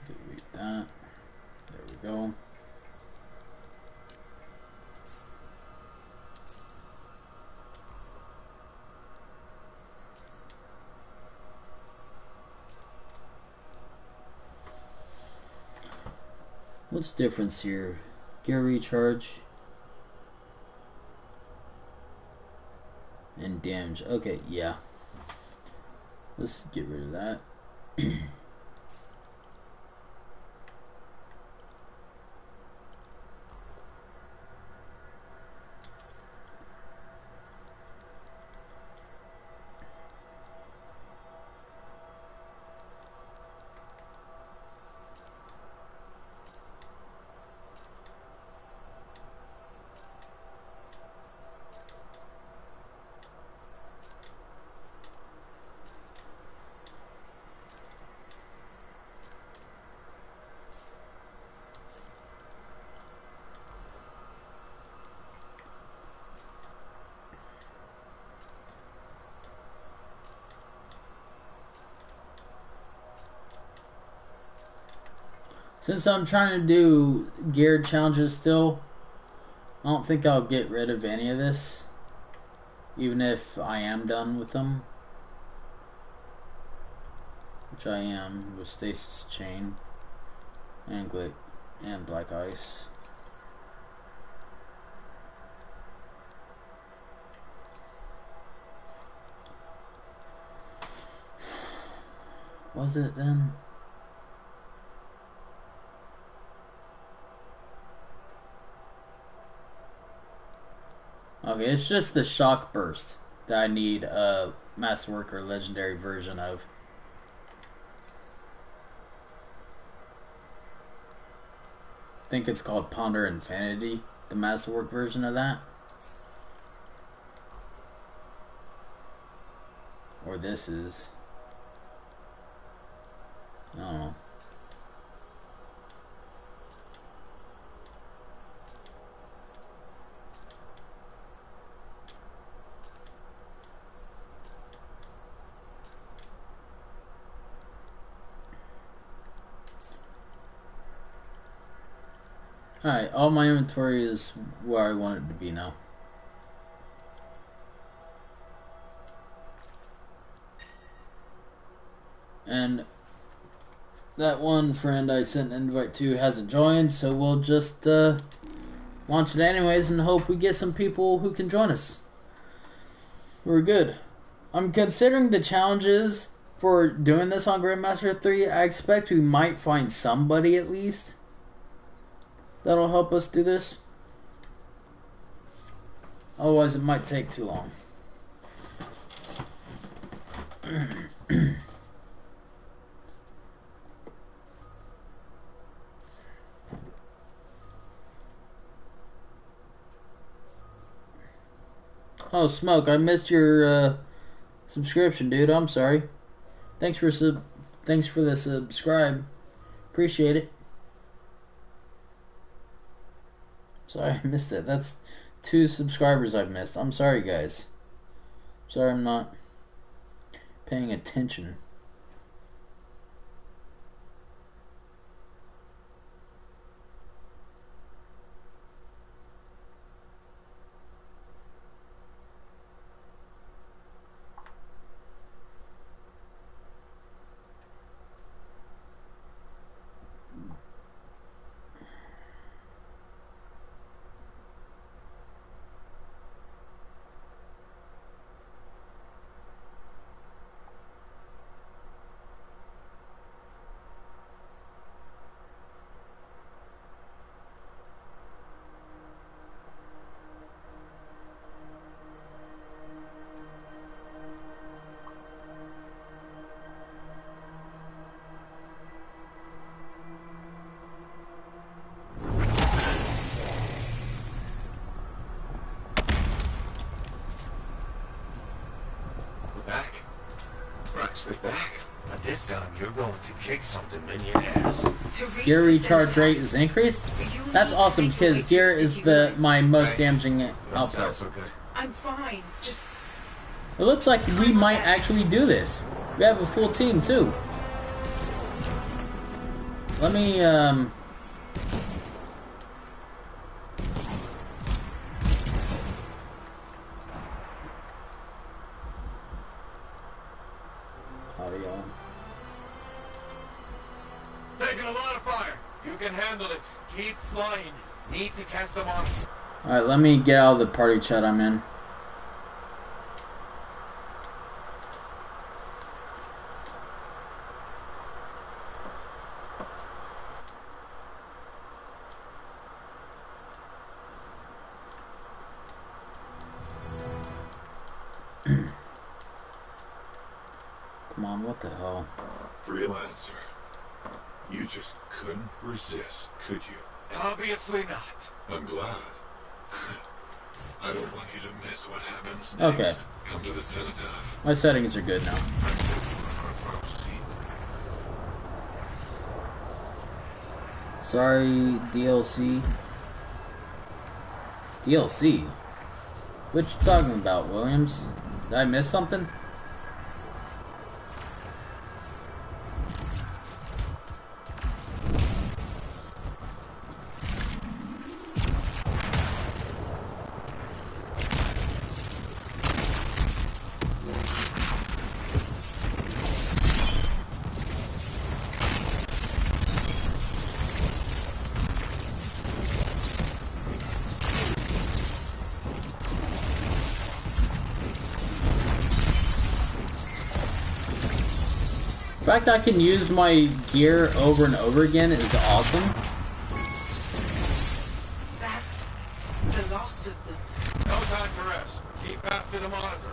Delete that. There we go. What's the difference here? Gear recharge and damage. Okay, yeah. Let's get rid of that. Since I'm trying to do geared challenges still, I don't think I'll get rid of any of this, even if I am done with them. which I am, with Stasis Chain and Glick and Black Ice. Was it then? Okay, it's just the Shock Burst that I need a Masterwork or Legendary version of. I think it's called Ponder Infinity, the Masterwork version of that. Or this is. I don't know. Alright, all my inventory is where I want it to be now. And that one friend I sent an invite to hasn't joined, so we'll just launch it anyways and hope we get some people who can join us. We're good. I'm considering the challenges for doing this on Grandmaster 3. I expect we might find somebody at least that'll help us do this. Otherwise it might take too long. Oh, Smoke, I missed your subscription, dude. I'm sorry. Thanks for the subscribe. Appreciate it. Sorry, I missed it. That's 2 subscribers I've missed. I'm sorry, guys. Sorry I'm not paying attention. Back, but this time you're going to kick something in your ass. Gear recharge rate is increased? That's awesome because gear is my most damaging output. So good. I'm fine. Just it looks like we might actually do this. We have a full team too. Let me audio. Taking a lot of fire. You can handle it. Keep flying. Need to cast them on. Alright, let me get out of the party chat I'm in. Come on, what the hell? Freelancer. You just couldn't resist, could you? Obviously not. I'm glad. I don't want you to miss what happens next. Okay. Come to the cenotaph. My settings are good now. Sorry, DLC. DLC? What you talking about, Williams? Did I miss something? fact I can use my gear over and over again is awesome. That's the last of them. No time to rest. Keep after the monitor.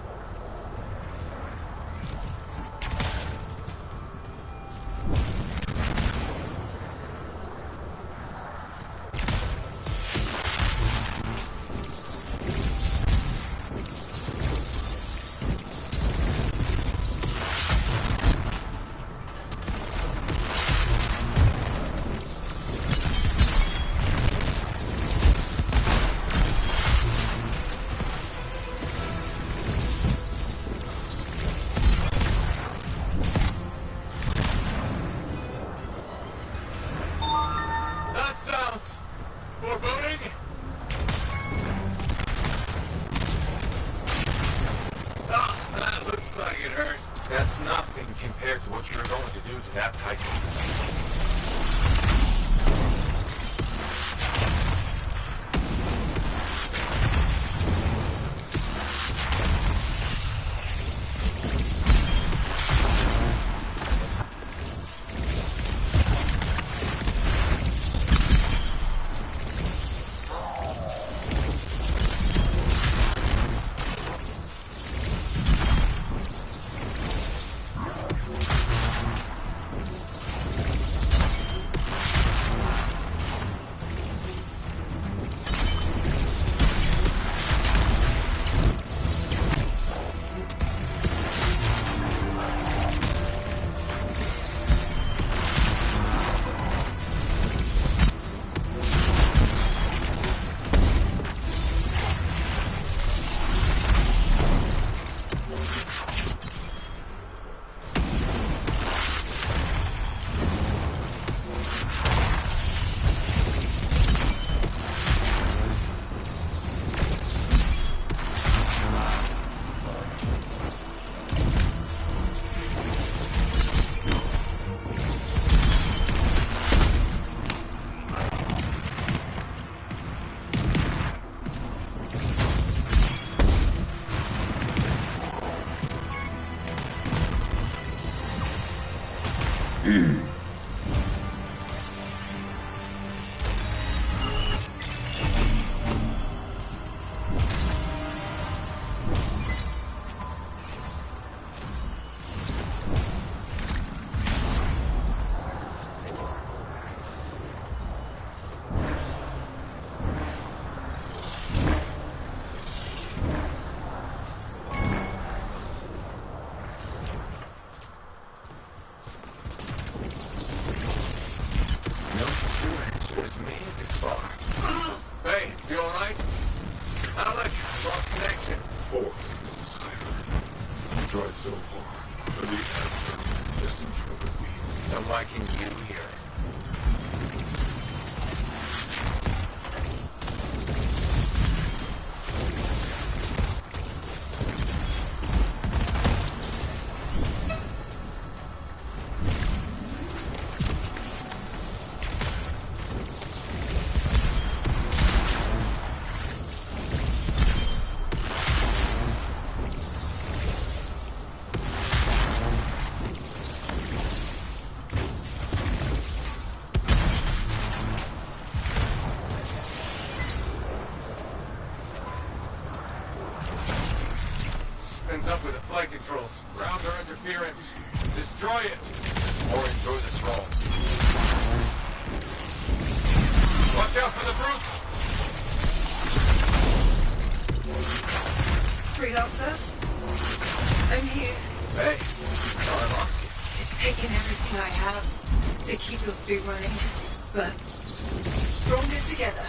Up with the flight controls. Ground or interference. Destroy it. Or enjoy the stroll. Watch out for the brutes. Freelancer? I'm here. Hey. Oh, I lost you. It's taken everything I have to keep your suit running. But stronger together.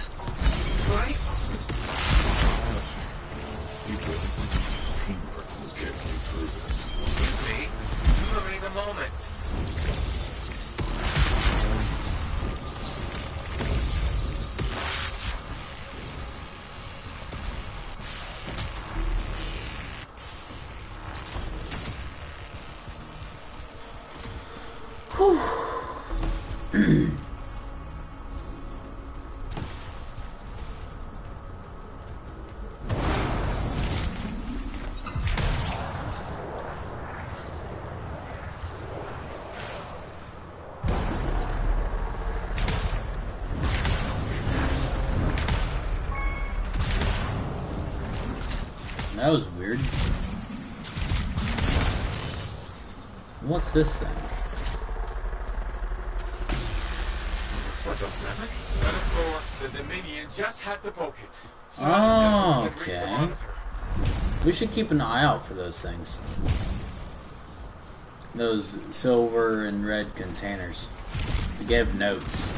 Right? Excuse me. You remain a moment. That was weird. What's this thing? Looks like a relic. And of course, the Dominion just had to poke it. Oh, okay. We should keep an eye out for those things. Those silver and red containers. To give notes.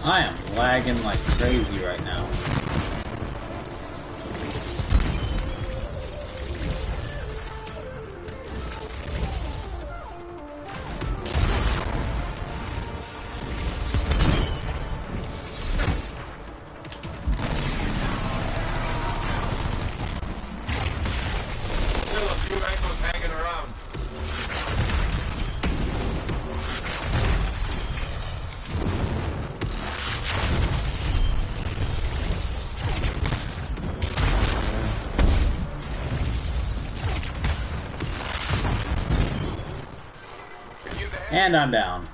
I am lagging like crazy right now. Still a few echoes hanging around. And I'm down.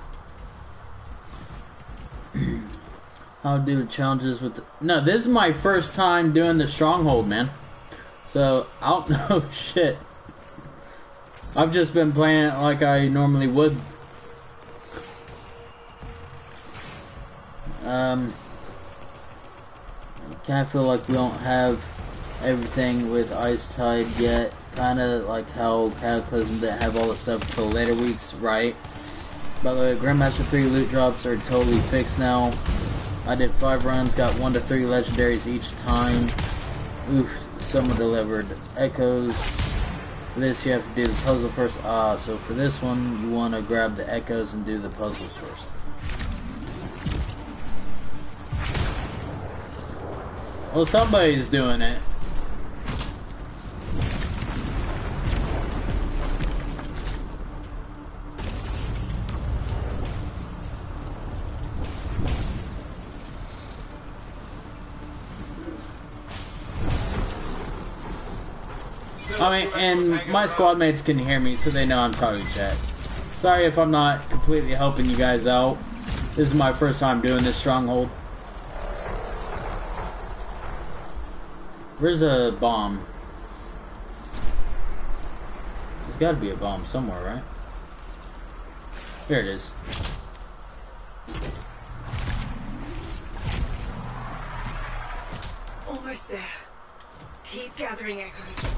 I'll do challenges with the... No, this is my first time doing the stronghold, man. So, I don't know shit. I've just been playing it like I normally would. Kinda feel like we don't have everything with Icetide yet. Kinda like how Cataclysm didn't have all the stuff until later weeks, right? By the way, Grandmaster 3 loot drops are totally fixed now. I did 5 runs, got 1 to 3 legendaries each time. Oof, someone delivered echoes. For this, you have to do the puzzle first. So for this one, you want to grab the echoes and do the puzzles first. Well, somebody's doing it. I mean, and my squad mates can hear me, so they know I'm talking chat. Sorry if I'm not completely helping you guys out. This is my first time doing this stronghold. Where's a bomb? There's gotta be a bomb somewhere, right? Here it is. Almost there. Keep gathering echoes.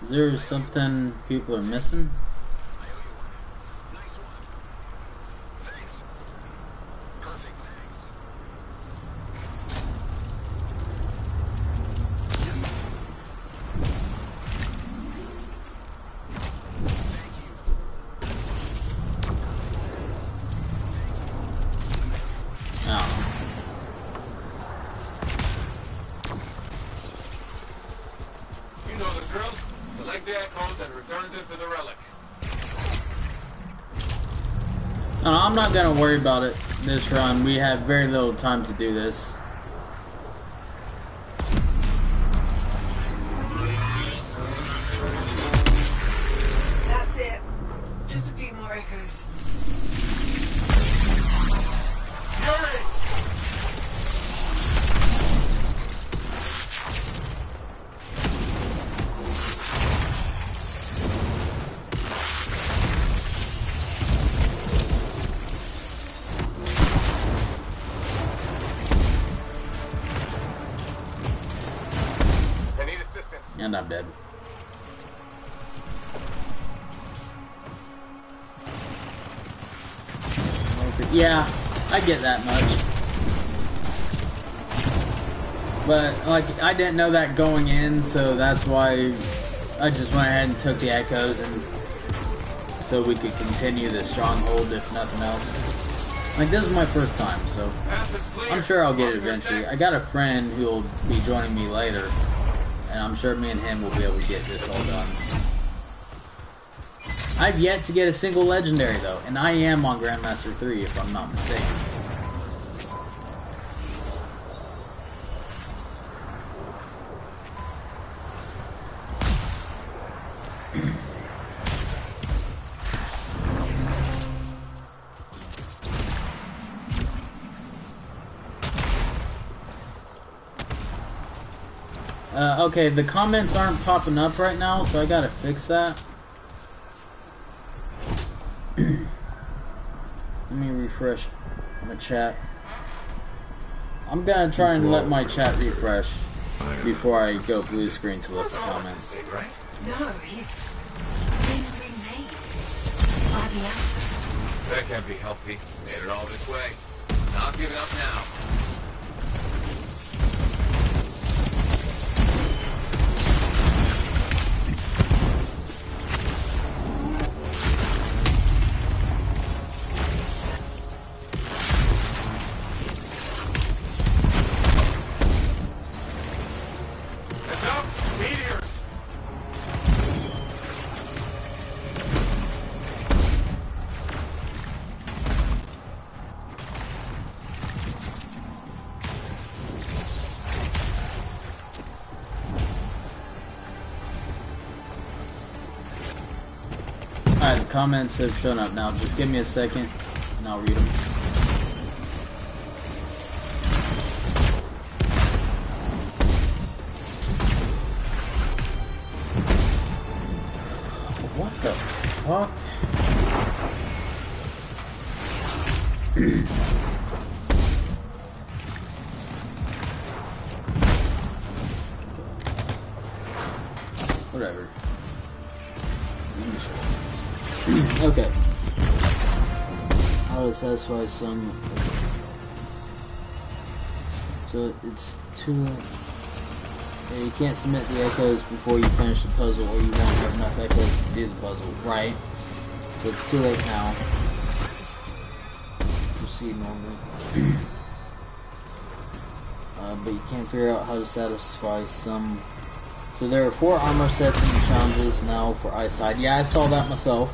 Is there something people are missing? You know the drill. Collect the echoes and return them to the relic. No, I'm not gonna worry about it this run. We have very little time to do this. That's it. Just a few more echoes. And I'm dead. Yeah, I get that much. But, like, I didn't know that going in, so that's why I just went ahead and took the echoes, and so we could continue the stronghold if nothing else. Like, this is my first time, so I'm sure I'll get it eventually. I got a friend who'll be joining me later, and I'm sure me and him will be able to get this all done. I've yet to get a single legendary, though, and I am on Grandmaster 3, if I'm not mistaken. Okay, the comments aren't popping up right now, so I gotta fix that. Let me refresh my chat. I'm gonna try and let my chat refresh before I go blue screen to look at the comments. No, he's been remade by the Anthem. That can't be healthy. Made it all this way. Not giving up now. Alright, the comments have shown up now. Just give me a second and I'll read them. What the fuck? Whatever. Okay. How to satisfy some. So it's too late. Yeah, you can't submit the echoes before you finish the puzzle, or you won't have enough echoes to do the puzzle, right? So it's too late now. Proceed normally. But you can't figure out how to satisfy some. So there are 4 armor sets in the challenges now for Icetide. Yeah, I saw that myself.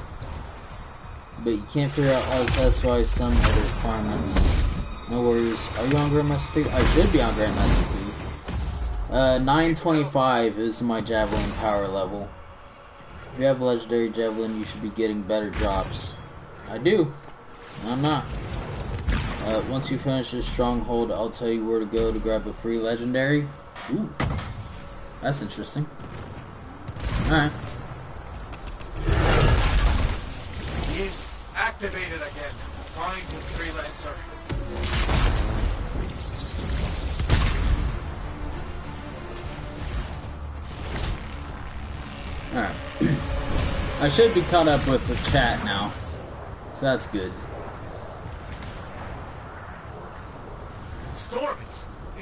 But you can't figure out how to satisfy some of the requirements. No worries. Are you on Grandmaster 3? I should be on Grandmaster 3. 925 is my Javelin power level. If you have a legendary Javelin, you should be getting better drops. I do. And I'm not. Once you finish this stronghold, I'll tell you where to go to grab a free legendary. Ooh. That's interesting. Alright. He's activated again. Find the freelancer. Alright. I should be caught up with the chat now. So that's good. Storm,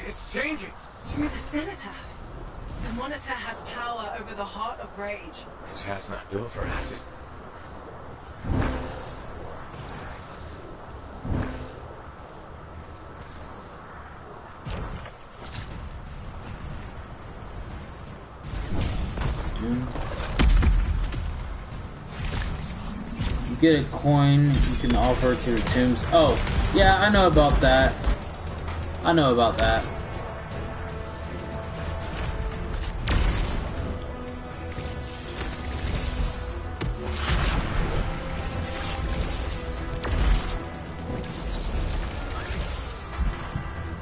it's changing. Through the cenotaph. The monitor has power over the heart of rage. Chat's not built for acid. You get a coin you can offer to the tombs. Oh, yeah, I know about that. I know about that.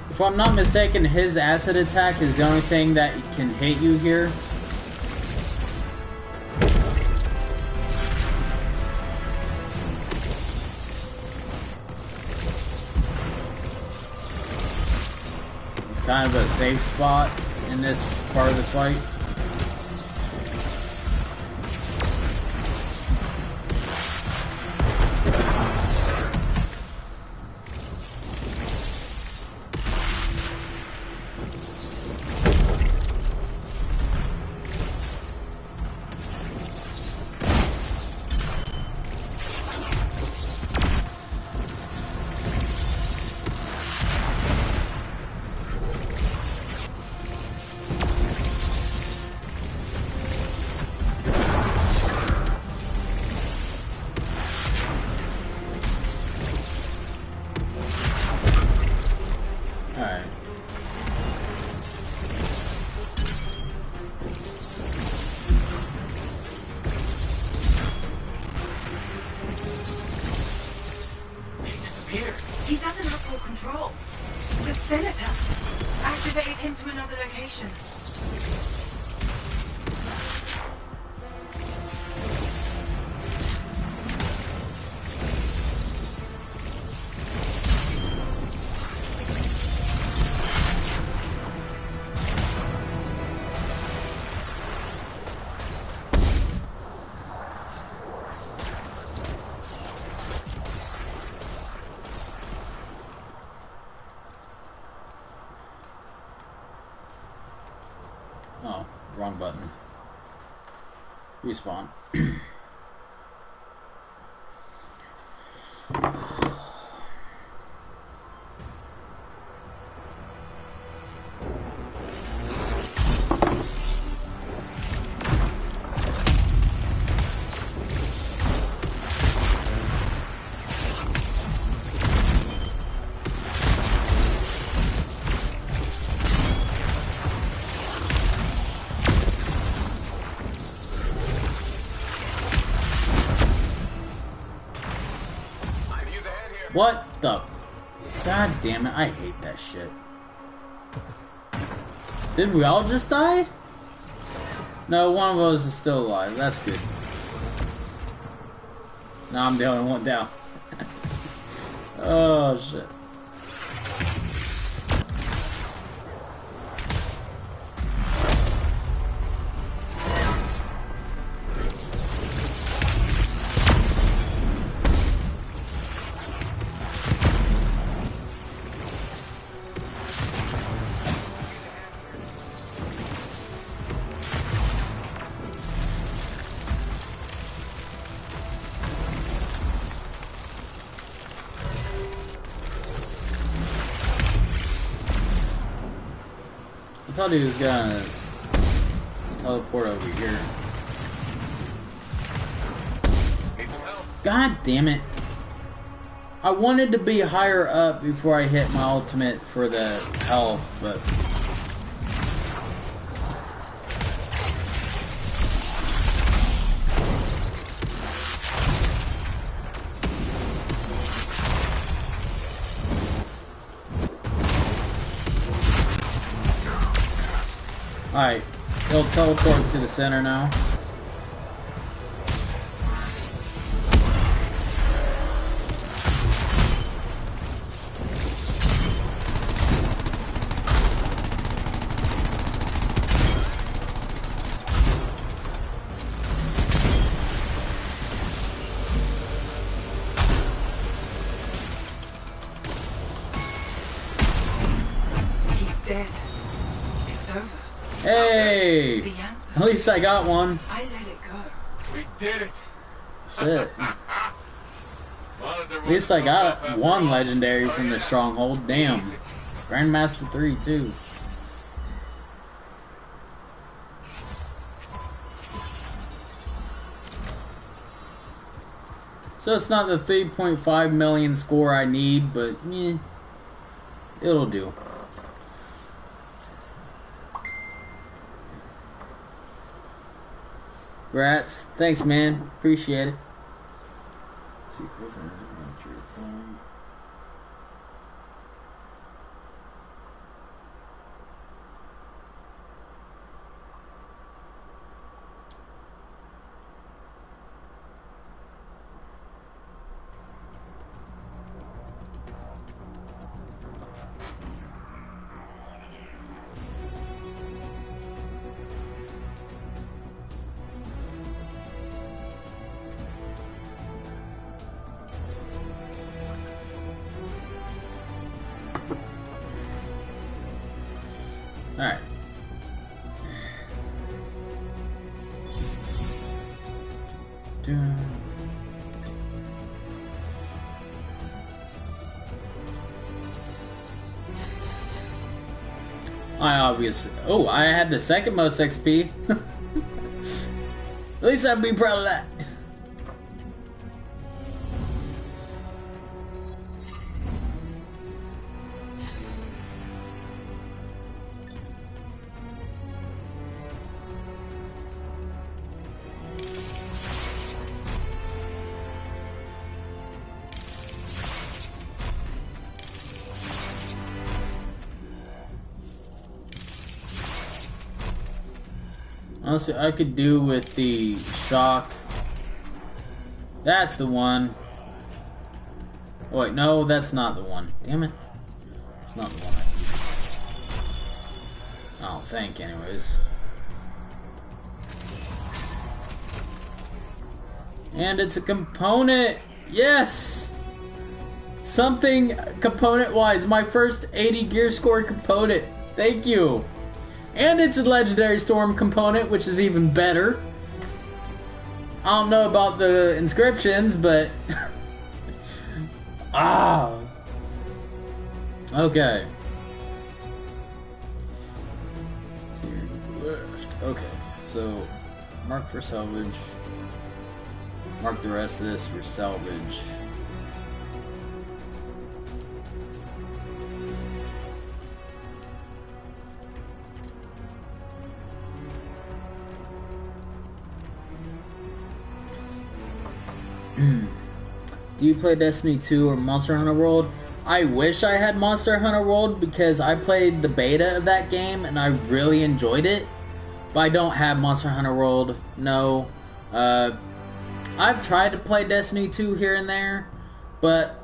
If I'm not mistaken, his acid attack is the only thing that can hit you here. It's kind of a safe spot in this part of the fight. here? He doesn't have full control. The Senator activated him to another location. Oh, wrong button. Respawn. What the? God damn it, I hate that shit. Did we all just die? No, one of us is still alive. That's good. Now I'm the only one down. Oh shit. I thought he was gonna teleport over here. God damn it. I wanted to be higher up before I hit my ultimate for the health, but... Alright, he'll teleport to the center now. He's dead. It's over. Hey! At least I got one. I let it go. We did it. Shit. At least I got one legendary from the stronghold. Damn. Grandmaster 3 too. So it's not the 3.5 million score I need, but it'll do. Rats, thanks man, appreciate it. Let's see, close on your phone. Alright. I obviously... Oh, I had the second most XP. At least I'd be proud of that. Honestly, I could do with the shock. That's the one. Oh, wait, no, that's not the one. Damn it. It's not the one. I don't think, anyways. And it's a component! Yes! Something component-wise. My first 80 gear score component. Thank you. And it's a legendary storm component, which is even better. I don't know about the inscriptions, but... ah! Okay. Let's see. Okay, so mark for salvage. Mark the rest of this for salvage. Do you play Destiny 2 or Monster Hunter World? I wish I had Monster Hunter World because I played the beta of that game and I really enjoyed it. But I don't have Monster Hunter World, no. I've tried to play Destiny 2 here and there, but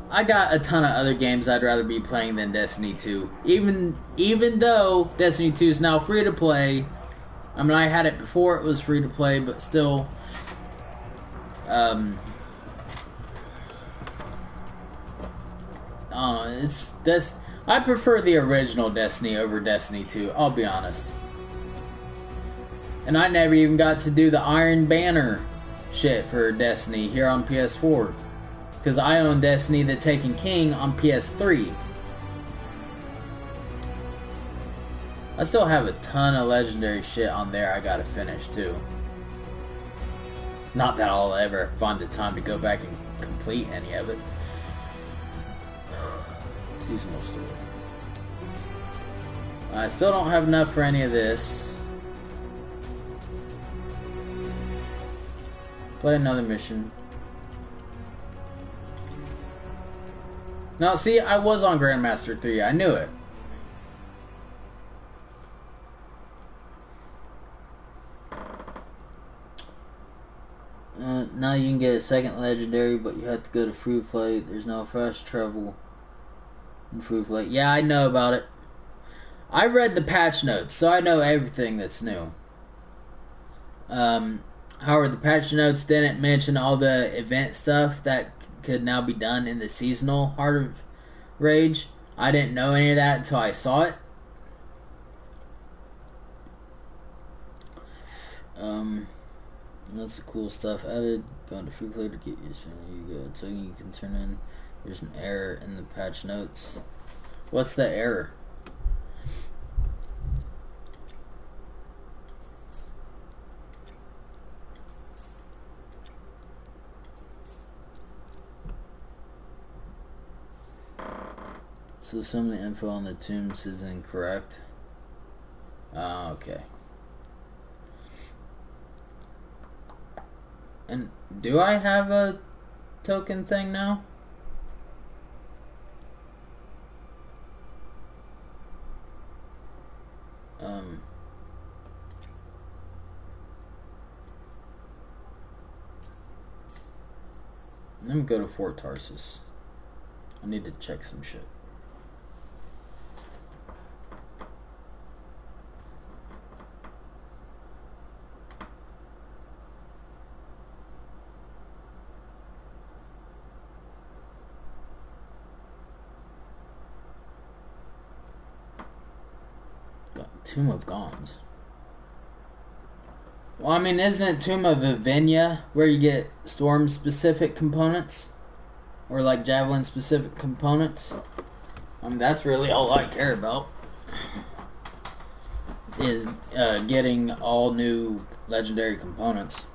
I got a ton of other games I'd rather be playing than Destiny 2. Even though Destiny 2 is now free to play. I mean, I had it before it was free to play, but still... I don't know, I prefer the original Destiny over Destiny 2, I'll be honest. And I never even got to do the Iron Banner shit for Destiny here on PS4. Because I own Destiny the Taken King on PS3. I still have a ton of legendary shit on there I gotta finish too. Not that I'll ever find the time to go back and complete any of it. Seasonal story. I still don't have enough for any of this. Play another mission. Now, see, I was on Grandmaster 3. I knew it. Now you can get a second legendary, but you have to go to free play. There's no fast travel in free play. Yeah, I know about it. I read the patch notes, so I know everything that's new. However, the patch notes didn't mention all the event stuff that could now be done in the seasonal Heart of Rage. I didn't know any of that until I saw it. That's the cool stuff added. Go into free play to get you. So you go. So you can turn in. There's an error in the patch notes. What's the error? So some of the info on the tombs is incorrect. Okay. And do I have a token thing now? Let me go to Fort Tarsus. I need to check some shit. Tomb of Gons. Well, I mean, isn't it Tomb of Ivenia where you get storm-specific components? Or like javelin-specific components? I mean, that's really all I care about. Is getting all new legendary components.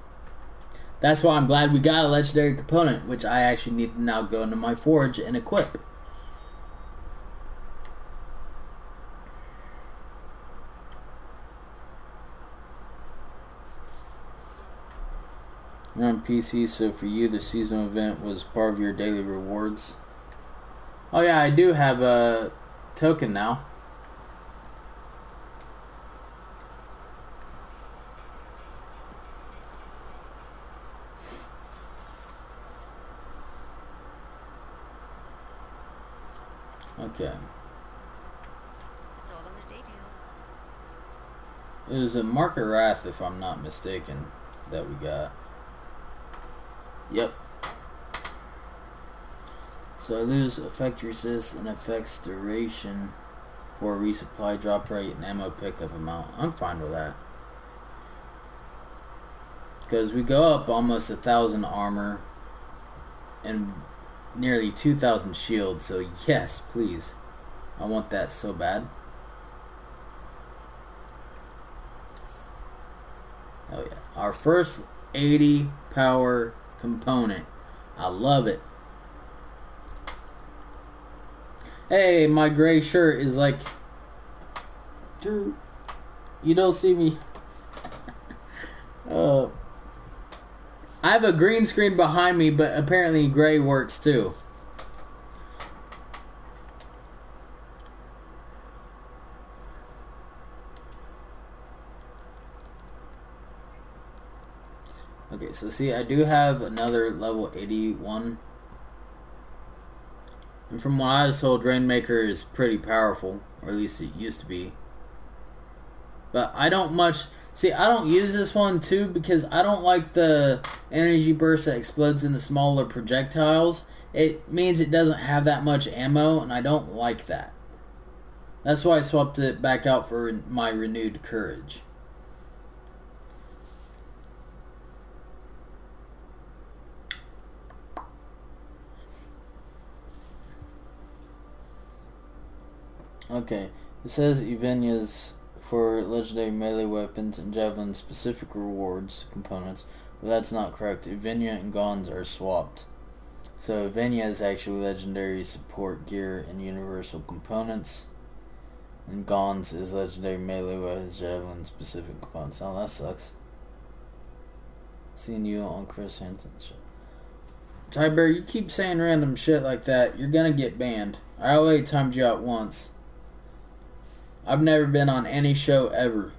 That's why I'm glad we got a legendary component, which I actually need to now go into my forge and equip. You're on PC, so for you the seasonal event was part of your daily rewards. Oh yeah, I do have a token now. Okay. It's all in the details. It was a Market Wrath, if I'm not mistaken, that we got. Yep. So I lose effect resist and effects duration for resupply drop rate and ammo pickup amount. I'm fine with that. Because we go up almost 1,000 armor and nearly 2,000 shield. So yes, please. I want that so bad. Oh yeah. Our first 80 power component. I love it. Hey, my gray shirt is like, Drew, you don't see me. I have a green screen behind me, but apparently gray works too. Okay, so see, I do have another level 81. And from what I was told, Rainmaker is pretty powerful, or at least it used to be. But I don't much... See, I don't use this one too because I don't like the energy burst that explodes into smaller projectiles. It means it doesn't have that much ammo, and I don't like that. That's why I swapped it back out for my renewed courage. Okay, it says Evenia's for legendary melee weapons and javelin specific rewards components, but that's not correct. Evenia and Gons are swapped. So Evenia is actually legendary support gear and universal components, and Gons is legendary melee weapons, javelin specific components. Oh, that sucks. Seeing you on Chris Hansen's show. Tyber, you keep saying random shit like that, you're gonna get banned. I already timed you out once. I've never been on any show ever.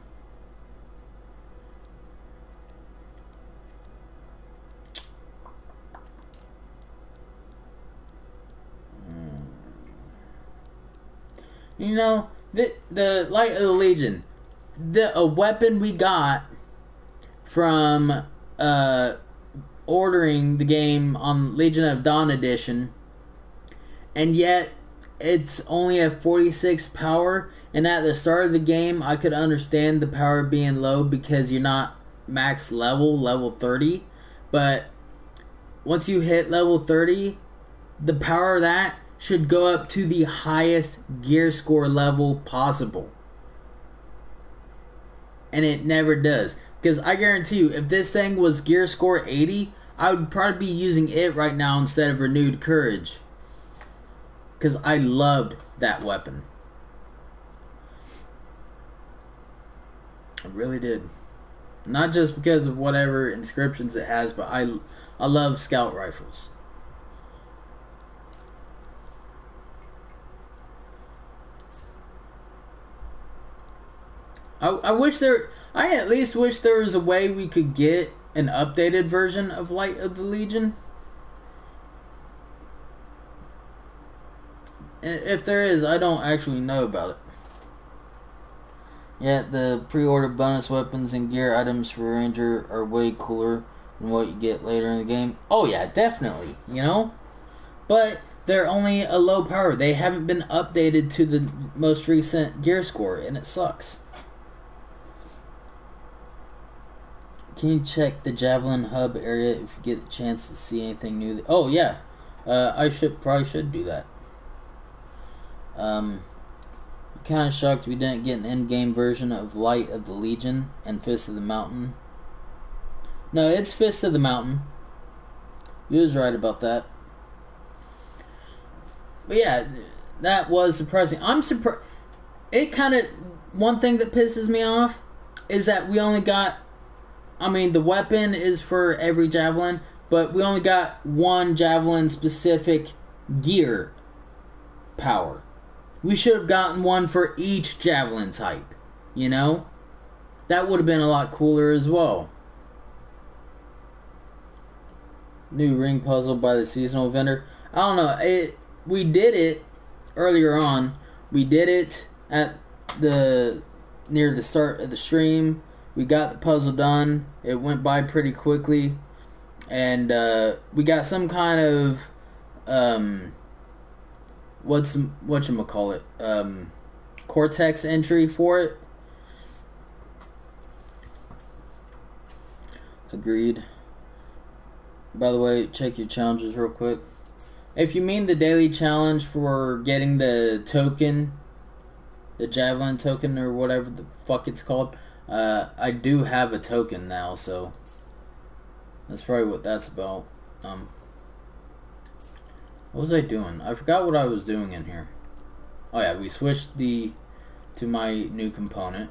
You know, the Light of the Legion, a weapon we got from ordering the game on Legion of Dawn Edition, and yet it's only at 46 power. And at the start of the game, I could understand the power being low because you're not max level 30. But once you hit level 30, the power of that should go up to the highest gear score level possible. And it never does. Because I guarantee you, if this thing was gear score 80, I would probably be using it right now instead of renewed courage. Because I loved that weapon. I really did. Not just because of whatever inscriptions it has, but I love scout rifles. I at least wish there was a way we could get an updated version of Light of the Legion. If there is, I don't actually know about it. Yet the pre-order bonus weapons and gear items for Ranger are way cooler than what you get later in the game. Oh yeah, definitely, you know? But they're only a low power. They haven't been updated to the most recent gear score, and it sucks. Can you check the Javelin Hub area if you get the chance to see anything new? Oh yeah, I probably should do that. Kind of shocked we didn't get an in-game version of Light of the Legion and Fist of the Mountain. No, it's Fist of the Mountain. You was right about that. But yeah, that was surprising. I'm surprised. It kind of... One thing that pisses me off is that we only got... I mean, the weapon is for every javelin, but we only got one javelin-specific gear power. We should have gotten one for each javelin type, you know? That would have been a lot cooler as well. New ring puzzle by the seasonal vendor. I don't know. We did it, earlier on, we did it at near the start of the stream. We got the puzzle done. It went by pretty quickly, and we got some kind of whatchamacallit, Cortex entry for it. Agreed. By the way, check your challenges real quick. If you mean the daily challenge for getting the token, the Javelin token or whatever the fuck it's called, I do have a token now, so that's probably what that's about. What was I doing? I forgot what I was doing in here. Oh yeah, we switched to my new component.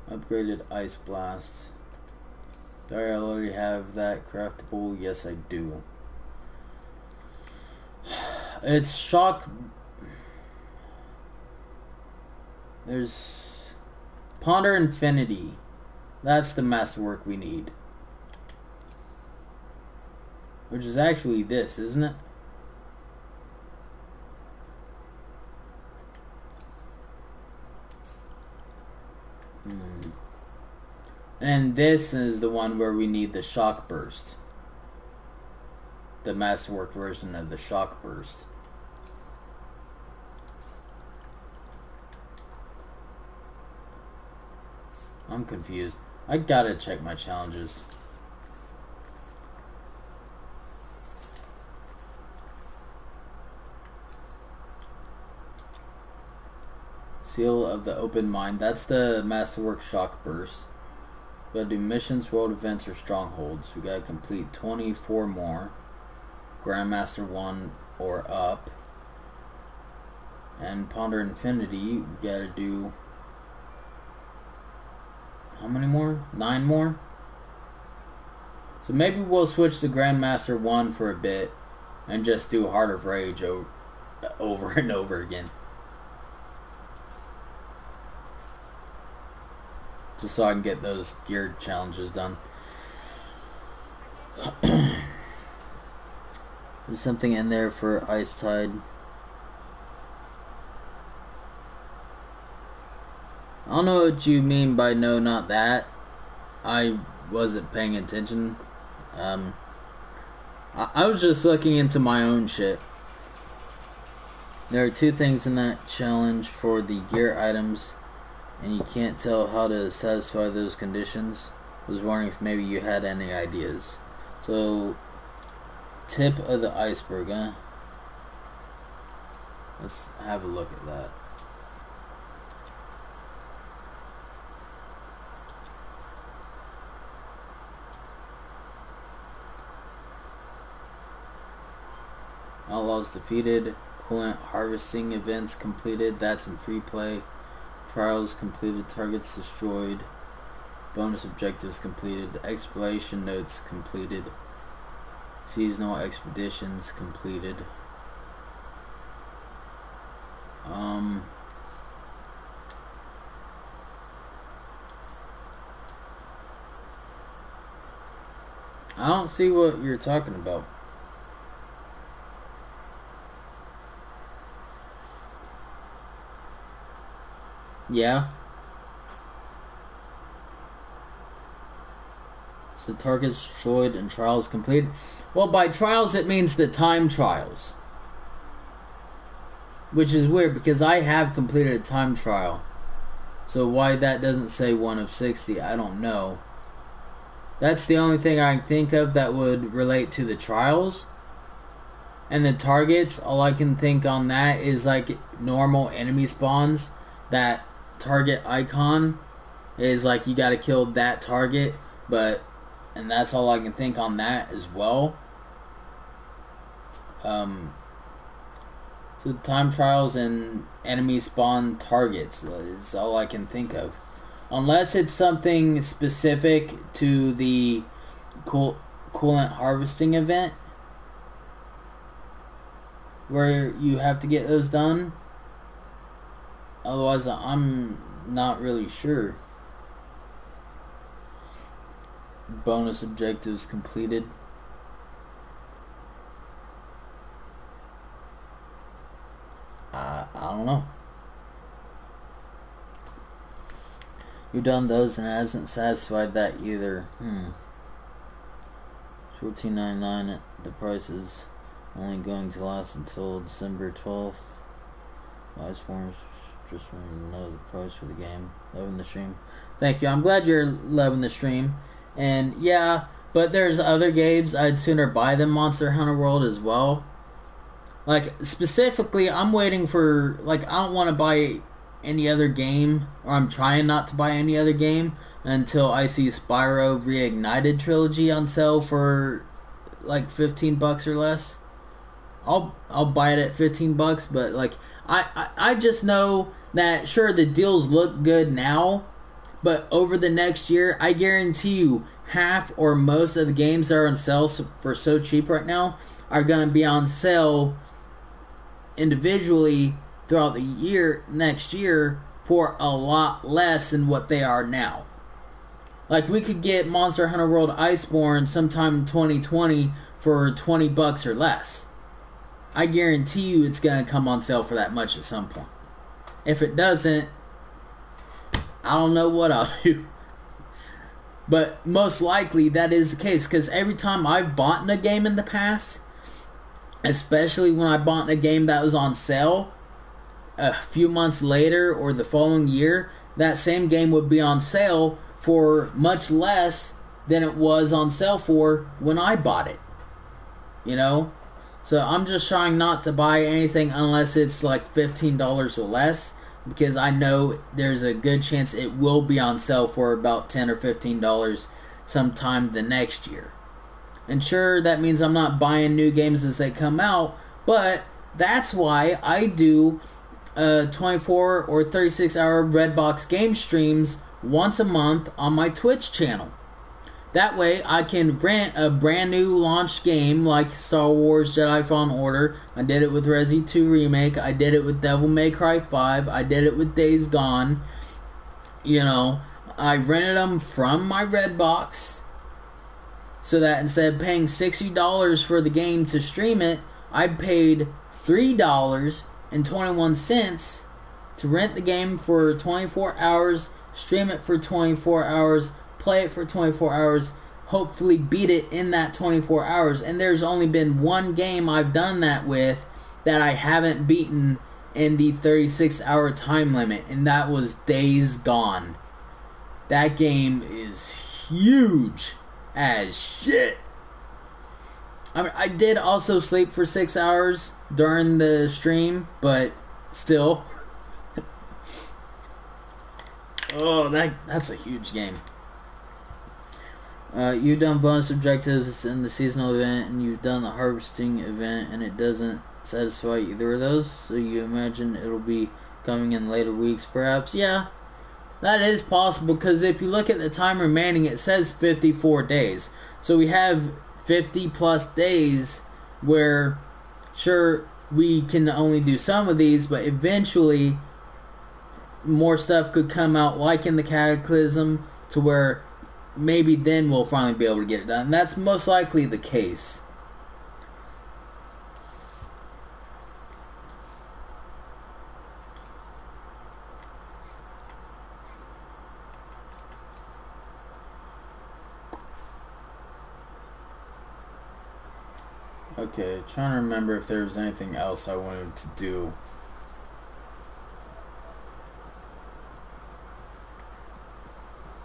Upgraded Ice Blast. Do I already have that craftable? Yes, I do. It's shock. There's Ponder Infinity. That's the masterwork we need. Which is actually this, isn't it? And this is the one where we need the shock burst. The masterwork version of the shock burst. I'm confused. I gotta check my challenges. Seal of the Open Mind. That's the masterwork shock burst. We gotta do missions, world events, or strongholds. We gotta complete 24 more. Grandmaster 1 or up. And Ponder Infinity, we gotta do... how many more? 9 more? So maybe we'll switch to Grandmaster 1 for a bit and just do Heart of Rage over and over again. Just so I can get those geared challenges done. There's something in there for Icetide. I don't know what you mean by no, not that. I wasn't paying attention. I was just looking into my own shit. There are 2 things in that challenge for the gear items, and you can't tell how to satisfy those conditions. I was wondering if maybe you had any ideas. So, tip of the iceberg, huh? Let's have a look at that. Outlaws defeated. Coolant harvesting events completed. That's in free play. Trials completed. Targets destroyed. Bonus objectives completed. Exploration notes completed. Seasonal expeditions completed. I don't see what you're talking about. Yeah. So targets destroyed and trials completed. Well, by trials it means the time trials. Which is weird because I have completed a time trial. So why that doesn't say 1 of 60, I don't know. That's the only thing I can think of that would relate to the trials. And the targets, all I can think on that is like normal enemy spawns. That target icon is like you gotta kill that target, and that's all I can think on that as well. So time trials and enemy spawn targets is all I can think of. Unless it's something specific to the coolant harvesting event where you have to get those done. Otherwise, I'm not really sure. Bonus objectives completed. don't know. You've done those and it hasn't satisfied that either. $14.99. The price is only going to last until December 12th. Iceborne just wanted to know the price for the game. Loving the stream. Thank you. I'm glad you're loving the stream. And yeah, but there's other games I'd sooner buy than Monster Hunter World as well. Like, specifically, I'm waiting for, like, I don't want to buy any other game, or I'm trying not to buy any other game until I see Spyro Reignited Trilogy on sale for like $15 or less. I'll buy it at $15, but like I just know that sure the deals look good now, but over the next year I guarantee you half or most of the games that are on sale for so cheap right now are going to be on sale individually throughout the year next year for a lot less than what they are now. Like, we could get Monster Hunter World Iceborne sometime in 2020 for $20 or less. I guarantee you it's going to come on sale for that much at some point. If it doesn't, I don't know what I'll do. But most likely that is the case, because every time I've bought a game in the past, especially when I bought a game that was on sale, a few months later or the following year, that same game would be on sale for much less than it was on sale for when I bought it. You know? So I'm just trying not to buy anything unless it's like $15 or less, because I know there's a good chance it will be on sale for about $10 or $15 sometime the next year. And sure, that means I'm not buying new games as they come out, but that's why I do 24 or 36 hour Redbox game streams once a month on my Twitch channel. That way I can rent a brand new launch game like Star Wars Jedi Fallen Order. I did it with Resi 2 Remake. I did it with Devil May Cry 5. I did it with Days Gone. You know, I rented them from my Redbox so that instead of paying $60 for the game to stream it, I paid $3.21 to rent the game for 24 hours, stream it for 24 hours, play it for 24 hours, hopefully beat it in that 24 hours. And there's only been one game I've done that with that I haven't beaten in the 36-hour time limit, and that was Days Gone. That game is huge as shit. I mean, I did also sleep for 6 hours during the stream, but still. Oh, that's a huge game. You've done bonus objectives in the seasonal event, and you've done the harvesting event, and it doesn't satisfy either of those, so you imagine it'll be coming in later weeks, perhaps? Yeah, that is possible, because if you look at the time remaining, it says 54 days. So we have 50 plus days where, sure, we can only do some of these, but eventually more stuff could come out, like in the Cataclysm, to where maybe then we'll finally be able to get it done. And that's most likely the case. Okay, trying to remember if there was anything else I wanted to do.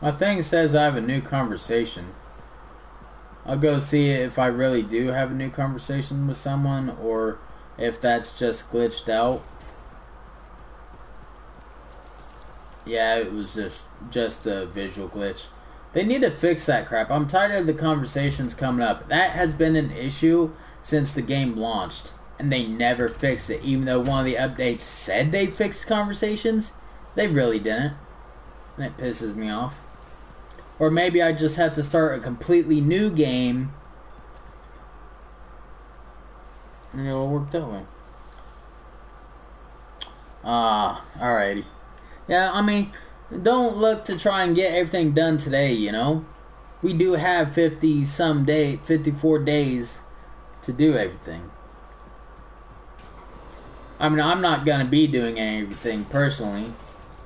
My thing says I have a new conversation. I'll go see if I really do have a new conversation with someone, or if that's just glitched out. Yeah, it was just a visual glitch. They need to fix that crap. I'm tired of the conversations coming up. That has been an issue since the game launched, and they never fixed it. Even though one of the updates said they fixed conversations, they really didn't. And it pisses me off. Or maybe I just have to start a completely new game, and it'll work that way. Alrighty. Yeah, I mean, don't look to try and get everything done today, you know? We do have 54 days to do everything. I mean, I'm not gonna be doing anything personally,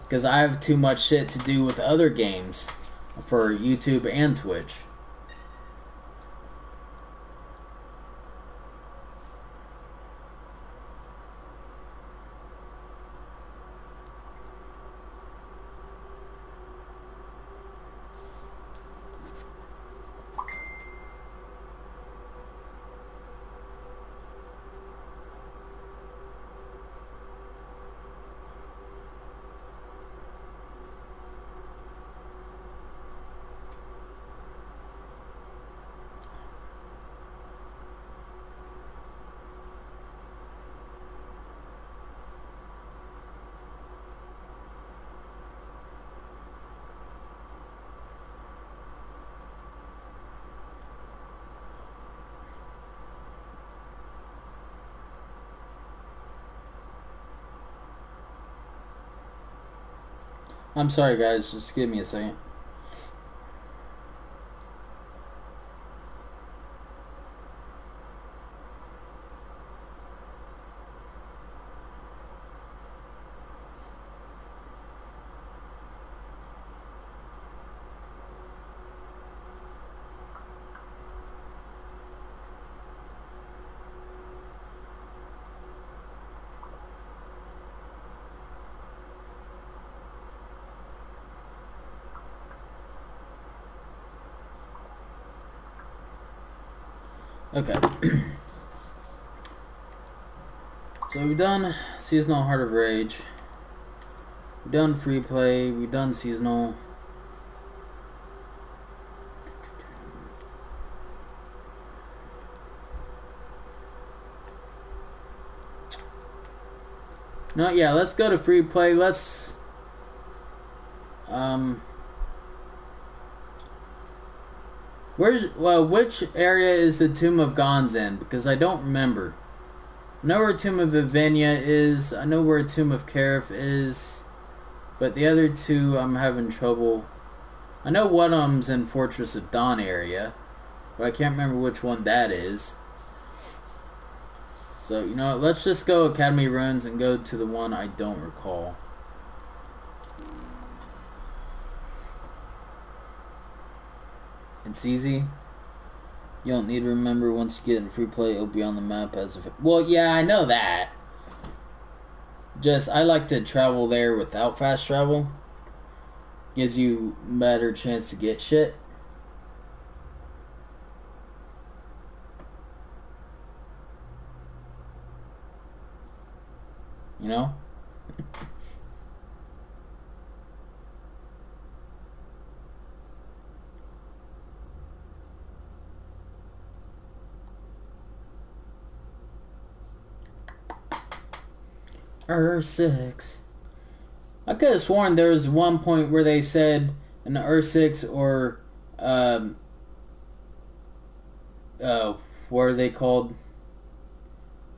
because I have too much shit to do with other games for YouTube and Twitch. I'm sorry, guys. Just give me a second. Okay. So we've done seasonal Heart of Rage. We've done free play. We've done seasonal. No, yeah, let's go to free play. Let's which area is the Tomb of Gons in? Because I don't remember. I know where Tomb of Ivenia is. I know where Tomb of Karif is. But the other two, I'm having trouble. I know one of them's in Fortress of Dawn area. But I can't remember which one that is. So, you know what? Let's just go Academy Ruins and go to the one I don't recall. It's easy. You don't need to remember once you get in free play, it'll be on the map as if... Well, yeah, I know that. Just, I like to travel there without fast travel. Gives you a better chance to get shit. You know? R6. I could have sworn there was one point where they said an R6 or what are they called?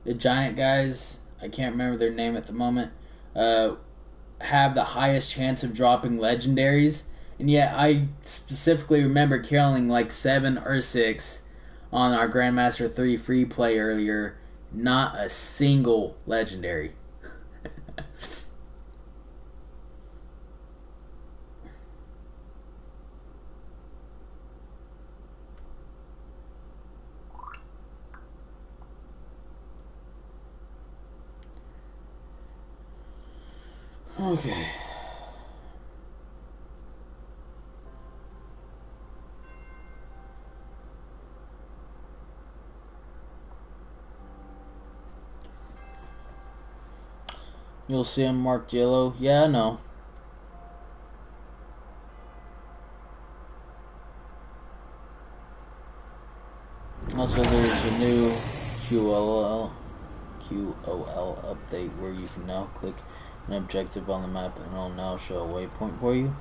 The giant guys. I can't remember their name at the moment. Have the highest chance of dropping legendaries, and yet I specifically remember killing like 7 or 6 on our Grandmaster 3 free play earlier. Not a single legendary. Okay. You'll see them marked yellow. Yeah, I know. Also, there's a new QOL update where you can now click an objective on the map and it'll now show a waypoint for you.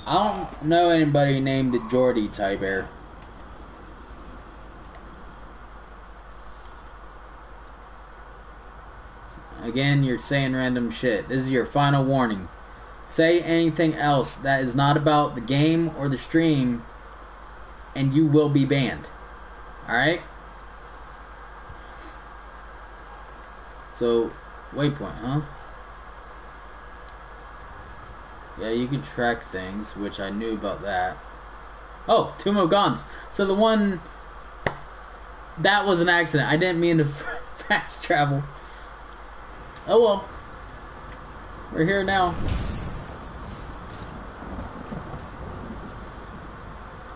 I don't know anybody named Jordy Tiber. Again, you're saying random shit. This is your final warning. Say anything else that is not about the game or the stream and you will be banned. Alright? So, waypoint, huh? Yeah, you can track things, which I knew about that. Oh, Tomb of Gons. So the one... That was an accident. I didn't mean to fast travel. Oh well. We're here now.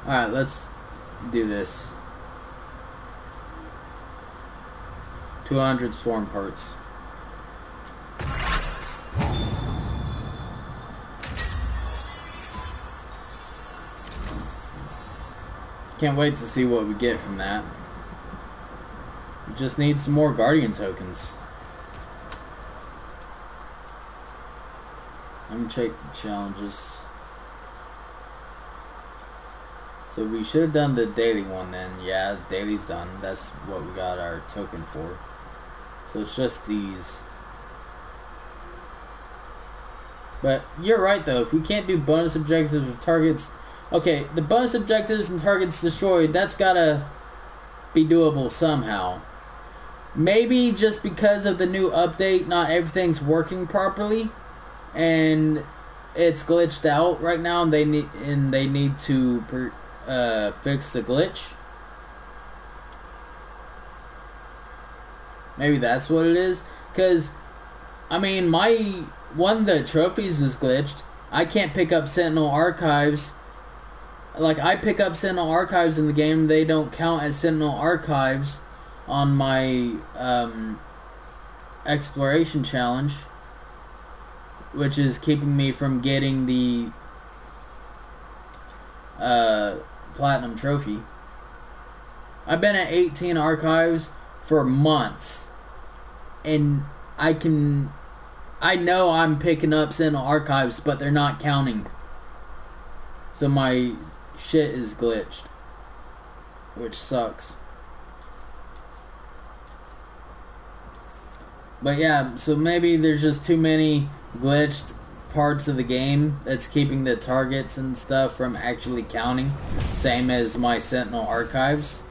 Alright, let's do this. 200 storm parts. Can't wait to see what we get from that. We just need some more Guardian tokens. Let me check the challenges. So we should have done the daily one then. Yeah, daily's done. That's what we got our token for. So it's just these. But you're right though. If we can't do bonus objectives or targets... Okay, the bonus objectives and targets destroyed, that's gotta be doable somehow. Maybe just because of the new update, not everything's working properly, and it's glitched out right now, and they need to fix the glitch. Maybe that's what it is. Cause I mean, one of the trophies is glitched. I can't pick up Sentinel Archives. Like, I pick up Sentinel Archives in the game, they don't count as Sentinel Archives on my exploration challenge, which is keeping me from getting the platinum trophy. I've been at 18 archives for months, and I know I'm picking up Sentinel Archives, but they're not counting. So my shit is glitched, which sucks. But yeah, so maybe there's just too many glitched parts of the game that's keeping the targets and stuff from actually counting, same as my Sentinel Archives.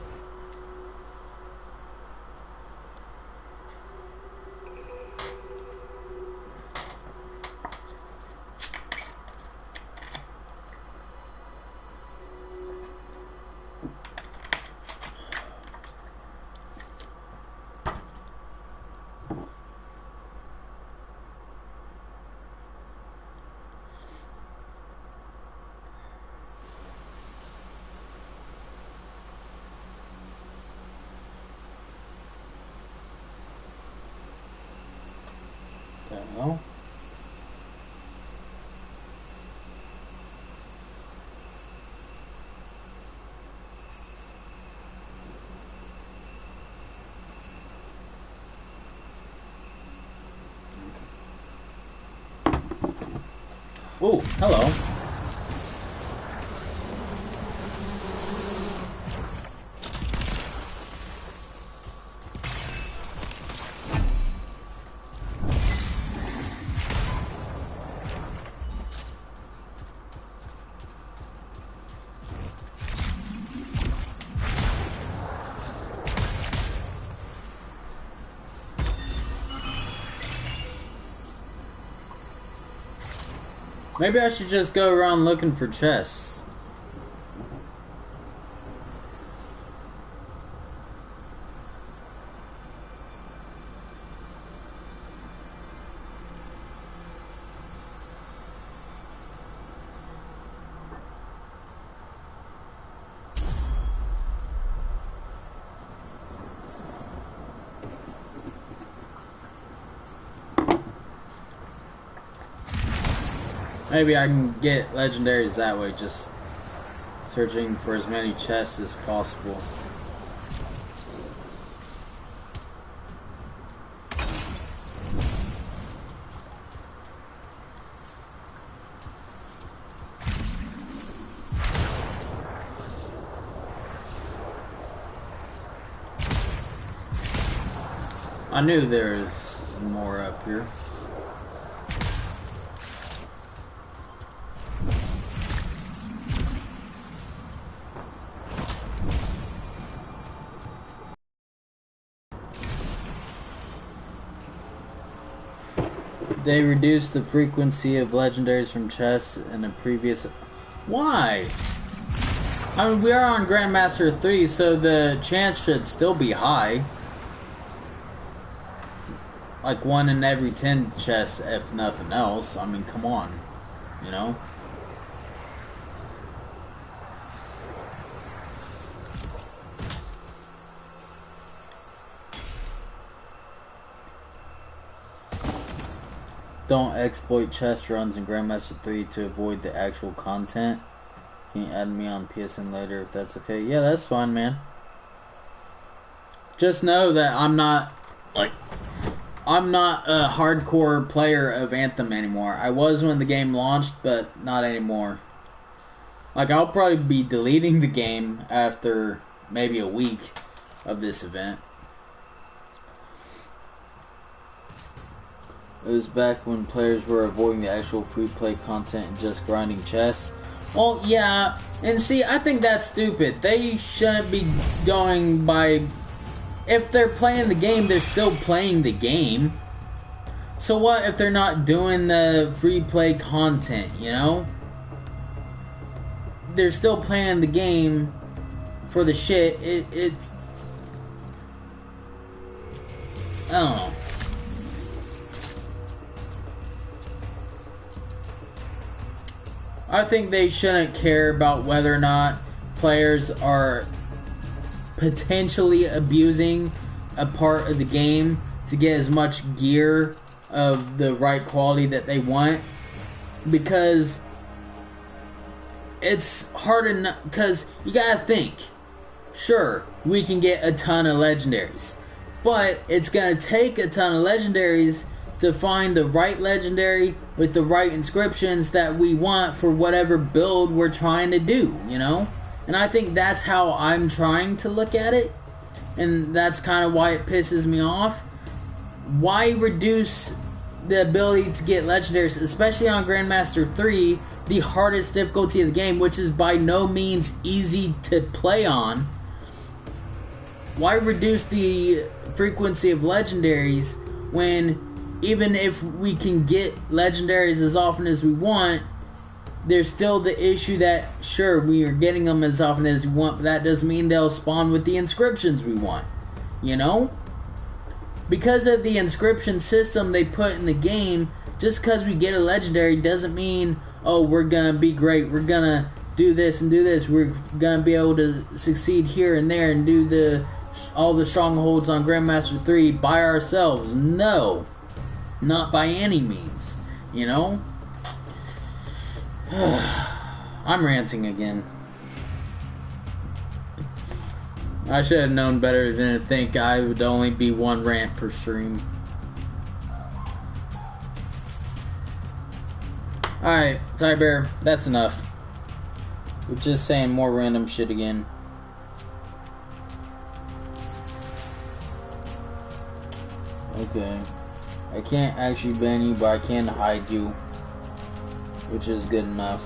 No. Oh, hello. Maybe I should just go around looking for chests. Maybe I can get legendaries that way, just searching for as many chests as possible. I knew there was more up here. They reduced the frequency of legendaries from chests in a previous... Why? I mean, we are on Grandmaster 3, so the chance should still be high. Like 1 in every 10 chests, if nothing else. I mean, come on. You know? Don't exploit chest runs in Grandmaster 3 to avoid the actual content. Can you add me on PSN later if that's okay? Yeah, that's fine, man. Just know that I'm not a hardcore player of Anthem anymore. I was when the game launched, but not anymore. Like, I'll probably be deleting the game after maybe a week of this event. It was back when players were avoiding the actual free play content and just grinding chests. Well, yeah, and see, I think that's stupid. They shouldn't be going by... If they're playing the game, they're still playing the game. So what if they're not doing the free play content, you know? They're still playing the game for the shit. It's... I don't know. I think they shouldn't care about whether or not players are potentially abusing a part of the game to get as much gear of the right quality that they want, because it's hard enough. Because you gotta think, sure, we can get a ton of legendaries, but it's gonna take a ton of legendaries to find the right legendary with the right inscriptions that we want for whatever build we're trying to do, you know? And I think that's how I'm trying to look at it, and that's kind of why it pisses me off. Why reduce the ability to get legendaries, especially on Grandmaster 3, the hardest difficulty of the game, which is by no means easy to play on? Why reduce the frequency of legendaries when even if we can get legendaries as often as we want, there's still the issue that, sure, we are getting them as often as we want, but that doesn't mean they'll spawn with the inscriptions we want, you know? Because of the inscription system they put in the game, just because we get a legendary doesn't mean, oh, we're gonna be great, we're gonna do this and do this, we're gonna be able to succeed here and there and do all the strongholds on Grandmaster 3 by ourselves. No. Not by any means, you know? I'm ranting again. I should have known better than to think I would only be one rant per stream. Alright, Tybear, that's enough. We're just saying more random shit again. Okay. I can't actually ban you, but I can hide you, which is good enough.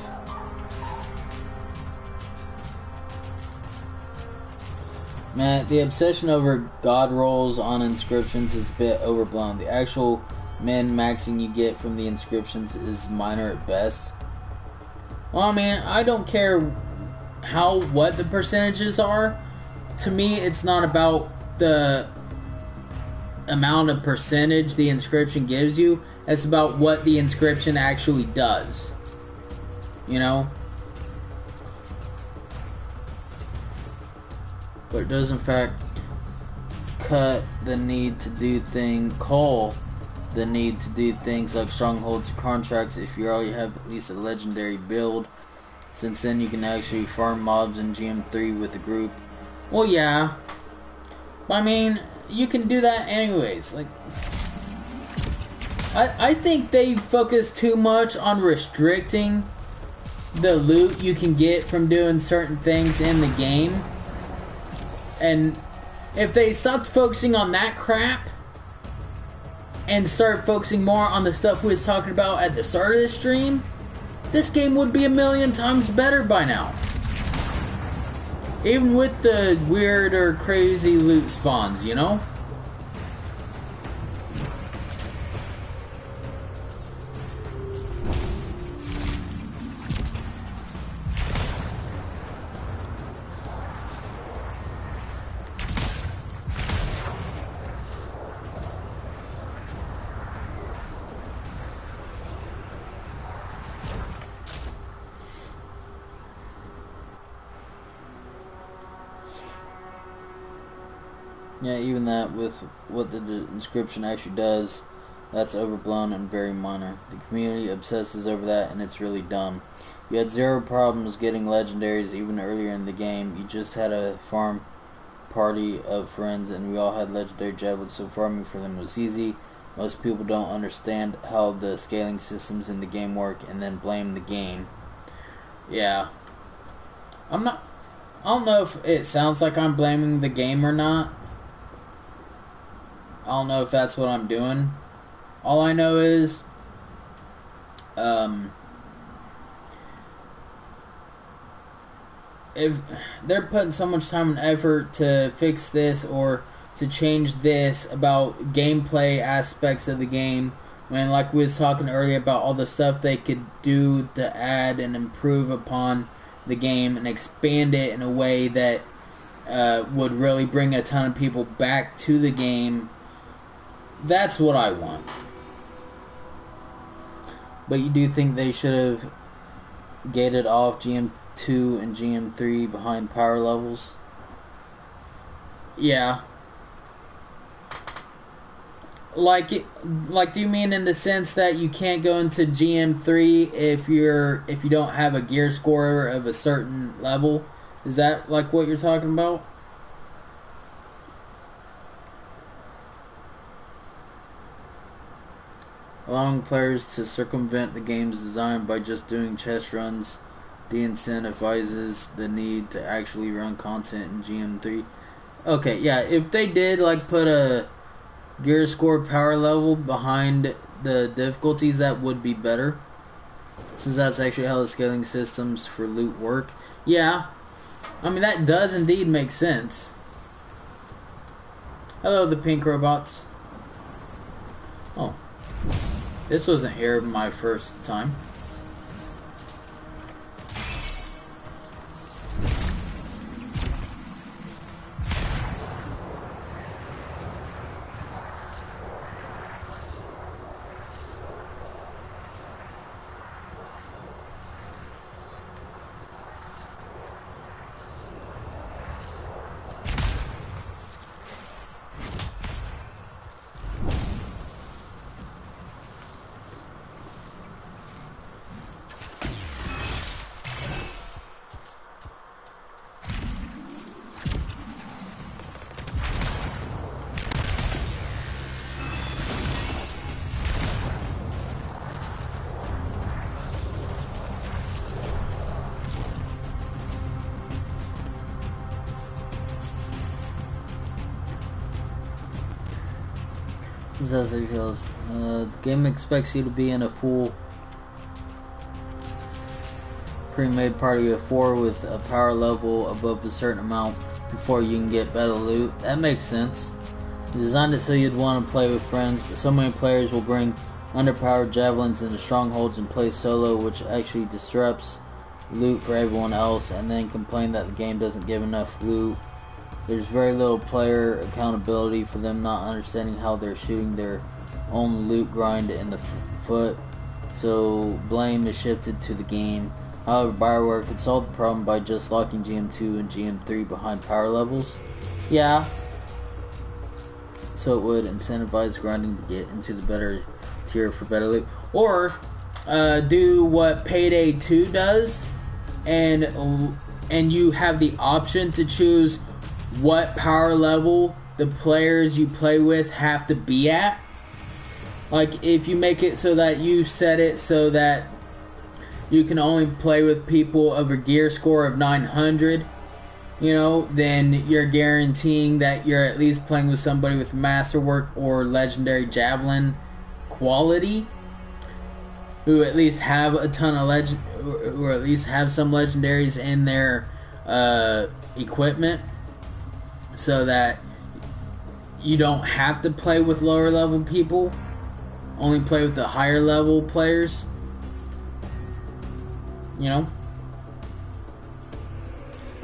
Man, the obsession over god rolls on inscriptions is a bit overblown. The actual min-maxing you get from the inscriptions is minor at best. Well, man, I don't care what the percentages are. To me, it's not about the amount of percentage the inscription gives you. It's about what the inscription actually does, you know? But it does in fact call the need to do things like strongholds or contracts if you already have at least a legendary build, since then you can actually farm mobs in GM3 with the group. Well, yeah, I mean, you can do that anyways. Like, I think they focus too much on restricting the loot you can get from doing certain things in the game. And if they stopped focusing on that crap and start focusing more on the stuff we was talking about at the start of the stream, this game would be a million times better by now. Even with the weird or crazy loot spawns, you know? Yeah, even that with what the description actually does, that's overblown and very minor. The community obsesses over that, and it's really dumb. You had zero problems getting legendaries even earlier in the game. You just had a farm party of friends, and we all had legendary javelins, so farming for them was easy. Most people don't understand how the scaling systems in the game work, and then blame the game. Yeah. I don't know if it sounds like I'm blaming the game or not. I don't know if that's what I'm doing. All I know is, if they're putting so much time and effort to fix this or to change this about gameplay aspects of the game, when, like we was talking earlier about all the stuff they could do to add and improve upon the game and expand it in a way that would really bring a ton of people back to the game, that's what I want. But you do think they should have gated off GM2 and GM3 behind power levels? Yeah. Like, do you mean in the sense that you can't go into GM3 if you don't have a gear score of a certain level? Is that like what you're talking about? Allowing players to circumvent the game's design by just doing chest runs de-incentivizes the need to actually run content in GM3. Okay, yeah, if they did like put a gear score power level behind the difficulties, that would be better, since that's actually how the scaling systems for loot work. Yeah, I mean that does indeed make sense. Hello, the pink robots. Oh, this wasn't here my first time. The game expects you to be in a full pre-made party of 4 with a power level above a certain amount before you can get better loot. That makes sense. You designed it so you'd want to play with friends, but so many players will bring underpowered javelins into strongholds and play solo, which actually disrupts loot for everyone else, and then complain that the game doesn't give enough loot. There's very little player accountability for them not understanding how they're shooting their own loot grind in the foot, so blame is shifted to the game. However, Bioware could solve the problem by just locking GM2 and GM3 behind power levels. Yeah. So it would incentivize grinding to get into the better tier for better loot. Or do what Payday 2 does, and you have the option to choose what power level the players you play with have to be at. Like, if you make it so that you set it so that you can only play with people of a gear score of 900, then you're guaranteeing that you're at least playing with somebody with masterwork or legendary javelin quality, who at least have a ton of or at least have some legendaries in their equipment, so that you don't have to play with lower level people, only play with the higher level players.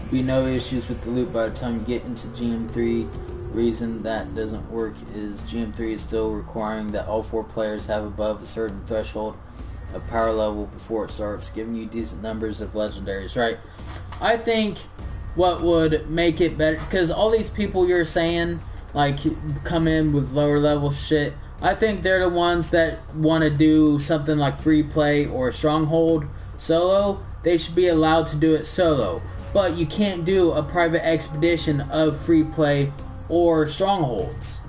Be no issues with the loot by the time you get into GM3. Reason that doesn't work is GM3 is still requiring that all 4 players have above a certain threshold of power level before it starts, giving you decent numbers of legendaries, right? I think what would make it better, because all these people you're saying like come in with lower level shit. I think they're the ones that want to do something like free play or stronghold solo. They should be allowed to do it solo, but you can't do a private expedition of free play or strongholds.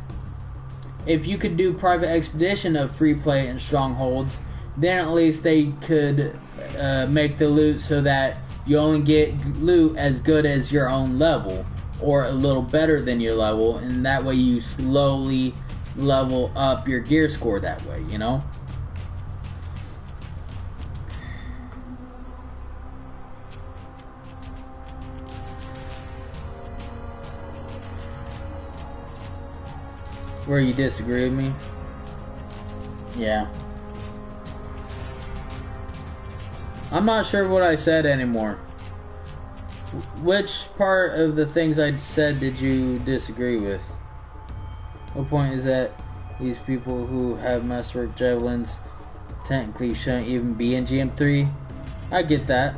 If you could do private expedition of free play and strongholds, then at least they could make the loot so that you only get loot as good as your own level, or a little better than your level, and that way you slowly level up your gear score that way, you know? Where you disagree with me? Yeah. I'm not sure what I said anymore. Which part of the things I said did you disagree with? The point is that these people who have masterwork javelins technically shouldn't even be in GM3. I get that.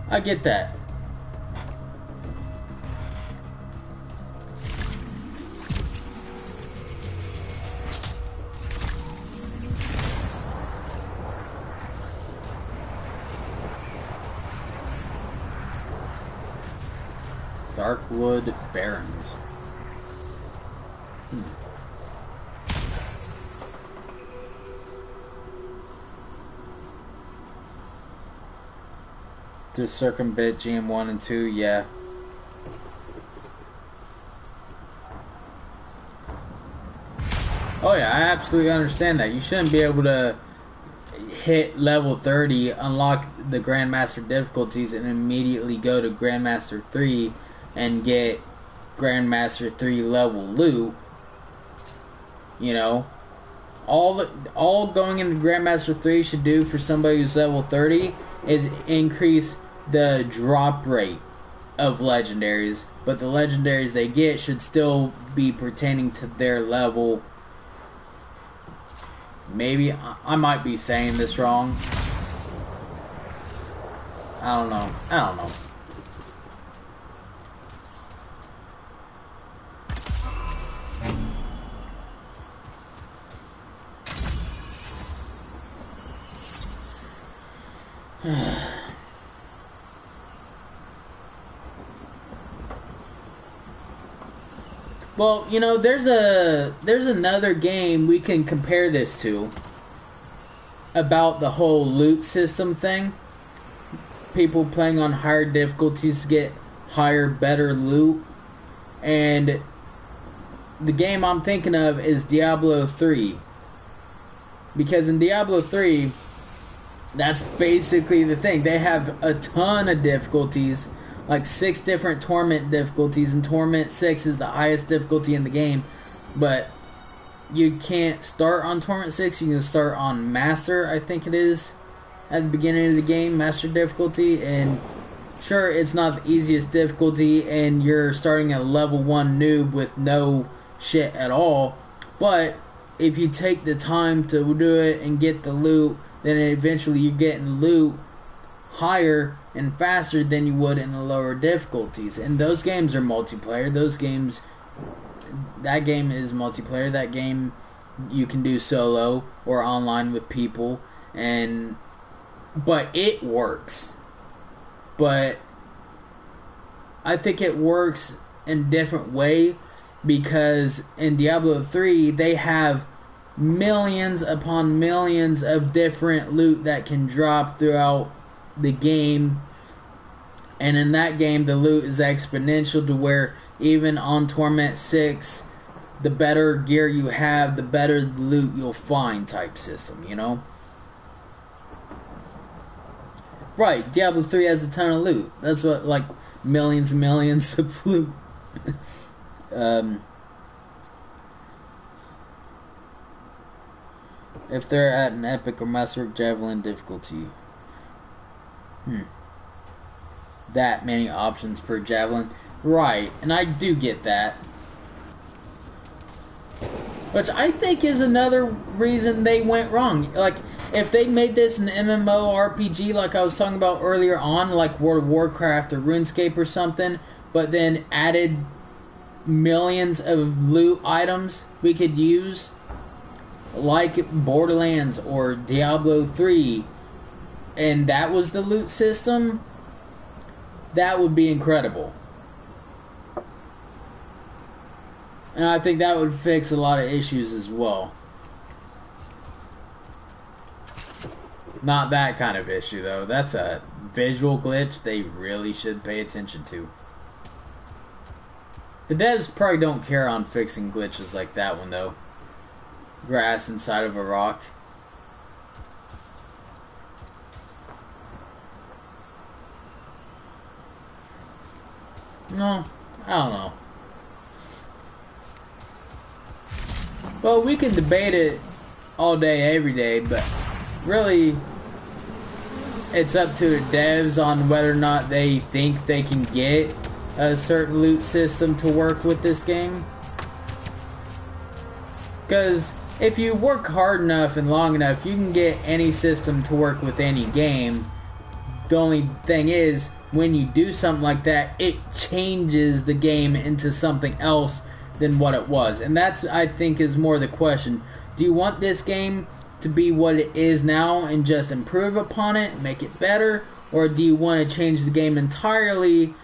I get that. Darkwood Barrens. To circumvent GM1 and 2, yeah. Oh yeah, I absolutely understand that. You shouldn't be able to hit level 30, unlock the Grandmaster difficulties, and immediately go to Grandmaster 3 and get Grandmaster 3 level loot. You know, all going into Grandmaster 3 should do for somebody who's level 30 is increase the drop rate of legendaries, but the legendaries they get should still be pertaining to their level. Maybe I might be saying this wrong. I don't know. Well, you know, there's another game we can compare this to about the whole loot system thing. People playing on higher difficulties to get higher, better loot. And the game I'm thinking of is Diablo 3. Because in Diablo 3, that's basically the thing. They have a ton of difficulties, like 6 different torment difficulties, and torment 6 is the highest difficulty in the game. But you can't start on torment 6, you can start on master, I think it is, at the beginning of the game, master difficulty. And sure, it's not the easiest difficulty, and you're starting at level 1 noob with no shit at all, but if you take the time to do it and get the loot, then eventually you're getting loot higher and faster than you would in the lower difficulties. And those games are multiplayer. That game is multiplayer. That game you can do solo or online with people, but it works. But I think it works in a different way, because in Diablo 3 they have millions upon millions of different loot that can drop throughout the game, and in that game the loot is exponential to where even on Torment 6, the better gear you have, the better loot you'll find type system, you know? Right, Diablo 3 has a ton of loot. That's what, like, millions and millions of loot. If they're at an epic or masterwork javelin difficulty. That many options per javelin. Right, and I do get that. Which I think is another reason they went wrong. Like, if they made this an MMORPG like I was talking about earlier on, like World of Warcraft or RuneScape or something, but then added millions of loot items we could use, like Borderlands or Diablo 3, and that was the loot system, that would be incredible. And I think that would fix a lot of issues as well. Not that kind of issue, though. That's a visual glitch they really should pay attention to. The devs probably don't care on fixing glitches like that one, though. Grass inside of a rock. No, I don't know. Well, we can debate it all day, every day, but really, it's up to the devs on whether or not they think they can get a certain loot system to work with this game. Because if you work hard enough and long enough, you can get any system to work with any game. The only thing is, when you do something like that, it changes the game into something else than what it was. And that's, I think, is more the question. Do you want this game to be what it is now and just improve upon it, make it better? Or do you want to change the game entirely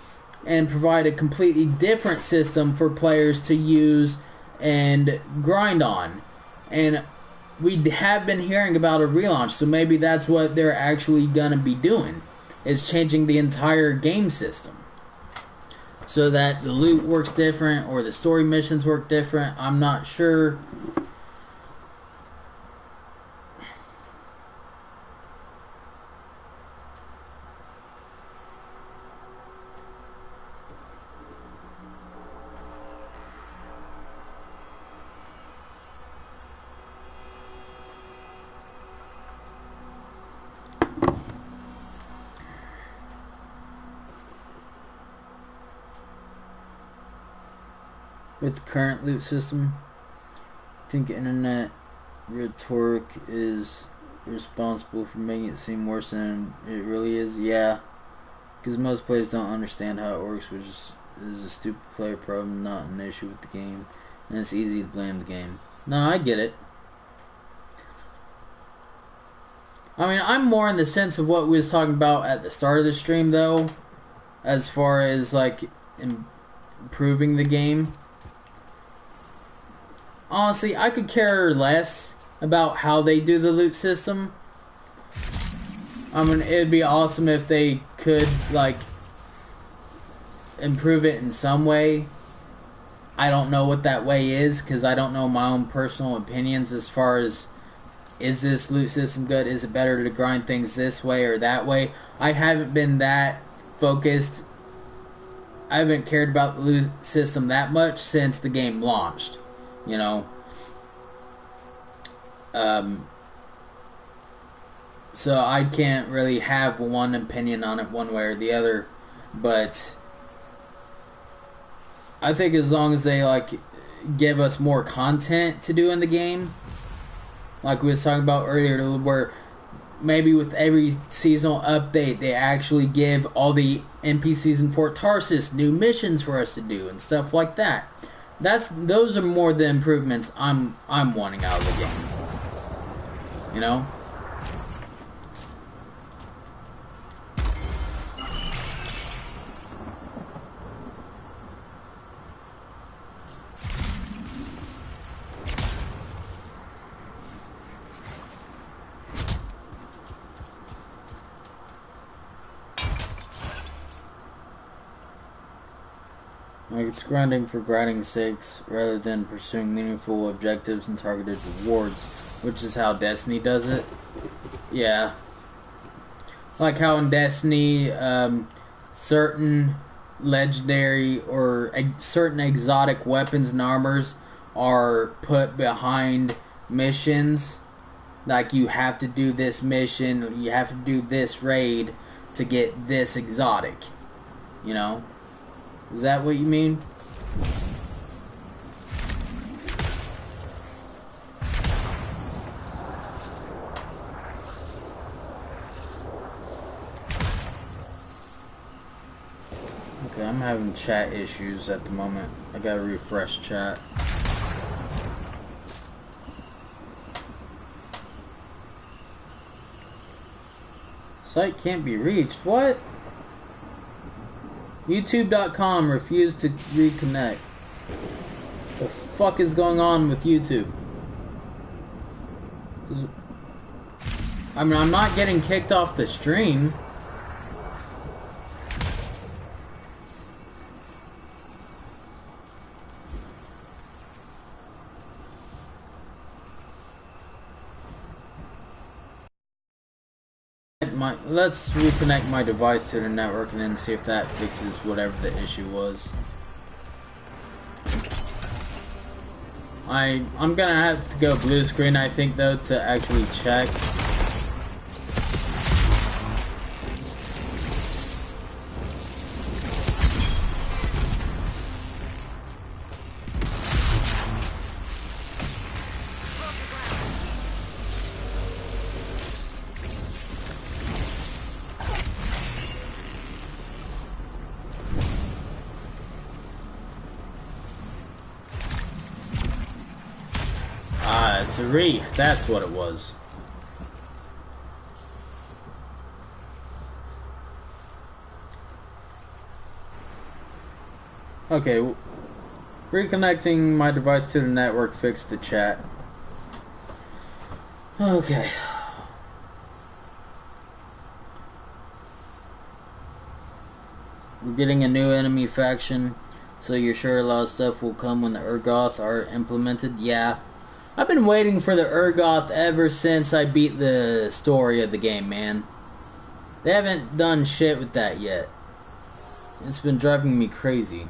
and provide a completely different system for players to use and grind on? And we have been hearing about a relaunch, so maybe that's what they're actually gonna be doing, is changing the entire game system so that the loot works different or the story missions work different. I'm not sure. With the current loot system, I think internet rhetoric is responsible for making it seem worse than it really is. Yeah, because most players don't understand how it works, which is a stupid player problem, not an issue with the game, and it's easy to blame the game. No, I get it. I mean, I'm more in the sense of what we was talking about at the start of the stream, though, as far as like improving the game. Honestly, I could care less about how they do the loot system. I mean, it'd be awesome if they could, like, improve it in some way. I don't know what that way is, because I don't know my own personal opinions as far as, is this loot system good? Is it better to grind things this way or that way? I haven't been that focused. I haven't cared about the loot system that much since the game launched. You know, so I can't really have one opinion on it one way or the other, but I think as long as they like give us more content to do in the game, like we was talking about earlier, where maybe with every seasonal update they actually give all the NPCs in Fort Tarsis new missions for us to do and stuff like that. Those are more the improvements I'm wanting out of the game. You know? Like, it's grinding for grinding's sakes rather than pursuing meaningful objectives and targeted rewards, which is how Destiny does it. Yeah. Like how in Destiny, certain legendary or certain exotic weapons and armors are put behind missions. Like, you have to do this mission, you have to do this raid to get this exotic. You know? Is that what you mean? Okay, I'm having chat issues at the moment. I gotta refresh chat. Site can't be reached. What? YouTube.com refused to reconnect. The fuck is going on with YouTube? I mean, I'm not getting kicked off the stream. Let's reconnect my device to the network and then see if that fixes whatever the issue was. I'm gonna have to go blue screen, I think, though, to actually check. It's a reef, that's what it was. Okay, reconnecting my device to the network fixed the chat. Okay. We're getting a new enemy faction, so you're sure a lot of stuff will come when the Urgoth are implemented? Yeah. I've been waiting for the Urgoth ever since I beat the story of the game, man. They haven't done shit with that yet. It's been driving me crazy.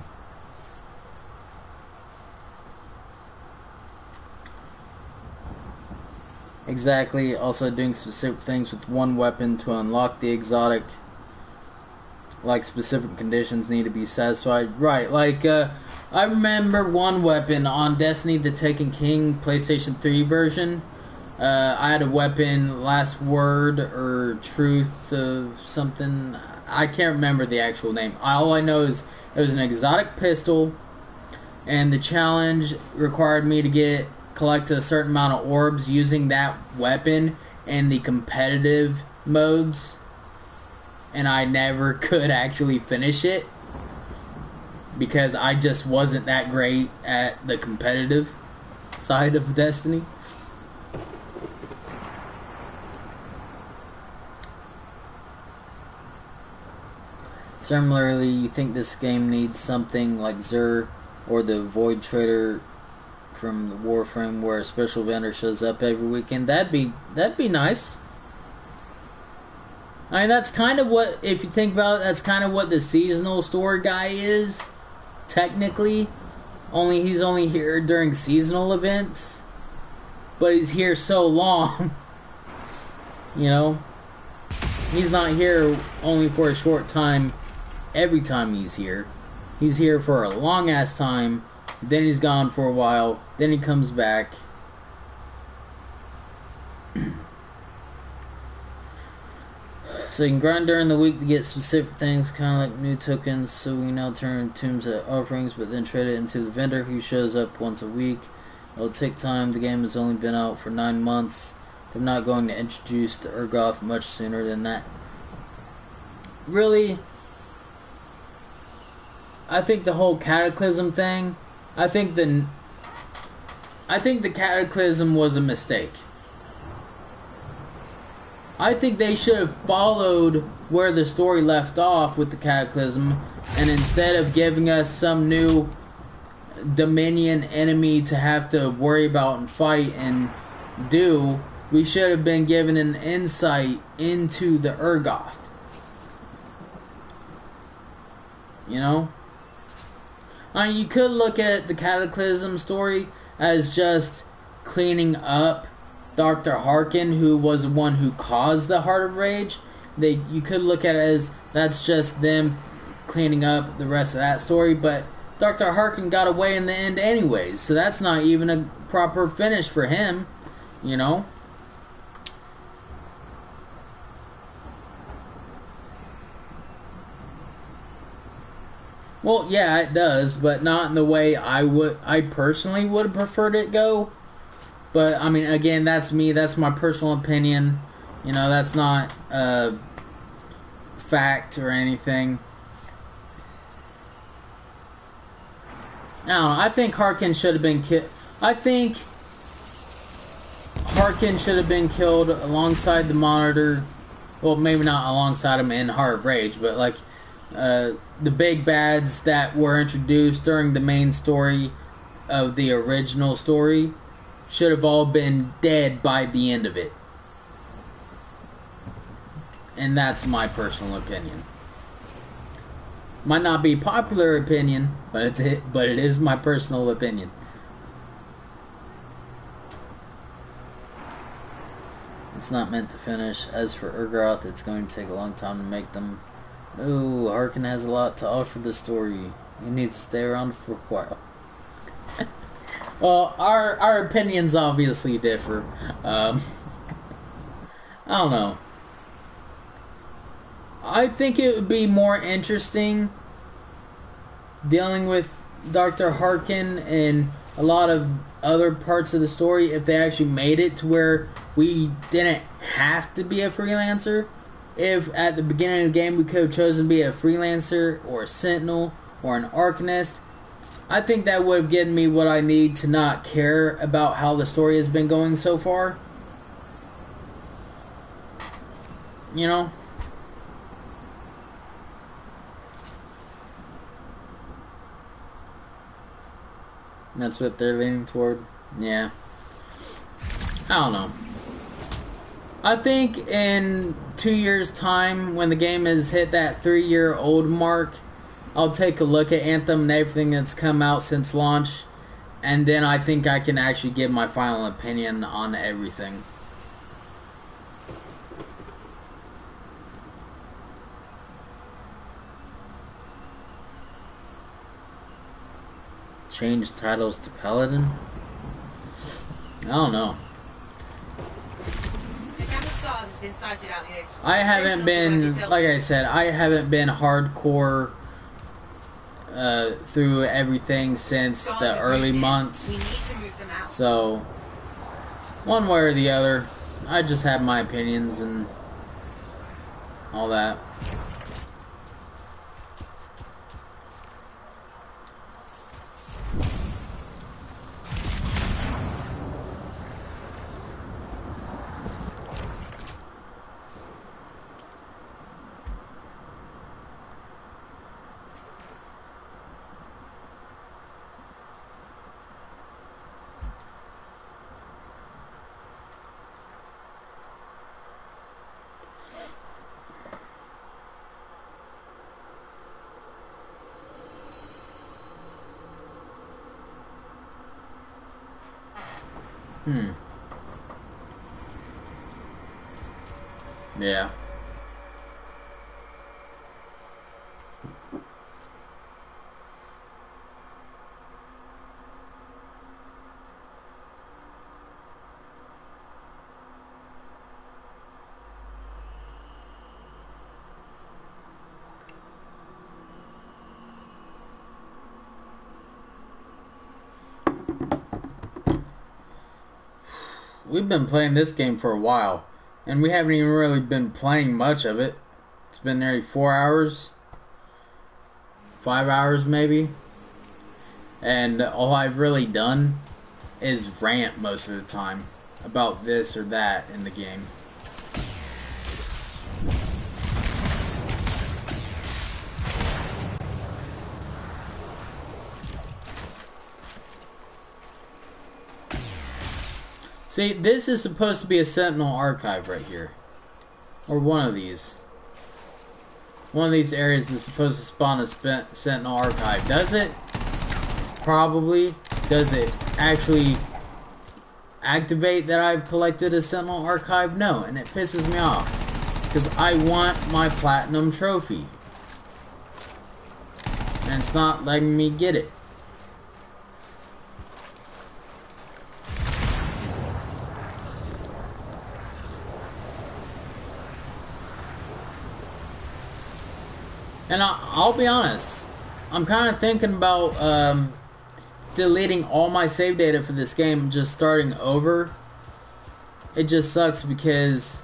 Exactly. Also doing specific things with one weapon to unlock the exotic. Like specific conditions need to be satisfied. Right, like, I remember one weapon on Destiny the Taken King PlayStation 3 version. I had a weapon, Last Word or Truth of something. I can't remember the actual name. All I know is it was an exotic pistol, and the challenge required me to collect a certain amount of orbs using that weapon in the competitive modes, and I never could actually finish it because I just wasn't that great at the competitive side of Destiny. Similarly, you think this game needs something like Xur or the Void Trader from the Warframe, where a special vendor shows up every weekend? That'd be nice. I mean, that's kind of what, if you think about it, that's kind of what the seasonal store guy is, technically. Only he's only here during seasonal events, but he's here so long. You know, he's not here only for a short time. Every time he's here for a long ass time. Then he's gone for a while. Then he comes back. So you can grind during the week to get specific things, kind of like new tokens. So we now turn tombs at offerings, but then trade it into the vendor who shows up once a week. It'll take time. The game has only been out for 9 months. They're not going to introduce the Urgoth much sooner than that. Really? I think the whole Cataclysm thing, I think the Cataclysm was a mistake. I think they should have followed where the story left off with the Cataclysm, and instead of giving us some new Dominion enemy to have to worry about and fight and do, we should have been given an insight into the Urgoth. You know? I mean, you could look at the Cataclysm story as just cleaning up Dr. Harkin, who was the one who caused the Heart of Rage. You could look at it as that's just them cleaning up the rest of that story, but Dr. Harkin got away in the end anyways, so that's not even a proper finish for him, you know? Well, yeah, it does, but not in the way I personally would have preferred it go. But, I mean, again, that's me. That's my personal opinion. You know, that's not fact or anything. I don't know. I think Harkin should have been killed. I think Harkin should have been killed alongside the Monitor. Well, maybe not alongside him in Heart of Rage, but like the big bads that were introduced during the main story of the original story should have all been dead by the end of it. And that's my personal opinion. Might not be popular opinion, but it is my personal opinion. It's not meant to finish. As for Urgroth, it's going to take a long time to make them. No, Harkin has a lot to offer the story. He needs to stay around for a while. Well, our opinions obviously differ. I don't know. I think it would be more interesting dealing with Dr. Harkin and a lot of other parts of the story if they actually made it to where we didn't have to be a freelancer. If at the beginning of the game we could have chosen to be a freelancer or a sentinel or an arcanist, I think that would have given me what I need to not care about how the story has been going so far. You know? That's what they're leaning toward. Yeah. I don't know. I think in 2 years' time, when the game has hit that 3-year-old mark, I'll take a look at Anthem and everything that's come out since launch, and then I think I can actually give my final opinion on everything. Change titles to Paladin? I don't know. The Gamma Stars has been sighted out here. I haven't been, like I said, I haven't been hardcore through everything since the early months. We need to move them out. So, one way or the other, I just have my opinions and all that. Yeah. We've been playing this game for a while, and we haven't even really been playing much of it. It's been nearly 4 hours. 5 hours maybe. And all I've really done is rant most of the time about this or that in the game. See, this is supposed to be a Sentinel archive right here. Or one of these. One of these areas is supposed to spawn a Sentinel archive. Does it? Probably. Does it actually activate that I've collected a Sentinel archive? No, and it pisses me off. Because I want my platinum trophy. And it's not letting me get it. And I'll be honest, I'm kind of thinking about deleting all my save data for this game and just starting over. It just sucks because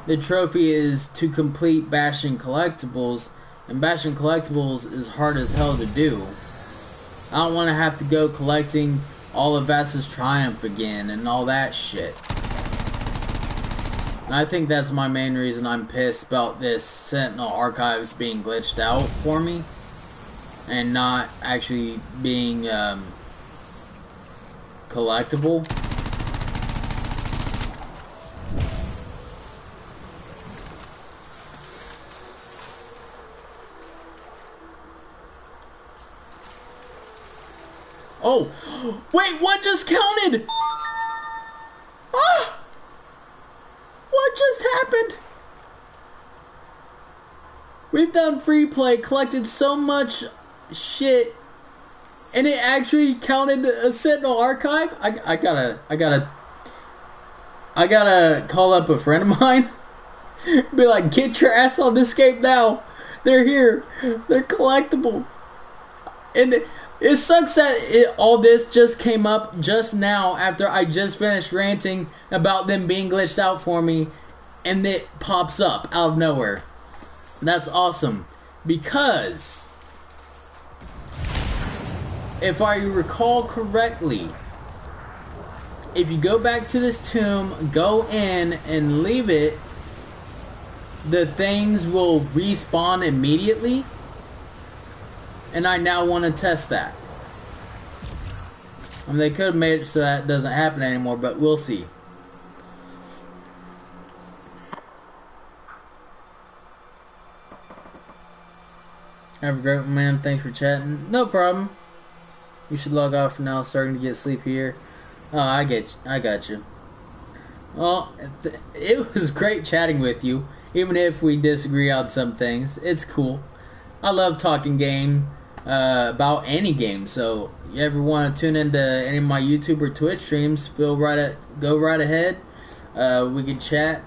the trophy is to complete Bastion collectibles, and Bastion collectibles is hard as hell to do. I don't want to have to go collecting all of Vass's Triumph again and all that shit. And I think that's my main reason I'm pissed about this Sentinel Archives being glitched out for me and not actually being collectible. Oh, wait, what just counted? Ah! What just happened? We've done free play, collected so much shit, and it actually counted a Sentinel Archive? I gotta call up a friend of mine. Be like, get your ass on this game now. They're here. They're collectible. And it sucks that all this just came up just now after I just finished ranting about them being glitched out for me, and it pops up out of nowhere. That's awesome, because if I recall correctly, if you go back to this tomb, go in and leave it, the things will respawn immediately. And I now want to test that. I mean, they could have made it so that doesn't happen anymore, but we'll see. Have a great one, man. Thanks for chatting. No problem. You should log off for now. Starting to get sleepy here. Oh, I got you. Well, it was great chatting with you, even if we disagree on some things. It's cool. I love talking game. About any game, so you ever want to tune into any of my YouTube or Twitch streams, go right ahead. We can chat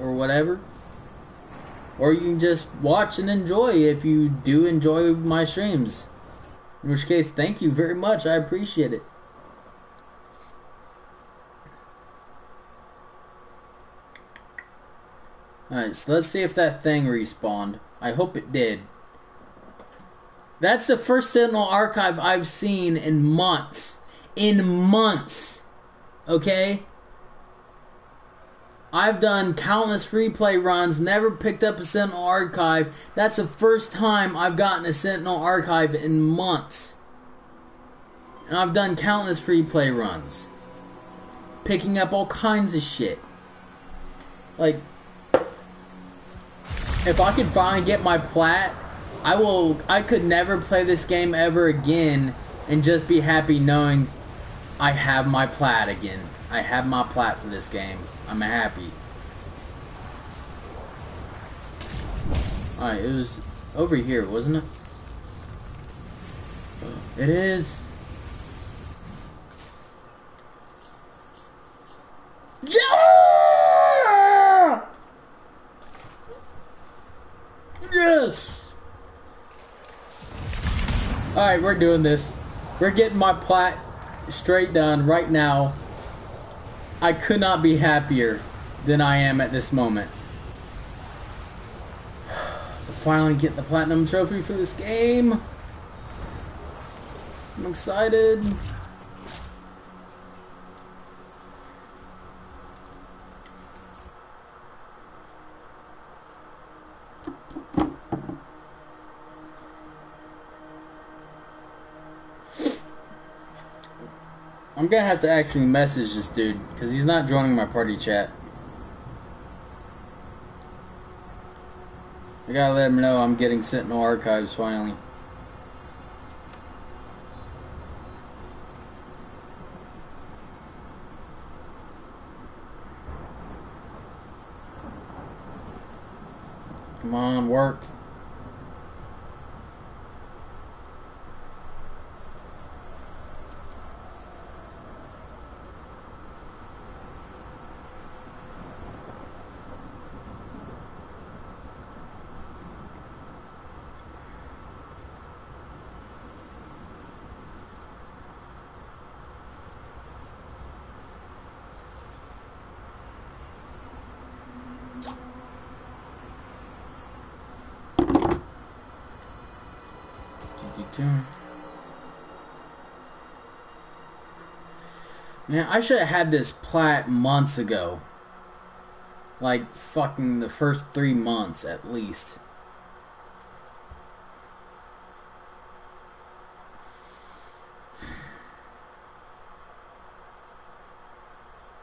or whatever, or you can just watch and enjoy if you do enjoy my streams, in which case thank you very much, I appreciate it. Alright, so let's see if that thing respawned. I hope it did. That's the first Sentinel Archive I've seen in months. In months. Okay? I've done countless free play runs, never picked up a Sentinel Archive. That's the first time I've gotten a Sentinel Archive in months. And I've done countless free play runs, picking up all kinds of shit. Like, if I could finally get my plat, I could never play this game ever again and just be happy knowing I have my plat again. I have my plat for this game. I'm happy. Alright, it was over here, wasn't it? It is. Yeah! Yes! Alright, we're doing this. We're getting my plat straight done right now. I could not be happier than I am at this moment. To finally get the platinum trophy for this game. I'm excited. I'm gonna have to actually message this dude because he's not joining my party chat. I gotta let him know I'm getting Sentinel Archives finally. Come on, work. Man, I should have had this plat months ago. Like, fucking the first 3 months, at least.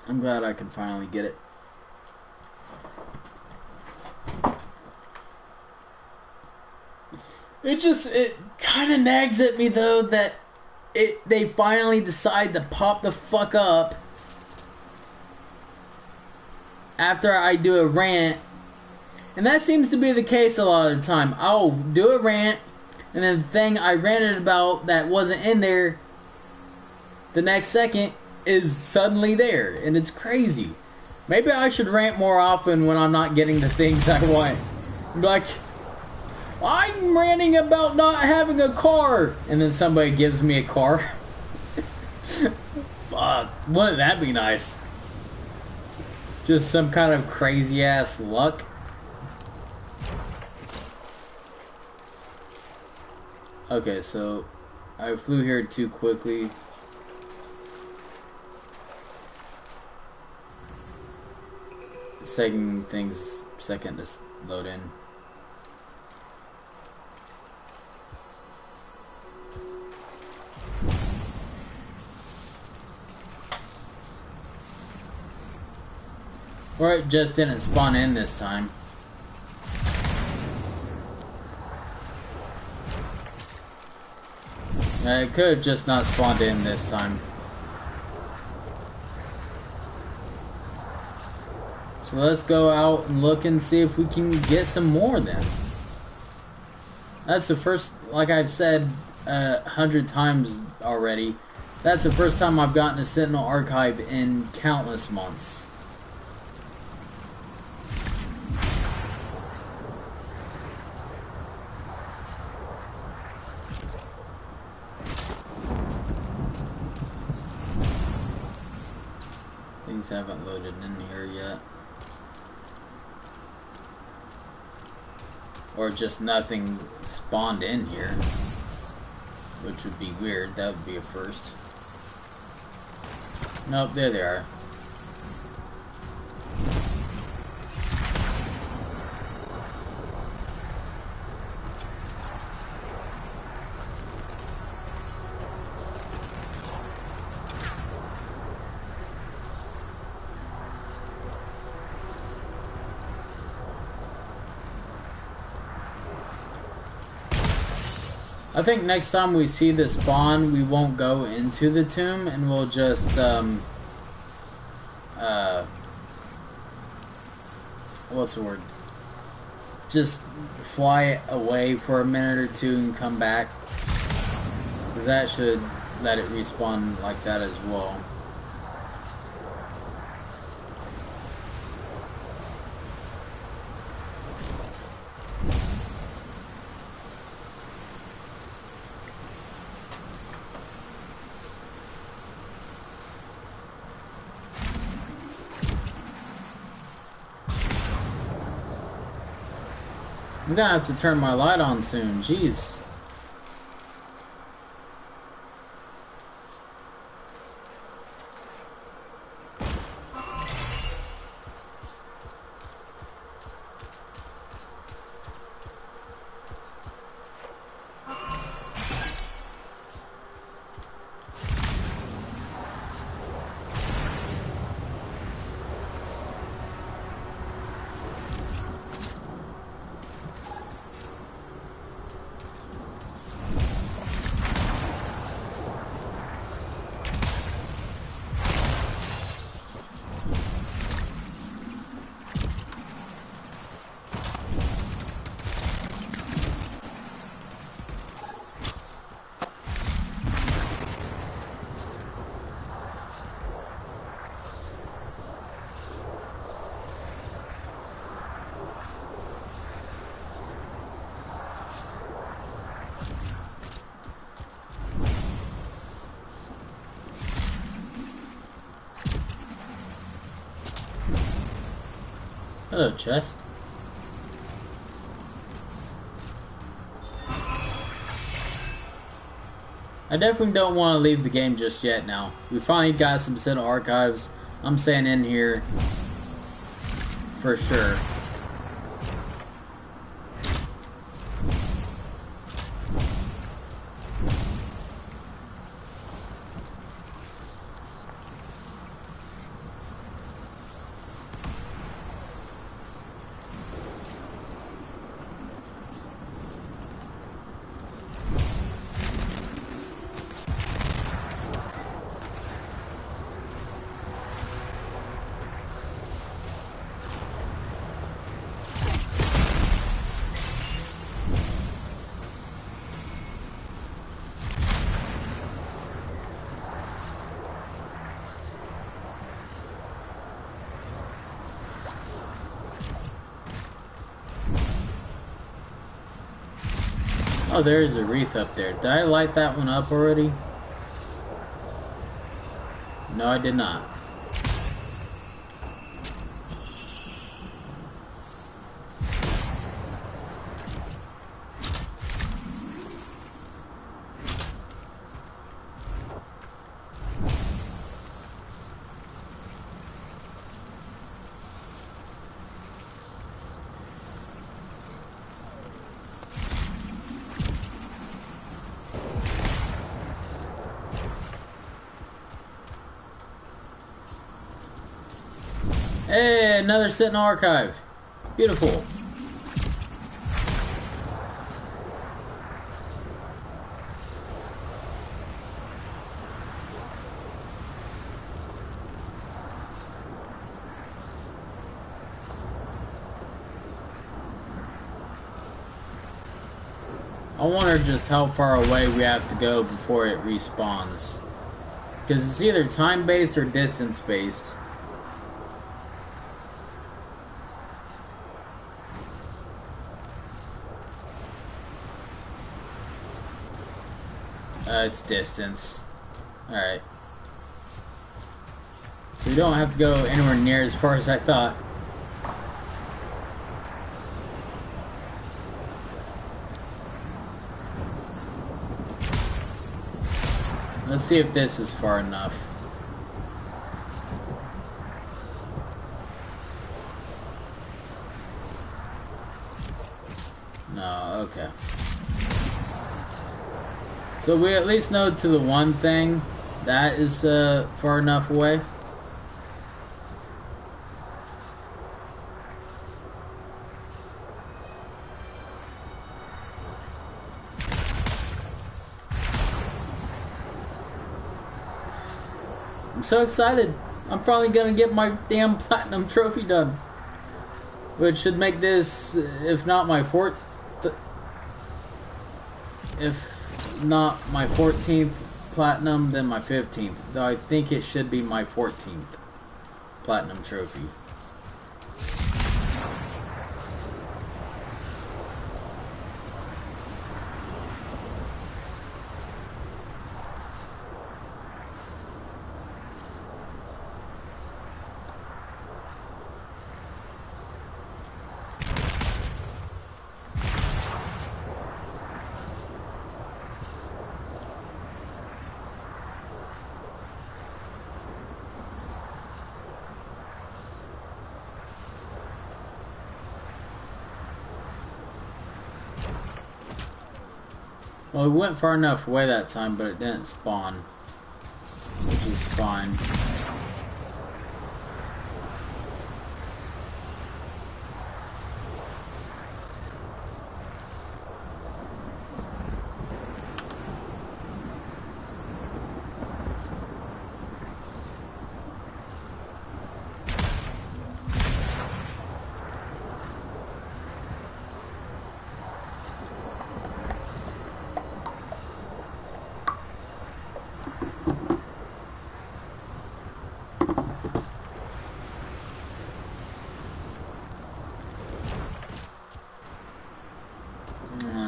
I'm glad I can finally get it. It kind of nags at me, though, that they finally decide to pop the fuck up after I do a rant. And that seems to be the case a lot of the time. I'll do a rant, and then the thing I ranted about that wasn't in there the next second is suddenly there, and it's crazy. Maybe I should rant more often when I'm not getting the things I want. Like, I'm ranting about not having a car, and then somebody gives me a car. Fuck, wouldn't that be nice? Just some kind of crazy ass luck. Okay, so I flew here too quickly. Second to load in. Or it just didn't spawn in this time. It could have just not spawned in this time. So let's go out and look and see if we can get some more then. That's the first, like I've said 100 times already, that's the first time I've gotten a Sentinel Archive in countless months. Things haven't loaded in here yet. Or just nothing spawned in here, which would be weird. That would be a first. Nope, there they are. I think next time we see the spawn, we won't go into the tomb, and we'll just, what's the word? Just fly away for a minute or two and come back. Because that should let it respawn like that as well. I'm gonna have to turn my light on soon, jeez. Hello, chest. I definitely don't want to leave the game just yet now. We finally got some Sentinel archives. I'm staying in here for sure. Oh, there's a wreath up there. Did I light that one up already? No, I did not. Hey, another Sentinel archive. Beautiful. I wonder just how far away we have to go before it respawns. Because it's either time-based or distance-based. It's distance. Alright. So we don't have to go anywhere near as far as I thought. Let's see if this is far enough. No, okay. So we at least know to the one thing that is far enough away. I'm so excited. I'm probably gonna get my damn platinum trophy done. Which should make this, if not my not my 14th platinum, then my 15th. Though I think it should be my 14th platinum trophy. Well, we went far enough away that time, but it didn't spawn, which is fine.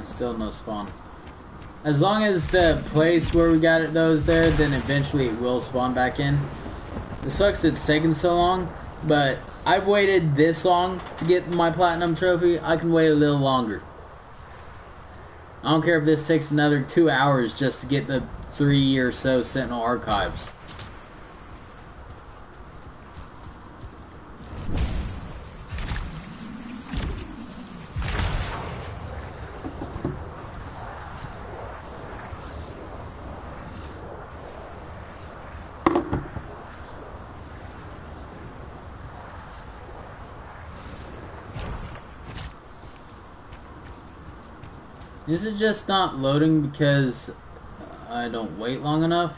Still no spawn. As long as the place where we got it though is there, then eventually it will spawn back in. It sucks it's taking so long, but I've waited this long to get my platinum trophy. I can wait a little longer. I don't care if this takes another 2 hours just to get the 3 or so Sentinel archives. Is it just not loading because I don't wait long enough?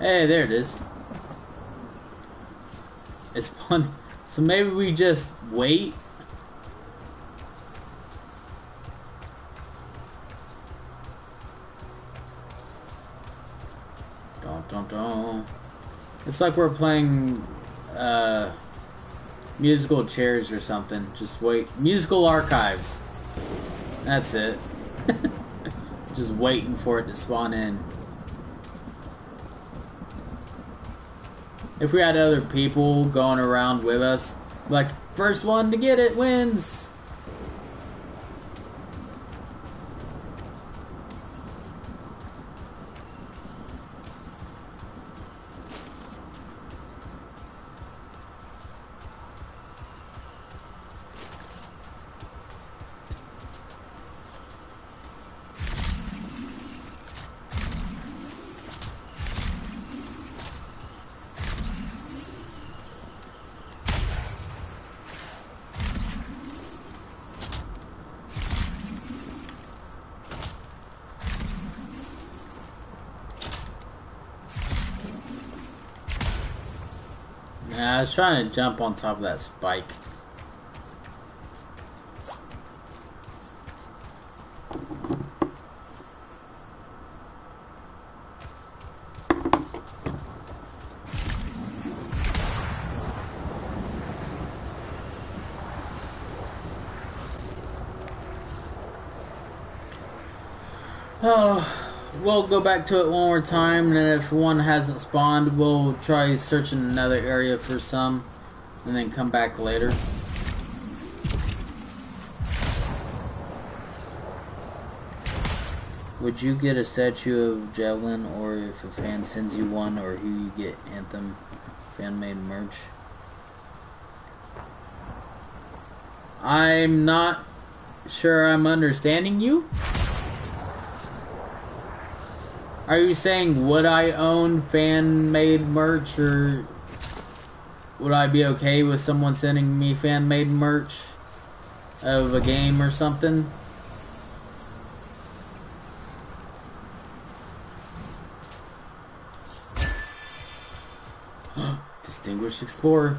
Hey, there it is. It's fun. So maybe we just wait. Dun, dun, dun. It's like we're playing musical chairs or something. Just wait. Musical archives. That's it. Just waiting for it to spawn in. If we had other people going around with us, like, first one to get it wins. Yeah, I was trying to jump on top of that spike. Oh. We'll go back to it one more time, and then if one hasn't spawned, we'll try searching another area for some, and then come back later. Would you get a statue of Javelin, or if a fan sends you one, or who you get Anthem fan-made merch? I'm not sure I'm understanding you. Are you saying, would I own fan-made merch, or would I be okay with someone sending me fan-made merch of a game or something? Distinguished Explorer.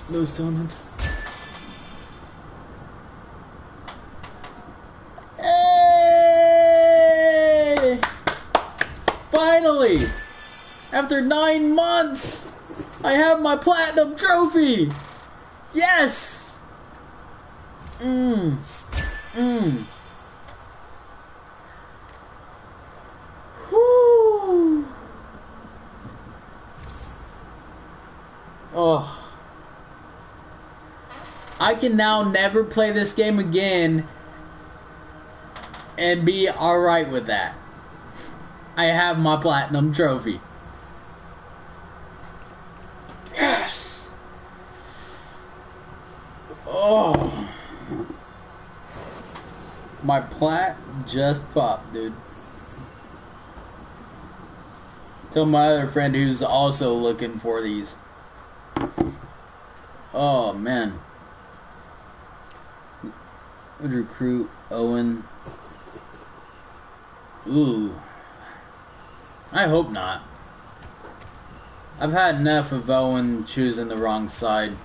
No stone hunt. Finally! After 9 months! I have my platinum trophy! Yes! Whew. Oh. I can now never play this game again and be alright with that. I have my platinum trophy. Yes! Oh. My plat just popped, dude. Tell my other friend who's also looking for these. Oh, man. Would recruit Owen. Ooh. I hope not. I've had enough of Owen choosing the wrong side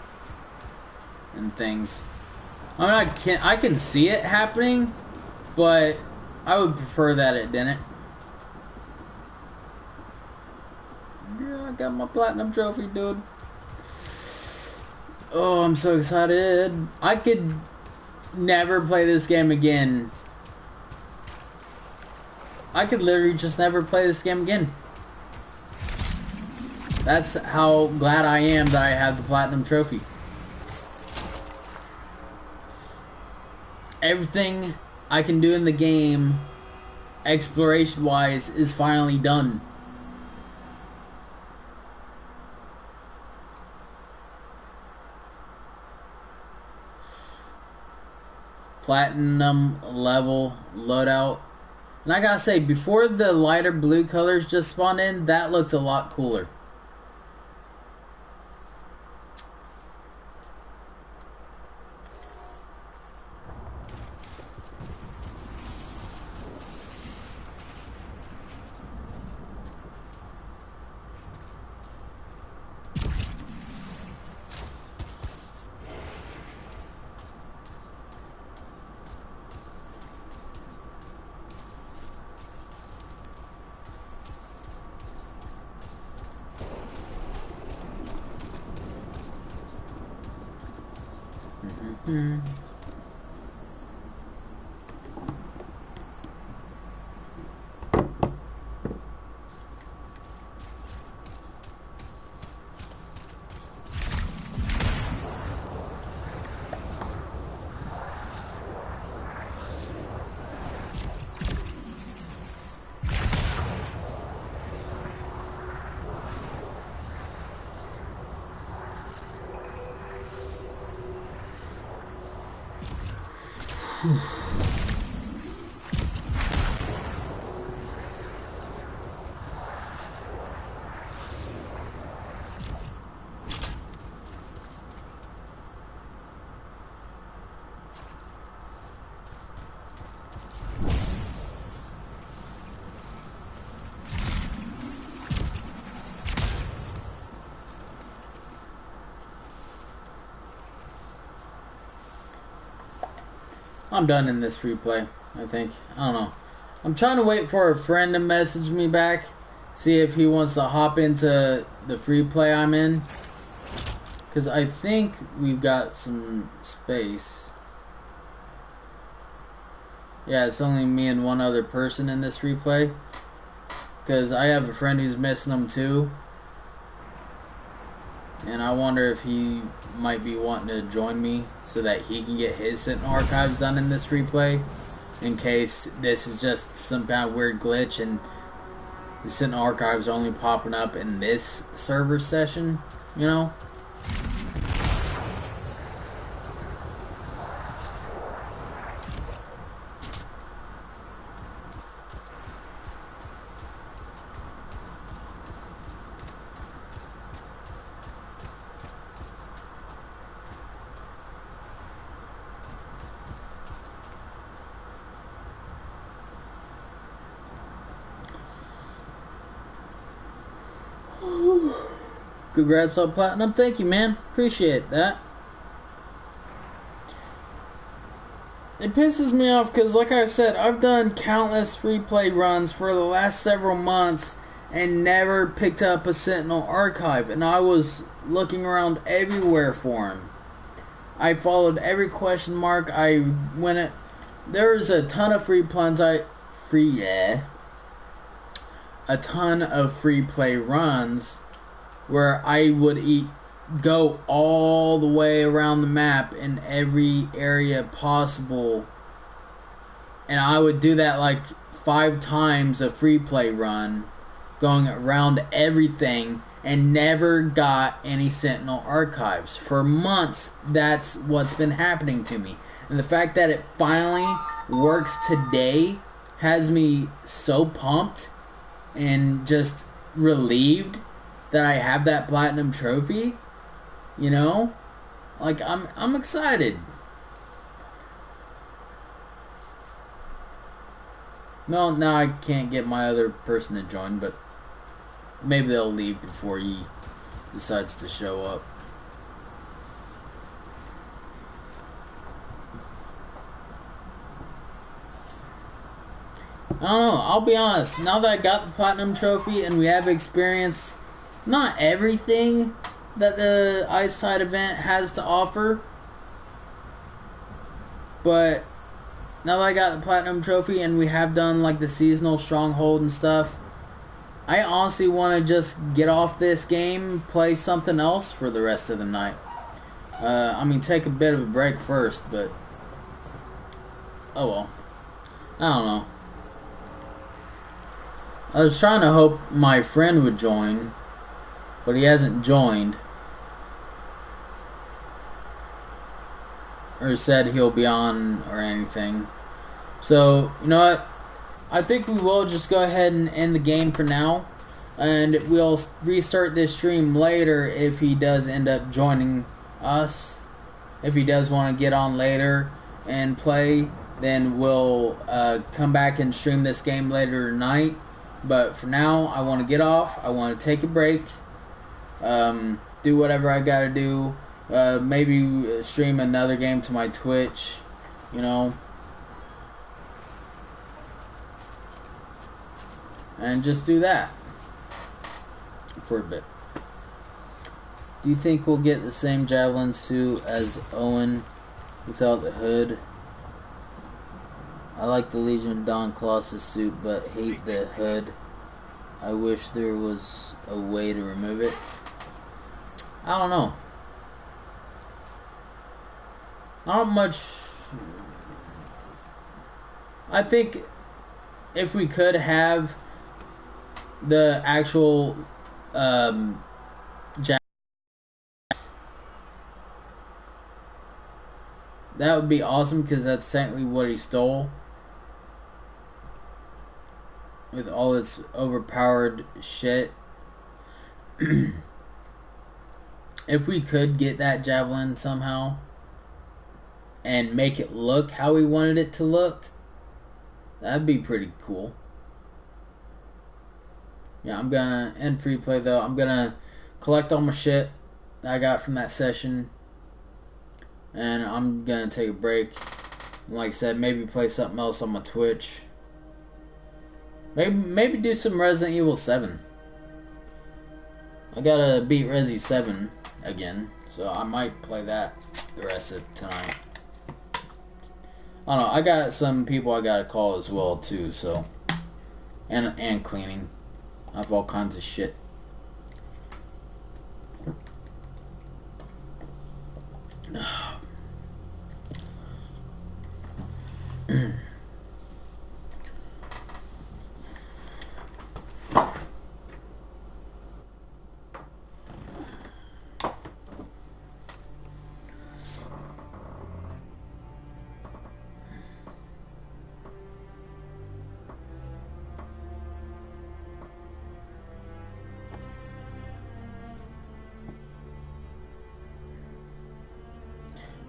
and things. I mean, I can see it happening, but I would prefer that it didn't. Yeah, I got my platinum trophy, dude. Oh, I'm so excited. I could never play this game again. I could literally just never play this game again. That's how glad I am that I have the platinum trophy. Everything I can do in the game, exploration-wise, is finally done. Platinum level loadout. And I gotta say, before the lighter blue colors just spawned in, that looked a lot cooler. I'm done in this replay, I think. I don't know. I'm trying to wait for a friend to message me back. See if he wants to hop into the free play I'm in. Because I think we've got some space. Yeah, it's only me and one other person in this replay. Because I have a friend who's missing them too. And I wonder if he might be wanting to join me so that he can get his Sentinel archives done in this replay. In case this is just some kind of weird glitch and the Sentinel archives are only popping up in this server session, you know? Congrats on platinum. Thank you, man. Appreciate that. It pisses me off because, like I said, I've done countless free play runs for the last several months and never picked up a Sentinel archive. And I was looking around everywhere for him. I followed every question mark. There's a ton of free plans. A ton of free play runs where I would go all the way around the map in every area possible, and I would do that like 5 times a free play run, going around everything, and never got any Sentinel archives. For months, that's what's been happening to me. And the fact that it finally works today has me so pumped and just relieved that I have that platinum trophy, you know? Like, I'm excited. No, now I can't get my other person to join, but maybe they'll leave before he decides to show up. I don't know, I'll be honest, now that I got the platinum trophy and we have experienced not everything that the Icetide event has to offer, but now that I got the platinum trophy and we have done like the seasonal stronghold and stuff, I honestly want to just get off this game, play something else for the rest of the night. I mean, take a bit of a break first, but oh well. I don't know. I was trying to hope my friend would join, but he hasn't joined. Or said he'll be on or anything. So, you know what? I think we will just go ahead and end the game for now. And we'll restart this stream later if he does end up joining us. If he does want to get on later and play, then we'll come back and stream this game later tonight. But for now, I want to get off. I want to take a break. Do whatever I gotta do. Maybe stream another game to my Twitch. You know. And just do that. For a bit. Do you think we'll get the same Javelin suit as Owen without the hood? I like the Legion of Dawn Colossus suit, but hate the hood. I wish there was a way to remove it. I don't know. Not much. I think if we could have the actual jacket, that would be awesome, because that's technically what he stole. With all its overpowered shit. If we could get that Javelin somehow and make it look how we wanted it to look, that'd be pretty cool. Yeah, I'm gonna end free play though. I'm gonna collect all my shit that I got from that session, and I'm gonna take a break. Like I said, maybe play something else on my Twitch. Maybe do some Resident Evil 7. I gotta beat Resi 7 again, so I might play that the rest of tonight. I don't know. I got some people I gotta call as well too. So, and cleaning. I have all kinds of shit.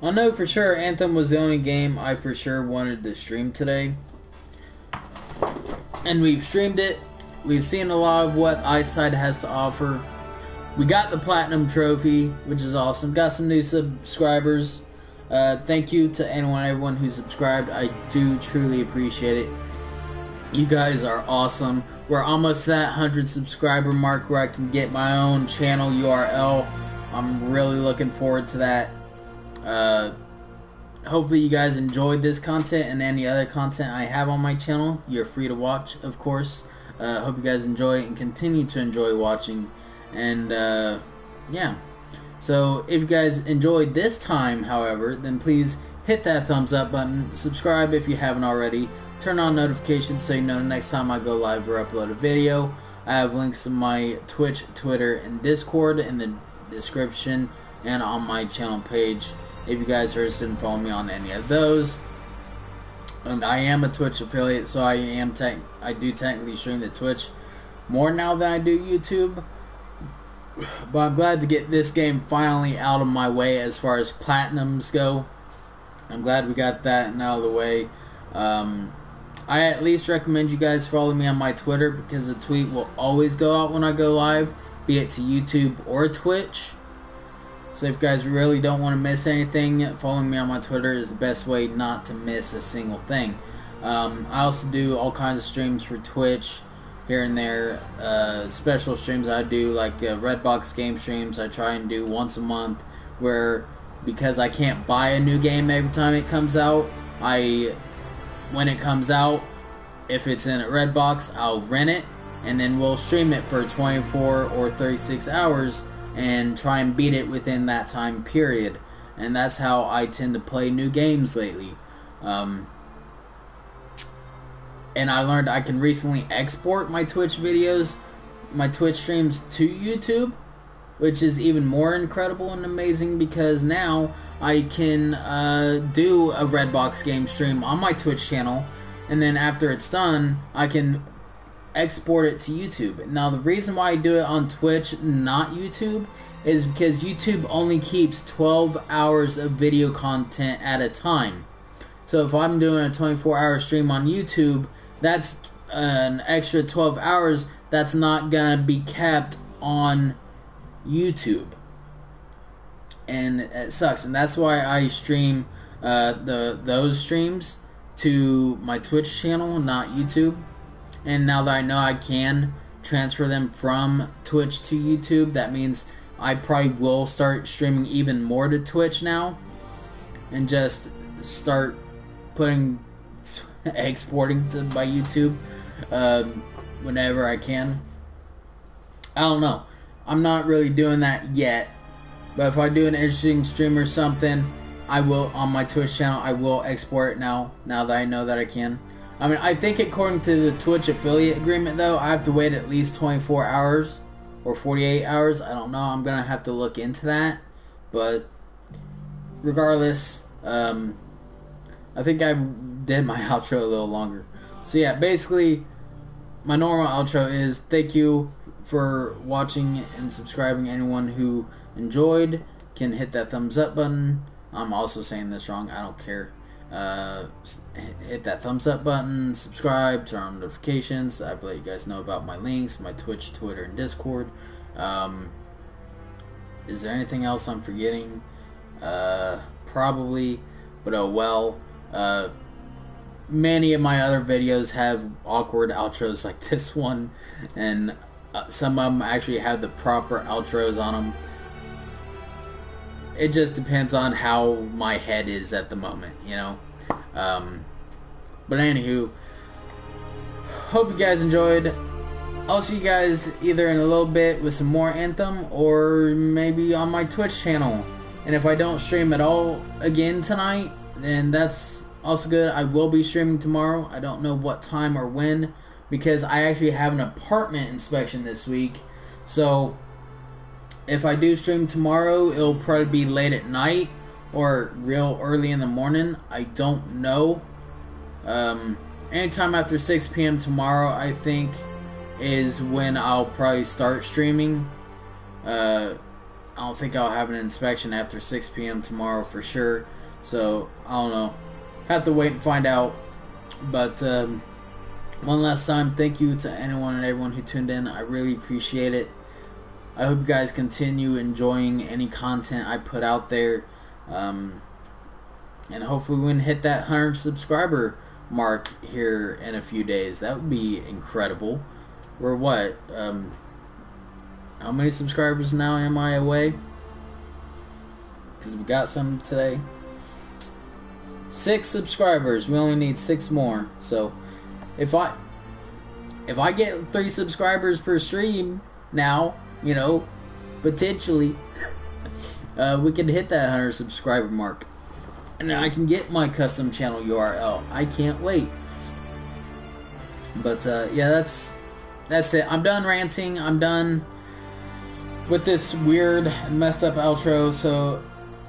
I know for sure Anthem was the only game I for sure wanted to stream today. And we've streamed it. We've seen a lot of what Icetide has to offer. We got the Platinum Trophy, which is awesome. Got some new subscribers. Thank you to everyone who subscribed. I do truly appreciate it. You guys are awesome. We're almost to that 100 subscriber mark where I can get my own channel URL. I'm really looking forward to that. Hopefully you guys enjoyed this content and any other content I have on my channel. You're free to watch, of course. Hope you guys enjoy and continue to enjoy watching. And yeah. So if you guys enjoyed this time, however, then please hit that thumbs up button. Subscribe if you haven't already. Turn on notifications so you know the next time I go live or upload a video. I have links to my Twitch, Twitter, and Discord in the description and on my channel page if you guys are interested in following me on any of those. And I am a Twitch affiliate, so I do technically stream to Twitch more now than I do YouTube. But I'm glad to get this game finally out of my way as far as platinums go. I'm glad we got that out of the way. I at least recommend you guys follow me on my Twitter, because the tweet will always go out when I go live, be it to YouTube or Twitch. So if you guys really don't want to miss anything, following me on my Twitter is the best way not to miss a single thing. I also do all kinds of streams for Twitch here and there. Special streams I do, like Redbox game streams I try and do once a month, where because I can't buy a new game every time it comes out, when it comes out, if it's in a Redbox, I'll rent it and then we'll stream it for 24 or 36 hours and try and beat it within that time period. And that's how I tend to play new games lately. And I learned I can recently export my Twitch videos, my Twitch streams to YouTube, which is even more incredible and amazing, because now I can do a Redbox game stream on my Twitch channel, and then after it's done, I can export it to YouTube. Now, the reason why I do it on Twitch, not YouTube, is because YouTube only keeps 12 hours of video content at a time. So if I'm doing a 24-hour stream on YouTube, that's an extra 12 hours that's not gonna be kept on YouTube, and it sucks. And that's why I stream those streams to my Twitch channel, not YouTube. And now that I know I can transfer them from Twitch to YouTube, that means I probably will start streaming even more to Twitch now, and just start exporting to my YouTube whenever I can. I don't know. I'm not really doing that yet, but if I do an interesting stream or something, I will, on my Twitch channel, I will export it now that I know that I can. I mean, I think according to the Twitch affiliate agreement, though, I have to wait at least 24 hours or 48 hours. I don't know. I'm going to have to look into that. But regardless, I think I did my outro a little longer. So yeah, basically, my normal outro is thank you for watching and subscribing. Anyone who enjoyed can hit that thumbs up button. I'm also saying this wrong, I don't care. Hit that thumbs up button, subscribe, turn on notifications. I've let you guys know about my links, my Twitch, Twitter, and Discord. Is there anything else I'm forgetting? Probably, but oh well. Many of my other videos have awkward outros like this one, and some of them actually have the proper outros on them. It just depends on how my head is at the moment, you know. But anywho, hope you guys enjoyed. I'll see you guys either in a little bit with some more Anthem, or maybe on my Twitch channel. And if I don't stream at all again tonight, then that's also good. I will be streaming tomorrow. I don't know what time or when, because I actually have an apartment inspection this week. So if I do stream tomorrow, it'll probably be late at night or real early in the morning. I don't know. Anytime after 6 p.m. tomorrow, I think, is when I'll probably start streaming. I don't think I'll have an inspection after 6 p.m. tomorrow for sure. So, I don't know. Have to wait and find out. But, one last time, thank you to anyone and everyone who tuned in. I really appreciate it. I hope you guys continue enjoying any content I put out there. And hopefully we can hit that 100 subscriber mark here in a few days. That would be incredible. We're what? How many subscribers now am I away? Because we got some today. 6 subscribers. We only need 6 more. So if I get 3 subscribers per stream now, you know, potentially we can hit that 100 subscriber mark, and I can get my custom channel URL. I can't wait. But yeah, that's it. I'm done ranting. I'm done with this weird and messed up outro. So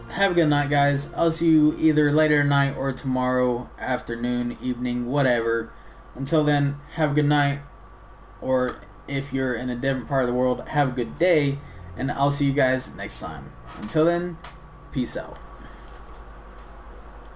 have a good night, guys. I'll see you either later tonight or tomorrow afternoon, evening, whatever. Until then, have a good night, or if you're in a different part of the world, have a good day, and I'll see you guys next time. Until then, peace out.